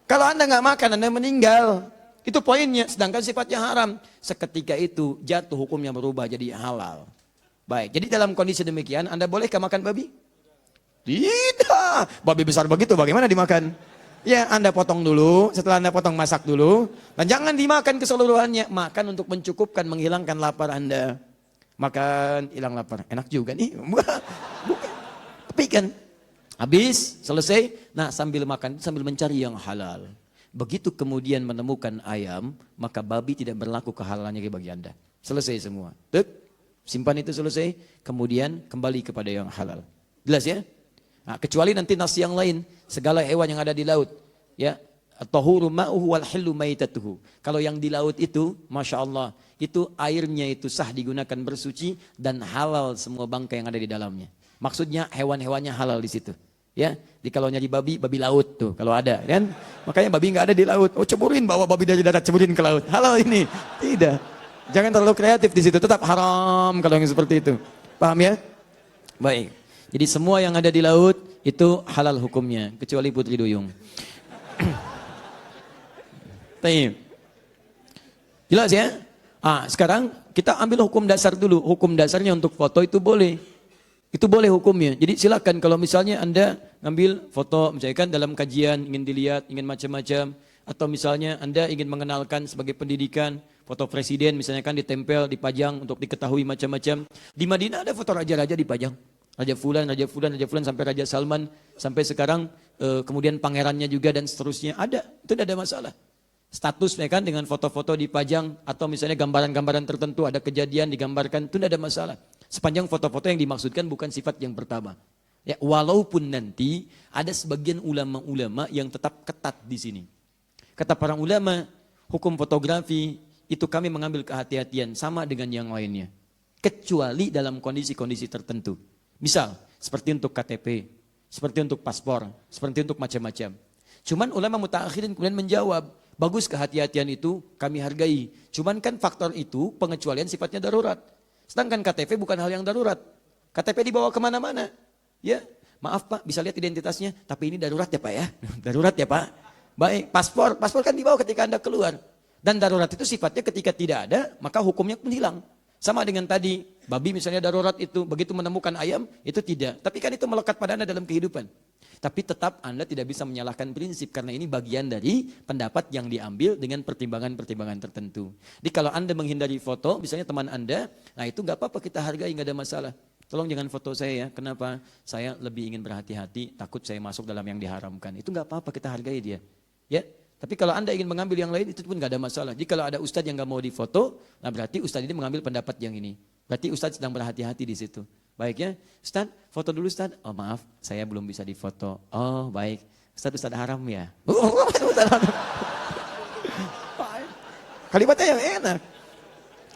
Kalau Anda nggak makan, Anda meninggal. Itu poinnya, sedangkan sifatnya haram. Seketika itu jatuh hukumnya berubah jadi halal. Baik, jadi dalam kondisi demikian, Anda bolehkah makan babi? Tidak. Babi besar begitu bagaimana dimakan? Ya, Anda potong dulu, setelah Anda potong masak dulu. Dan jangan dimakan keseluruhannya. Makan untuk mencukupkan, menghilangkan lapar Anda. Makan, hilang lapar. Enak juga nih. Bukan. Tapi kan, habis, selesai. Nah, sambil makan, sambil mencari yang halal. Begitu kemudian menemukan ayam, maka babi tidak berlaku kehalalannya bagi Anda. Selesai semua. Tuk, simpan itu selesai, kemudian kembali kepada yang halal. Jelas ya? Nah, kecuali nanti nas yang lain, segala hewan yang ada di laut, ya, at-tahuru ma'uhu wal hillu maitatuhu. Kalau yang di laut itu, masya Allah, itu airnya itu sah digunakan bersuci dan halal semua bangkai yang ada di dalamnya. Maksudnya hewan-hewannya halal di situ. Ya, di kalau nyari babi laut tuh kalau ada, kan? Makanya babi nggak ada di laut. Oh, ceburin, bawa babi dari darat, ceburin ke laut. Halal ini. Tidak. Jangan terlalu kreatif di situ, tetap haram kalau yang seperti itu. Paham ya? Baik. Jadi semua yang ada di laut itu halal hukumnya, kecuali putri duyung. Taib. Jelas ya? Sekarang kita ambil hukum dasar dulu. Hukum dasarnya untuk foto itu boleh. Itu boleh hukumnya. Jadi silakan kalau misalnya Anda ngambil foto, misalnya kan dalam kajian ingin dilihat, ingin macam-macam. Atau misalnya Anda ingin mengenalkan sebagai pendidikan, foto presiden misalnya kan ditempel, dipajang untuk diketahui macam-macam. Di Madinah ada foto raja-raja dipajang. Raja Fulan, Raja Fulan, Raja Fulan sampai Raja Salman. Sampai sekarang kemudian pangerannya juga dan seterusnya. Ada, itu tidak ada masalah. Status ya kan dengan foto-foto dipajang atau misalnya gambaran-gambaran tertentu ada kejadian digambarkan itu tidak ada masalah. Sepanjang foto-foto yang dimaksudkan bukan sifat yang pertama. Ya, walaupun nanti ada sebagian ulama-ulama yang tetap ketat di sini. Kata para ulama, hukum fotografi itu kami mengambil kehati-hatian sama dengan yang lainnya. Kecuali dalam kondisi-kondisi tertentu. Misal, seperti untuk KTP, seperti untuk paspor, seperti untuk macam-macam. Cuman ulama mutaakhirin kemudian menjawab, bagus kehati-hatian itu kami hargai. Cuman kan faktor itu pengecualian sifatnya darurat. Sedangkan KTP bukan hal yang darurat. KTP dibawa kemana-mana. Ya, maaf Pak, bisa lihat identitasnya. Tapi ini darurat ya Pak ya. Darurat ya Pak. Baik, paspor kan dibawa ketika Anda keluar. Dan darurat itu sifatnya ketika tidak ada, maka hukumnya pun hilang. Sama dengan tadi, babi misalnya darurat itu, begitu menemukan ayam, itu tidak. Tapi kan itu melekat pada Anda dalam kehidupan. Tapi tetap Anda tidak bisa menyalahkan prinsip, karena ini bagian dari pendapat yang diambil dengan pertimbangan-pertimbangan tertentu. Jadi kalau Anda menghindari foto, misalnya teman Anda, nah itu nggak apa-apa kita hargai, nggak ada masalah. Tolong jangan foto saya ya, kenapa? Saya lebih ingin berhati-hati, takut saya masuk dalam yang diharamkan. Itu nggak apa-apa, kita hargai dia. Ya, tapi kalau Anda ingin mengambil yang lain, itu pun nggak ada masalah. Jadi kalau ada ustadz yang nggak mau difoto, nah berarti ustadz ini mengambil pendapat yang ini. Berarti ustadz sedang berhati-hati di situ. Baik ya, ustadz foto dulu ustadz. Oh maaf, saya belum bisa difoto. Oh baik, ustadz haram ya. Kalimatnya yang enak.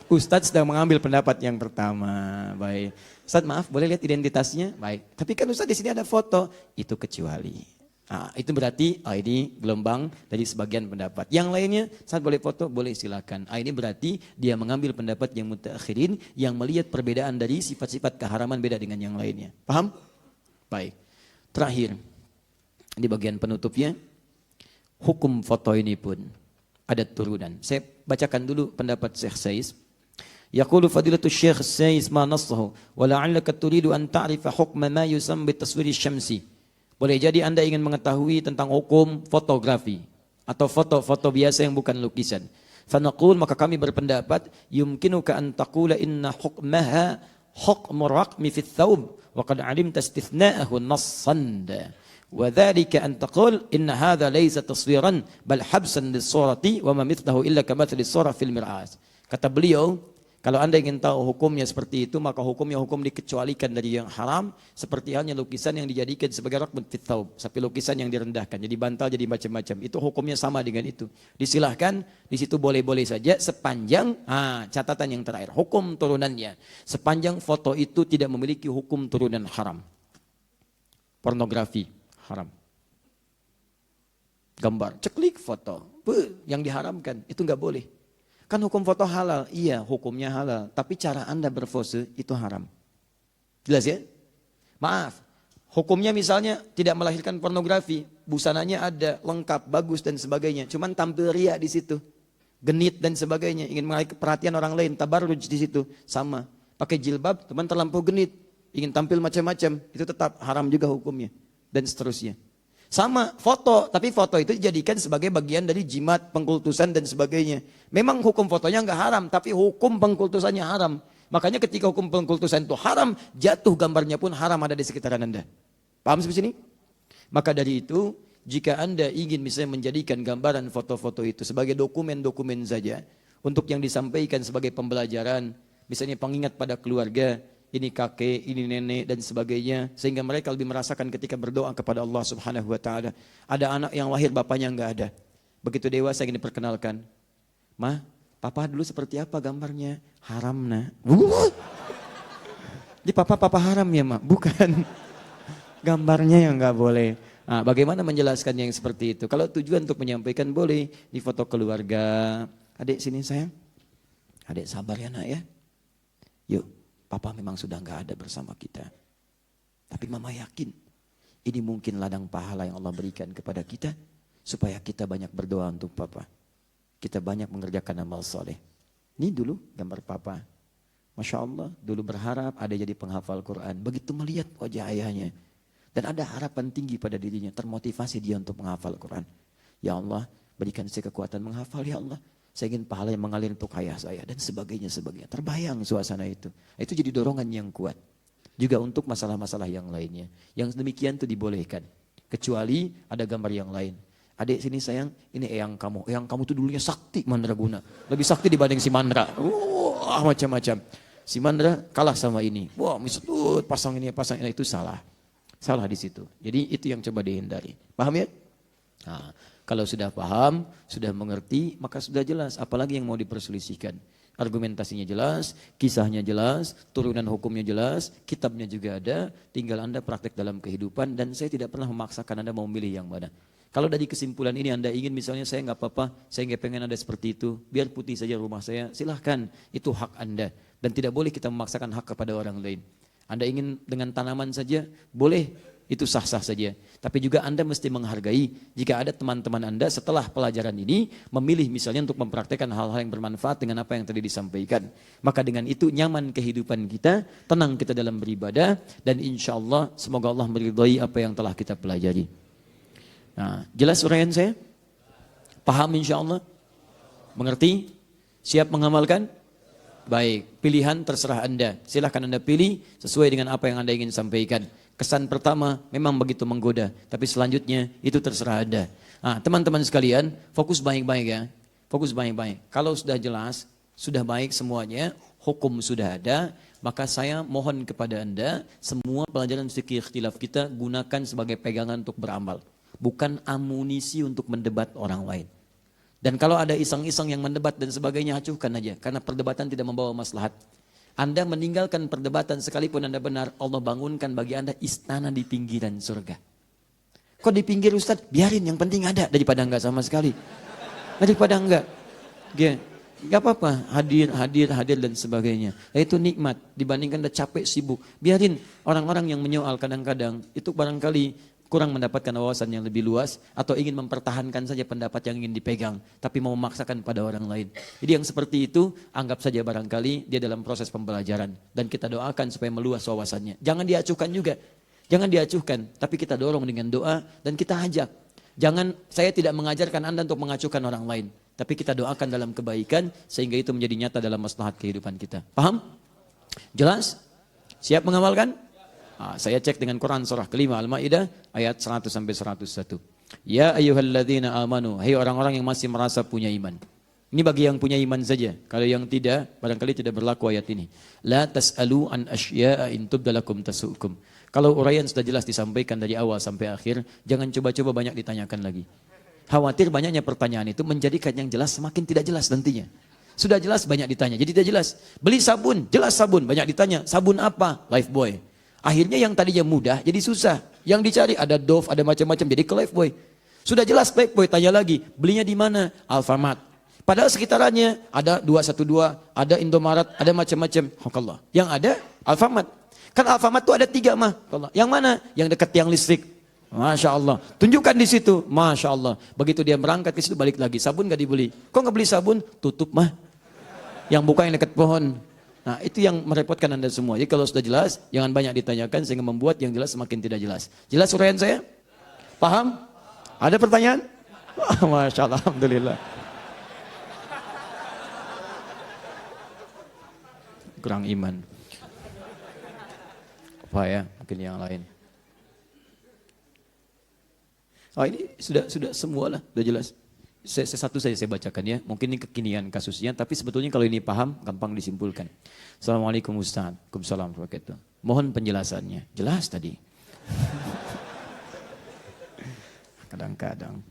Ustadz sedang mengambil pendapat yang pertama. Baik, ustadz maaf, boleh lihat identitasnya? Baik, tapi kan ustadz di sini ada foto. Itu kecuali. Nah, itu berarti ini gelombang dari sebagian pendapat. Yang lainnya, saat boleh foto, boleh silakan. Ini berarti dia mengambil pendapat yang mutaakhirin yang melihat perbedaan dari sifat-sifat keharaman beda dengan yang lainnya. Paham? Baik. Terakhir, di bagian penutupnya, hukum foto ini pun ada turunan. Saya bacakan dulu pendapat Syekh Saiz. Yaqulu fadilatul Syekh Saiz ma nassahu wa la'allaka turidu an ta'rifa hukma ma yusam bi taswiri syamsi. Boleh jadi Anda ingin mengetahui tentang hukum fotografi atau foto-foto biasa yang bukan lukisan. Fanaqul, maka kami berpendapat yumkinuka an taqula inna hukmaha hukmu raqmi fi thawb wa qad 'alimta istithna'ahu nassan. Wa dhalika an taqul inna hadha laysa taswiran bal habsan lis-surati wa ma mithluhu illa kamathali as-sura fil mir'at. Kata beliau, kalau Anda ingin tahu hukumnya seperti itu, maka hukumnya hukum dikecualikan dari yang haram, seperti halnya lukisan yang dijadikan sebagai raqmun fit thawb, sampai lukisan yang direndahkan, jadi bantal, jadi macam-macam. Itu hukumnya sama dengan itu. Disilahkan, di situ boleh-boleh saja sepanjang, catatan yang terakhir, hukum turunannya. Sepanjang foto itu tidak memiliki hukum turunan haram. Pornografi, haram. Gambar, ceklik foto, yang diharamkan, itu nggak boleh. Kan hukum foto halal, iya hukumnya halal. Tapi cara Anda berpose itu haram. Jelas ya? Maaf, hukumnya misalnya tidak melahirkan pornografi. Busananya ada, lengkap, bagus dan sebagainya. Cuman tampil ria di situ. Genit dan sebagainya. Ingin menarik perhatian orang lain, tabarruj di situ. Sama. Pakai jilbab, teman terlampau genit. Ingin tampil macam-macam. Itu tetap haram juga hukumnya. Dan seterusnya. Sama foto, tapi foto itu dijadikan sebagai bagian dari jimat, pengkultusan dan sebagainya. Memang hukum fotonya enggak haram, tapi hukum pengkultusannya haram. Makanya ketika hukum pengkultusan itu haram, jatuh gambarnya pun haram ada di sekitaran Anda. Paham sampai sini? Maka dari itu, jika Anda ingin misalnya menjadikan gambaran foto-foto itu sebagai dokumen-dokumen saja, untuk yang disampaikan sebagai pembelajaran, misalnya pengingat pada keluarga, ini kakek, ini nenek dan sebagainya, sehingga mereka lebih merasakan ketika berdoa kepada Allah Subhanahu wa taala. Ada anak yang lahir bapaknya enggak ada. Begitu dewasa ingin diperkenalkan. Ma, papa dulu seperti apa gambarnya? Haram nah. Di papa haram ya, Ma? Bukan. Gambarnya yang enggak boleh. Nah, bagaimana menjelaskan yang seperti itu? Kalau tujuan untuk menyampaikan boleh di foto keluarga. Adik sini sayang. Adik sabar ya nak ya. Yuk. Papa memang sudah enggak ada bersama kita. Tapi mama yakin ini mungkin ladang pahala yang Allah berikan kepada kita supaya kita banyak berdoa untuk papa. Kita banyak mengerjakan amal soleh. Ini dulu gambar papa. Masya Allah, dulu berharap ada jadi penghafal Quran. Begitu melihat wajah ayahnya. Dan ada harapan tinggi pada dirinya, termotivasi dia untuk menghafal Quran. Ya Allah, berikan saya kekuatan menghafal, ya Allah. Saya ingin pahala yang mengalir untuk ayah saya, dan sebagainya. Terbayang suasana itu. Itu jadi dorongan yang kuat. Juga untuk masalah-masalah yang lainnya. Yang demikian itu dibolehkan. Kecuali ada gambar yang lain. Adik sini sayang, ini eyang kamu. Eyang kamu itu dulunya sakti mandraguna. Lebih sakti dibanding si Mandra. Wah, macam-macam. Si Mandra kalah sama ini. Wah, misut, pasang ini, itu salah. Salah di situ. Jadi itu yang coba dihindari. Paham ya? Nah, kalau sudah paham, sudah mengerti, maka sudah jelas. Apalagi yang mau diperselisihkan. Argumentasinya jelas, kisahnya jelas, turunan hukumnya jelas, kitabnya juga ada. Tinggal Anda praktek dalam kehidupan, dan saya tidak pernah memaksakan Anda mau milih yang mana. Kalau dari kesimpulan ini Anda ingin misalnya saya nggak apa-apa, saya nggak pengen ada seperti itu, biar putih saja rumah saya, silahkan, itu hak Anda. Dan tidak boleh kita memaksakan hak kepada orang lain. Anda ingin dengan tanaman saja, boleh, itu sah-sah saja. Tapi juga Anda mesti menghargai jika ada teman-teman Anda setelah pelajaran ini memilih misalnya untuk mempraktekkan hal-hal yang bermanfaat dengan apa yang tadi disampaikan. Maka dengan itu nyaman kehidupan kita, tenang kita dalam beribadah, dan insya Allah semoga Allah meridhai apa yang telah kita pelajari. Nah, jelas uraian saya? Paham insya Allah? Mengerti? Siap mengamalkan? Baik, pilihan terserah Anda. Silahkan Anda pilih sesuai dengan apa yang Anda ingin sampaikan. Kesan pertama memang begitu menggoda, tapi selanjutnya itu terserah Anda. Nah, teman-teman sekalian, fokus baik-baik ya. Fokus baik-baik. Kalau sudah jelas, sudah baik semuanya, hukum sudah ada, maka saya mohon kepada Anda, semua pelajaran fikih ikhtilaf kita gunakan sebagai pegangan untuk beramal. Bukan amunisi untuk mendebat orang lain. Dan kalau ada iseng-iseng yang mendebat dan sebagainya, acuhkan aja. Karena perdebatan tidak membawa maslahat. Anda meninggalkan perdebatan sekalipun Anda benar, Allah bangunkan bagi Anda istana di pinggiran surga. Kok di pinggir Ustaz? Biarin, yang penting ada. Daripada enggak sama sekali. Daripada enggak. Enggak apa-apa, hadir dan sebagainya. Itu nikmat. Dibandingkan Anda capek, sibuk. Biarin orang-orang yang menyoal kadang-kadang, itu barangkali kurang mendapatkan wawasan yang lebih luas, atau ingin mempertahankan saja pendapat yang ingin dipegang, tapi mau memaksakan pada orang lain. Jadi yang seperti itu, anggap saja barangkali dia dalam proses pembelajaran, dan kita doakan supaya meluas wawasannya. Jangan diacuhkan juga, jangan diacuhkan, tapi kita dorong dengan doa, dan kita ajak. Jangan, saya tidak mengajarkan Anda untuk mengacuhkan orang lain, tapi kita doakan dalam kebaikan, sehingga itu menjadi nyata dalam maslahat kehidupan kita. Paham? Jelas? Siap mengamalkan? Saya cek dengan Quran surah kelima Al-Ma'idah ayat 100 sampai 101. Ya ayyuhalladzina amanu, hai orang-orang yang masih merasa punya iman. Ini bagi yang punya iman saja. Kalau yang tidak, barangkali tidak berlaku ayat ini. La tas'alu an asya'a in tubdalakum tasu'kum. Kalau uraian sudah jelas disampaikan dari awal sampai akhir, jangan coba-coba banyak ditanyakan lagi. Khawatir banyaknya pertanyaan itu menjadikan yang jelas semakin tidak jelas nantinya. Sudah jelas banyak ditanya, jadi tidak jelas. Beli sabun, jelas sabun, banyak ditanya. Sabun apa? Lifebuoy. Akhirnya yang tadinya mudah jadi susah. Yang dicari ada Dove, ada macam-macam, jadi ke Lifebuoy. Sudah jelas Lifebuoy, tanya lagi, belinya di mana? Alfamart. Padahal sekitarannya ada 212, ada Indomaret, ada macam-macam. Allah. Yang ada Alfamart. Kan Alfamart itu ada 3 mah. Allah. Yang mana? Yang dekat tiang listrik. Masya Allah. Tunjukkan di situ. Masya Allah. Begitu dia berangkat ke situ balik lagi. Sabun gak dibeli. Kok gak beli sabun? Tutup mah. Yang buka yang dekat pohon. Nah, itu yang merepotkan Anda semua. Jadi kalau sudah jelas, jangan banyak ditanyakan sehingga membuat yang jelas semakin tidak jelas. Jelas uraian saya? Paham? Ada pertanyaan? Masya Allah, Alhamdulillah. Kurang iman. Apa ya? Mungkin yang lain. Oh, ini sudah semua lah, sudah jelas. Satu saja saya bacakan ya, mungkin ini kekinian kasusnya, tapi sebetulnya kalau ini paham, gampang disimpulkan. Assalamualaikum Ustaz, Waalaikumsalam warahmatullahi wabarakatuh. Mohon penjelasannya, jelas tadi. Kadang-kadang,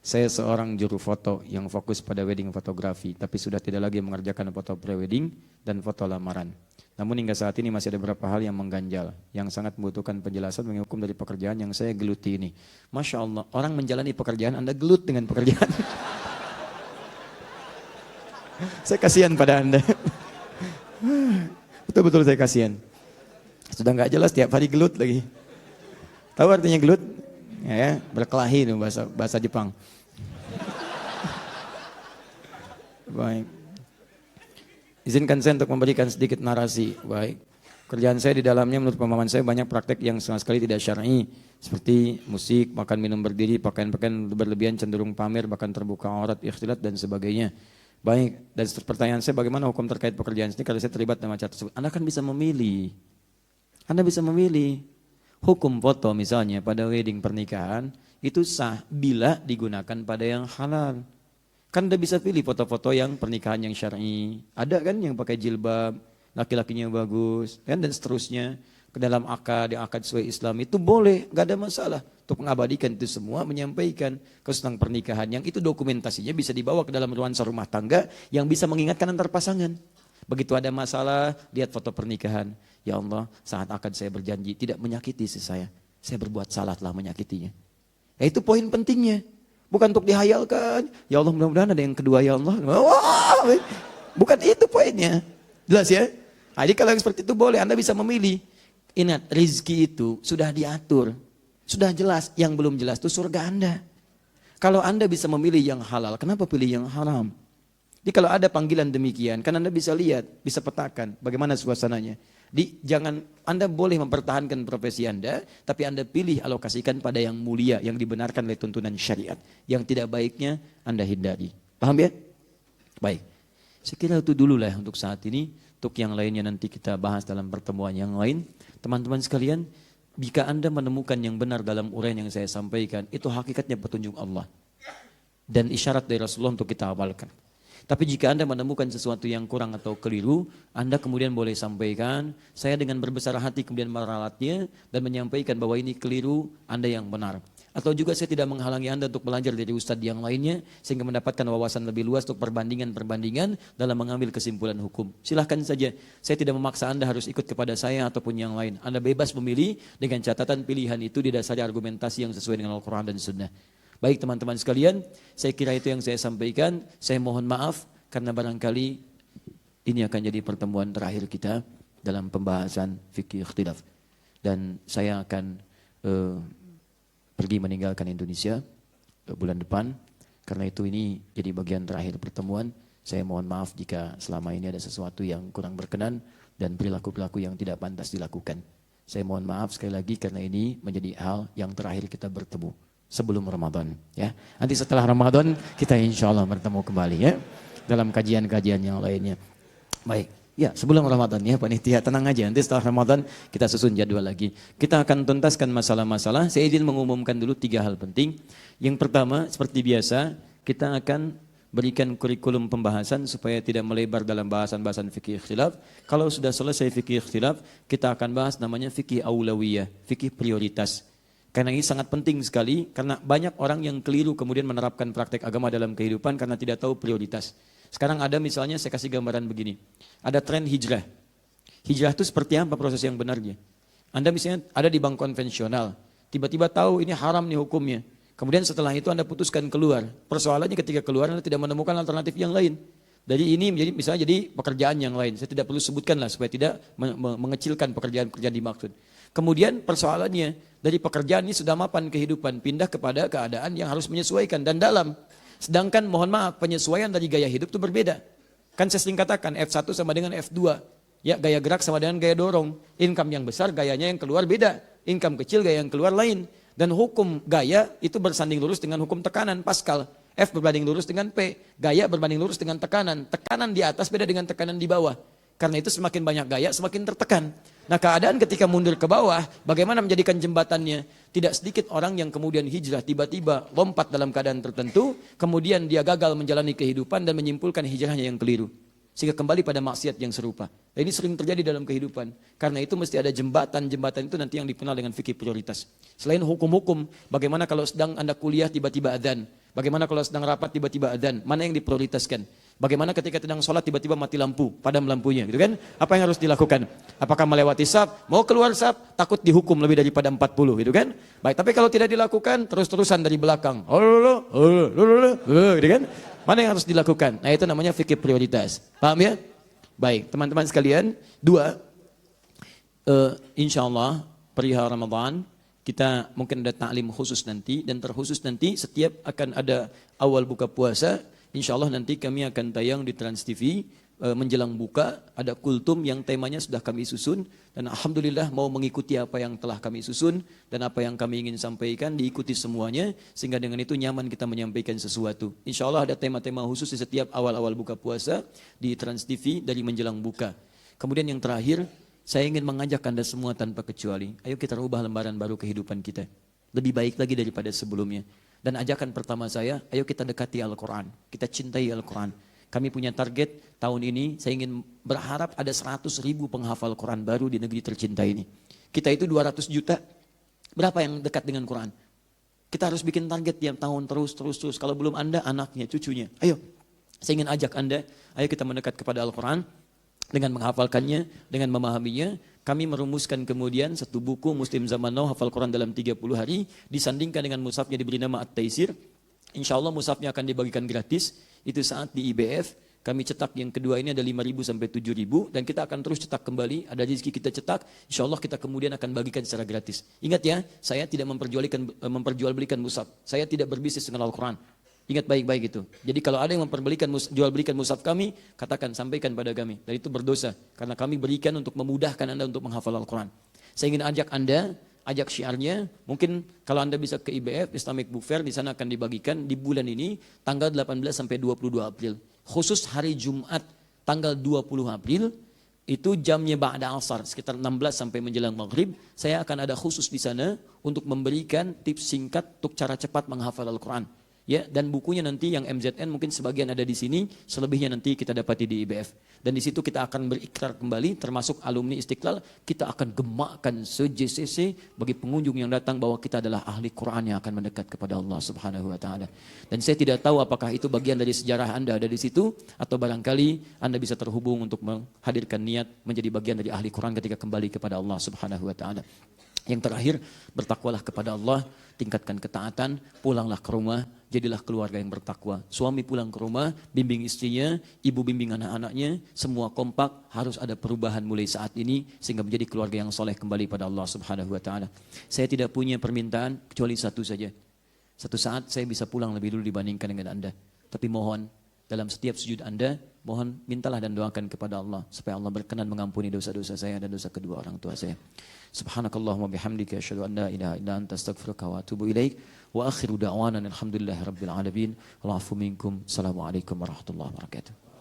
saya seorang juru foto yang fokus pada wedding fotografi, tapi sudah tidak lagi mengerjakan foto pre-wedding dan foto lamaran. Namun hingga saat ini masih ada beberapa hal yang mengganjal, yang sangat membutuhkan penjelasan mengenai hukum dari pekerjaan yang saya geluti ini. Masya Allah, orang menjalani pekerjaan, Anda gelut dengan pekerjaan. Saya kasihan pada Anda. Betul-betul saya kasihan. Sudah nggak jelas tiap hari gelut lagi. Tahu artinya gelut? Ya, berkelahi itu bahasa Jepang. Baik. Izinkan saya untuk memberikan sedikit narasi. Baik. Kerjaan saya di dalamnya menurut pemahaman saya banyak praktek yang sama sekali tidak syar'i, seperti musik, makan minum berdiri, pakaian-pakaian berlebihan, cenderung pamer, bahkan terbuka aurat, ikhtilat dan sebagainya. Baik, dan pertanyaan saya bagaimana hukum terkait pekerjaan ini kalau saya terlibat dalam acara tersebut? Anda kan bisa memilih. Anda bisa memilih. Hukum foto misalnya pada wedding pernikahan itu sah bila digunakan pada yang halal. Kan Anda bisa pilih foto-foto yang pernikahan yang syar'i. Ada kan yang pakai jilbab, laki-lakinya bagus, kan, dan seterusnya. Ke dalam akad, yang akad sesuai Islam itu boleh, gak ada masalah. Untuk mengabadikan itu semua, menyampaikan tentang pernikahan yang itu dokumentasinya bisa dibawa ke dalam nuansa rumah tangga yang bisa mengingatkan antar pasangan. Begitu ada masalah, lihat foto pernikahan. Ya Allah, saat akad saya berjanji tidak menyakiti istri saya. Saya berbuat salah telah menyakitinya. Ya itu poin pentingnya. Bukan untuk dihayalkan. Ya Allah, mudah-mudahan ada yang kedua ya Allah. Wah, bukan itu poinnya. Jelas ya? Jadi kalau yang seperti itu boleh, Anda bisa memilih. Ingat, rezeki itu sudah diatur. Sudah jelas, yang belum jelas itu surga Anda. Kalau Anda bisa memilih yang halal, kenapa pilih yang haram? Jadi kalau ada panggilan demikian, kan Anda bisa lihat, bisa petakan bagaimana suasananya. Jangan, Anda boleh mempertahankan profesi Anda, tapi Anda pilih alokasikan pada yang mulia, yang dibenarkan oleh tuntunan syariat. Yang tidak baiknya Anda hindari. Paham ya? Baik. Saya kira itu dulu lah untuk saat ini. Untuk yang lainnya nanti kita bahas dalam pertemuan yang lain. Teman-teman sekalian, jika Anda menemukan yang benar dalam uraian yang saya sampaikan, itu hakikatnya petunjuk Allah. Dan isyarat dari Rasulullah untuk kita amalkan. Tapi jika Anda menemukan sesuatu yang kurang atau keliru, Anda kemudian boleh sampaikan, saya dengan berbesar hati kemudian meralatnya dan menyampaikan bahwa ini keliru, Anda yang benar. Atau juga saya tidak menghalangi Anda untuk belajar dari ustadz yang lainnya sehingga mendapatkan wawasan lebih luas untuk perbandingan-perbandingan dalam mengambil kesimpulan hukum. Silahkan saja, saya tidak memaksa Anda harus ikut kepada saya ataupun yang lain. Anda bebas memilih dengan catatan pilihan itu didasari argumentasi yang sesuai dengan Al-Quran dan Sunnah. Baik teman-teman sekalian, saya kira itu yang saya sampaikan. Saya mohon maaf karena barangkali ini akan jadi pertemuan terakhir kita dalam pembahasan fikih ikhtilaf. Dan saya akan pergi meninggalkan Indonesia bulan depan. Karena itu ini jadi bagian terakhir pertemuan. Saya mohon maaf jika selama ini ada sesuatu yang kurang berkenan dan perilaku-perilaku yang tidak pantas dilakukan. Saya mohon maaf sekali lagi karena ini menjadi hal yang terakhir kita bertemu sebelum Ramadan. Ya, nanti setelah Ramadan kita insya Allah bertemu kembali ya dalam kajian-kajian yang lainnya. Baik. Ya, sebelum Ramadan ya panitia, tenang aja, nanti setelah Ramadan kita susun jadwal lagi. Kita akan tuntaskan masalah-masalah. Saya izin mengumumkan dulu 3 hal penting. Yang pertama, seperti biasa, kita akan berikan kurikulum pembahasan supaya tidak melebar dalam bahasan-bahasan fikih ikhtilaf. Kalau sudah selesai fikih ikhtilaf, kita akan bahas namanya fikih aulawiyah, fikih prioritas. Karena ini sangat penting sekali, karena banyak orang yang keliru kemudian menerapkan praktek agama dalam kehidupan karena tidak tahu prioritas. Sekarang ada misalnya, saya kasih gambaran begini. Ada tren hijrah. Hijrah itu seperti apa proses yang benarnya? Anda misalnya ada di bank konvensional, tiba-tiba tahu ini haram nih hukumnya. Kemudian setelah itu Anda putuskan keluar. Persoalannya ketika keluar Anda tidak menemukan alternatif yang lain. Dari ini menjadi misalnya jadi pekerjaan yang lain. Saya tidak perlu sebutkan lah supaya tidak mengecilkan pekerjaan-pekerjaan dimaksud. Kemudian persoalannya dari pekerjaan ini sudah mapan kehidupan, pindah kepada keadaan yang harus menyesuaikan dan dalam. Sedangkan mohon maaf, penyesuaian dari gaya hidup itu berbeda. Kan saya sering katakan F1 sama dengan F2. Ya, gaya gerak sama dengan gaya dorong. Income yang besar, gayanya yang keluar beda. Income kecil, gaya yang keluar lain. Dan hukum gaya itu bersanding lurus dengan hukum tekanan, Pascal. F berbanding lurus dengan P. Gaya berbanding lurus dengan tekanan. Tekanan di atas beda dengan tekanan di bawah. Karena itu semakin banyak gaya, semakin tertekan. Nah keadaan ketika mundur ke bawah, bagaimana menjadikan jembatannya? Tidak sedikit orang yang kemudian hijrah tiba-tiba lompat dalam keadaan tertentu, kemudian dia gagal menjalani kehidupan dan menyimpulkan hijrahnya yang keliru. Sehingga kembali pada maksiat yang serupa. Dan ini sering terjadi dalam kehidupan. Karena itu mesti ada jembatan-jembatan itu nanti yang dikenal dengan fikih prioritas. Selain hukum-hukum, bagaimana kalau sedang Anda kuliah tiba-tiba adzan? Bagaimana kalau sedang rapat tiba-tiba adzan? Mana yang diprioritaskan? Bagaimana ketika sedang sholat tiba-tiba mati lampu, padam lampunya, gitu kan? Apa yang harus dilakukan? Apakah melewati saf? Mau keluar saf? Takut dihukum lebih daripada 40, gitu kan? Baik, tapi kalau tidak dilakukan, terus-terusan dari belakang. Gitu kan? Mana yang harus dilakukan? Nah itu namanya fikih prioritas. Paham ya? Baik, teman-teman sekalian. 2, insya Allah perihal Ramadan, kita mungkin ada ta'lim khusus nanti, dan terkhusus nanti setiap akan ada awal buka puasa, insya Allah nanti kami akan tayang di Trans TV menjelang buka, ada kultum yang temanya sudah kami susun, dan alhamdulillah mau mengikuti apa yang telah kami susun, dan apa yang kami ingin sampaikan diikuti semuanya, sehingga dengan itu nyaman kita menyampaikan sesuatu. Insya Allah ada tema-tema khusus di setiap awal-awal buka puasa di Trans TV dari menjelang buka. Kemudian yang terakhir, saya ingin mengajak Anda semua tanpa kecuali, ayo kita rubah lembaran baru kehidupan kita. Lebih baik lagi daripada sebelumnya. Dan ajakan pertama saya, ayo kita dekati Al-Quran. Kita cintai Al-Quran. Kami punya target tahun ini, saya ingin berharap ada 100.000 penghafal Quran baru di negeri tercinta ini. Kita itu 200 juta, berapa yang dekat dengan Quran? Kita harus bikin target tiap tahun terus. Kalau belum Anda, anaknya, cucunya. Ayo, saya ingin ajak Anda, ayo kita mendekat kepada Al-Quran. Dengan menghafalkannya, dengan memahaminya, kami merumuskan kemudian satu buku Muslim Zaman Now hafal Quran dalam 30 hari, disandingkan dengan mushafnya diberi nama At-Taisir. Insya Allah mushafnya akan dibagikan gratis, itu saat di IBF. Kami cetak yang kedua ini ada 5.000 sampai 7.000, dan kita akan terus cetak kembali, ada rezeki kita cetak, insya Allah kita kemudian akan bagikan secara gratis. Ingat ya, saya tidak memperjualbelikan mushaf, saya tidak berbisnis dengan Al-Quran. Ingat baik-baik itu. Jadi kalau ada yang jual belikan mushaf kami, katakan, sampaikan pada kami. Dan itu berdosa. Karena kami berikan untuk memudahkan Anda untuk menghafal Al-Quran. Saya ingin ajak Anda, ajak syiarnya. Mungkin kalau Anda bisa ke IBF, Islamic Book Fair, di sana akan dibagikan di bulan ini, tanggal 18 sampai 22 April. Khusus hari Jumat, tanggal 20 April, itu jamnya ba'da asar, sekitar 16 sampai menjelang maghrib. Saya akan ada khusus di sana untuk memberikan tips singkat untuk cara cepat menghafal Al-Quran. Ya, dan bukunya nanti yang MZN mungkin sebagian ada di sini, selebihnya nanti kita dapati di IBF. Dan di situ kita akan berikrar kembali, termasuk alumni Istiqlal, kita akan gemakkan se-JCC bagi pengunjung yang datang bahwa kita adalah ahli Quran yang akan mendekat kepada Allah Subhanahu wa taala. Dan saya tidak tahu apakah itu bagian dari sejarah Anda ada di situ, atau barangkali Anda bisa terhubung untuk menghadirkan niat menjadi bagian dari ahli Quran ketika kembali kepada Allah Subhanahu wa taala. Yang terakhir, bertakwalah kepada Allah, tingkatkan ketaatan, pulanglah ke rumah, jadilah keluarga yang bertakwa. Suami pulang ke rumah, bimbing istrinya, ibu bimbing anak-anaknya, semua kompak, harus ada perubahan mulai saat ini, sehingga menjadi keluarga yang soleh kembali pada Allah Subhanahu wa taala. Saya tidak punya permintaan, kecuali satu saja. Satu saat saya bisa pulang lebih dulu dibandingkan dengan Anda. Tapi mohon, dalam setiap sujud Anda, mohon mintalah dan doakan kepada Allah, supaya Allah berkenan mengampuni dosa-dosa saya dan dosa kedua orang tua saya. Subhanakallahumma bihamdika asyhadu an la ilaha illa anta astaghfiruka wa atubu ilaik. Wa akhiru da'wana alhamdulillahi rabbil alamin. Wal afu minkum. Assalamualaikum warahmatullahi wabarakatuh.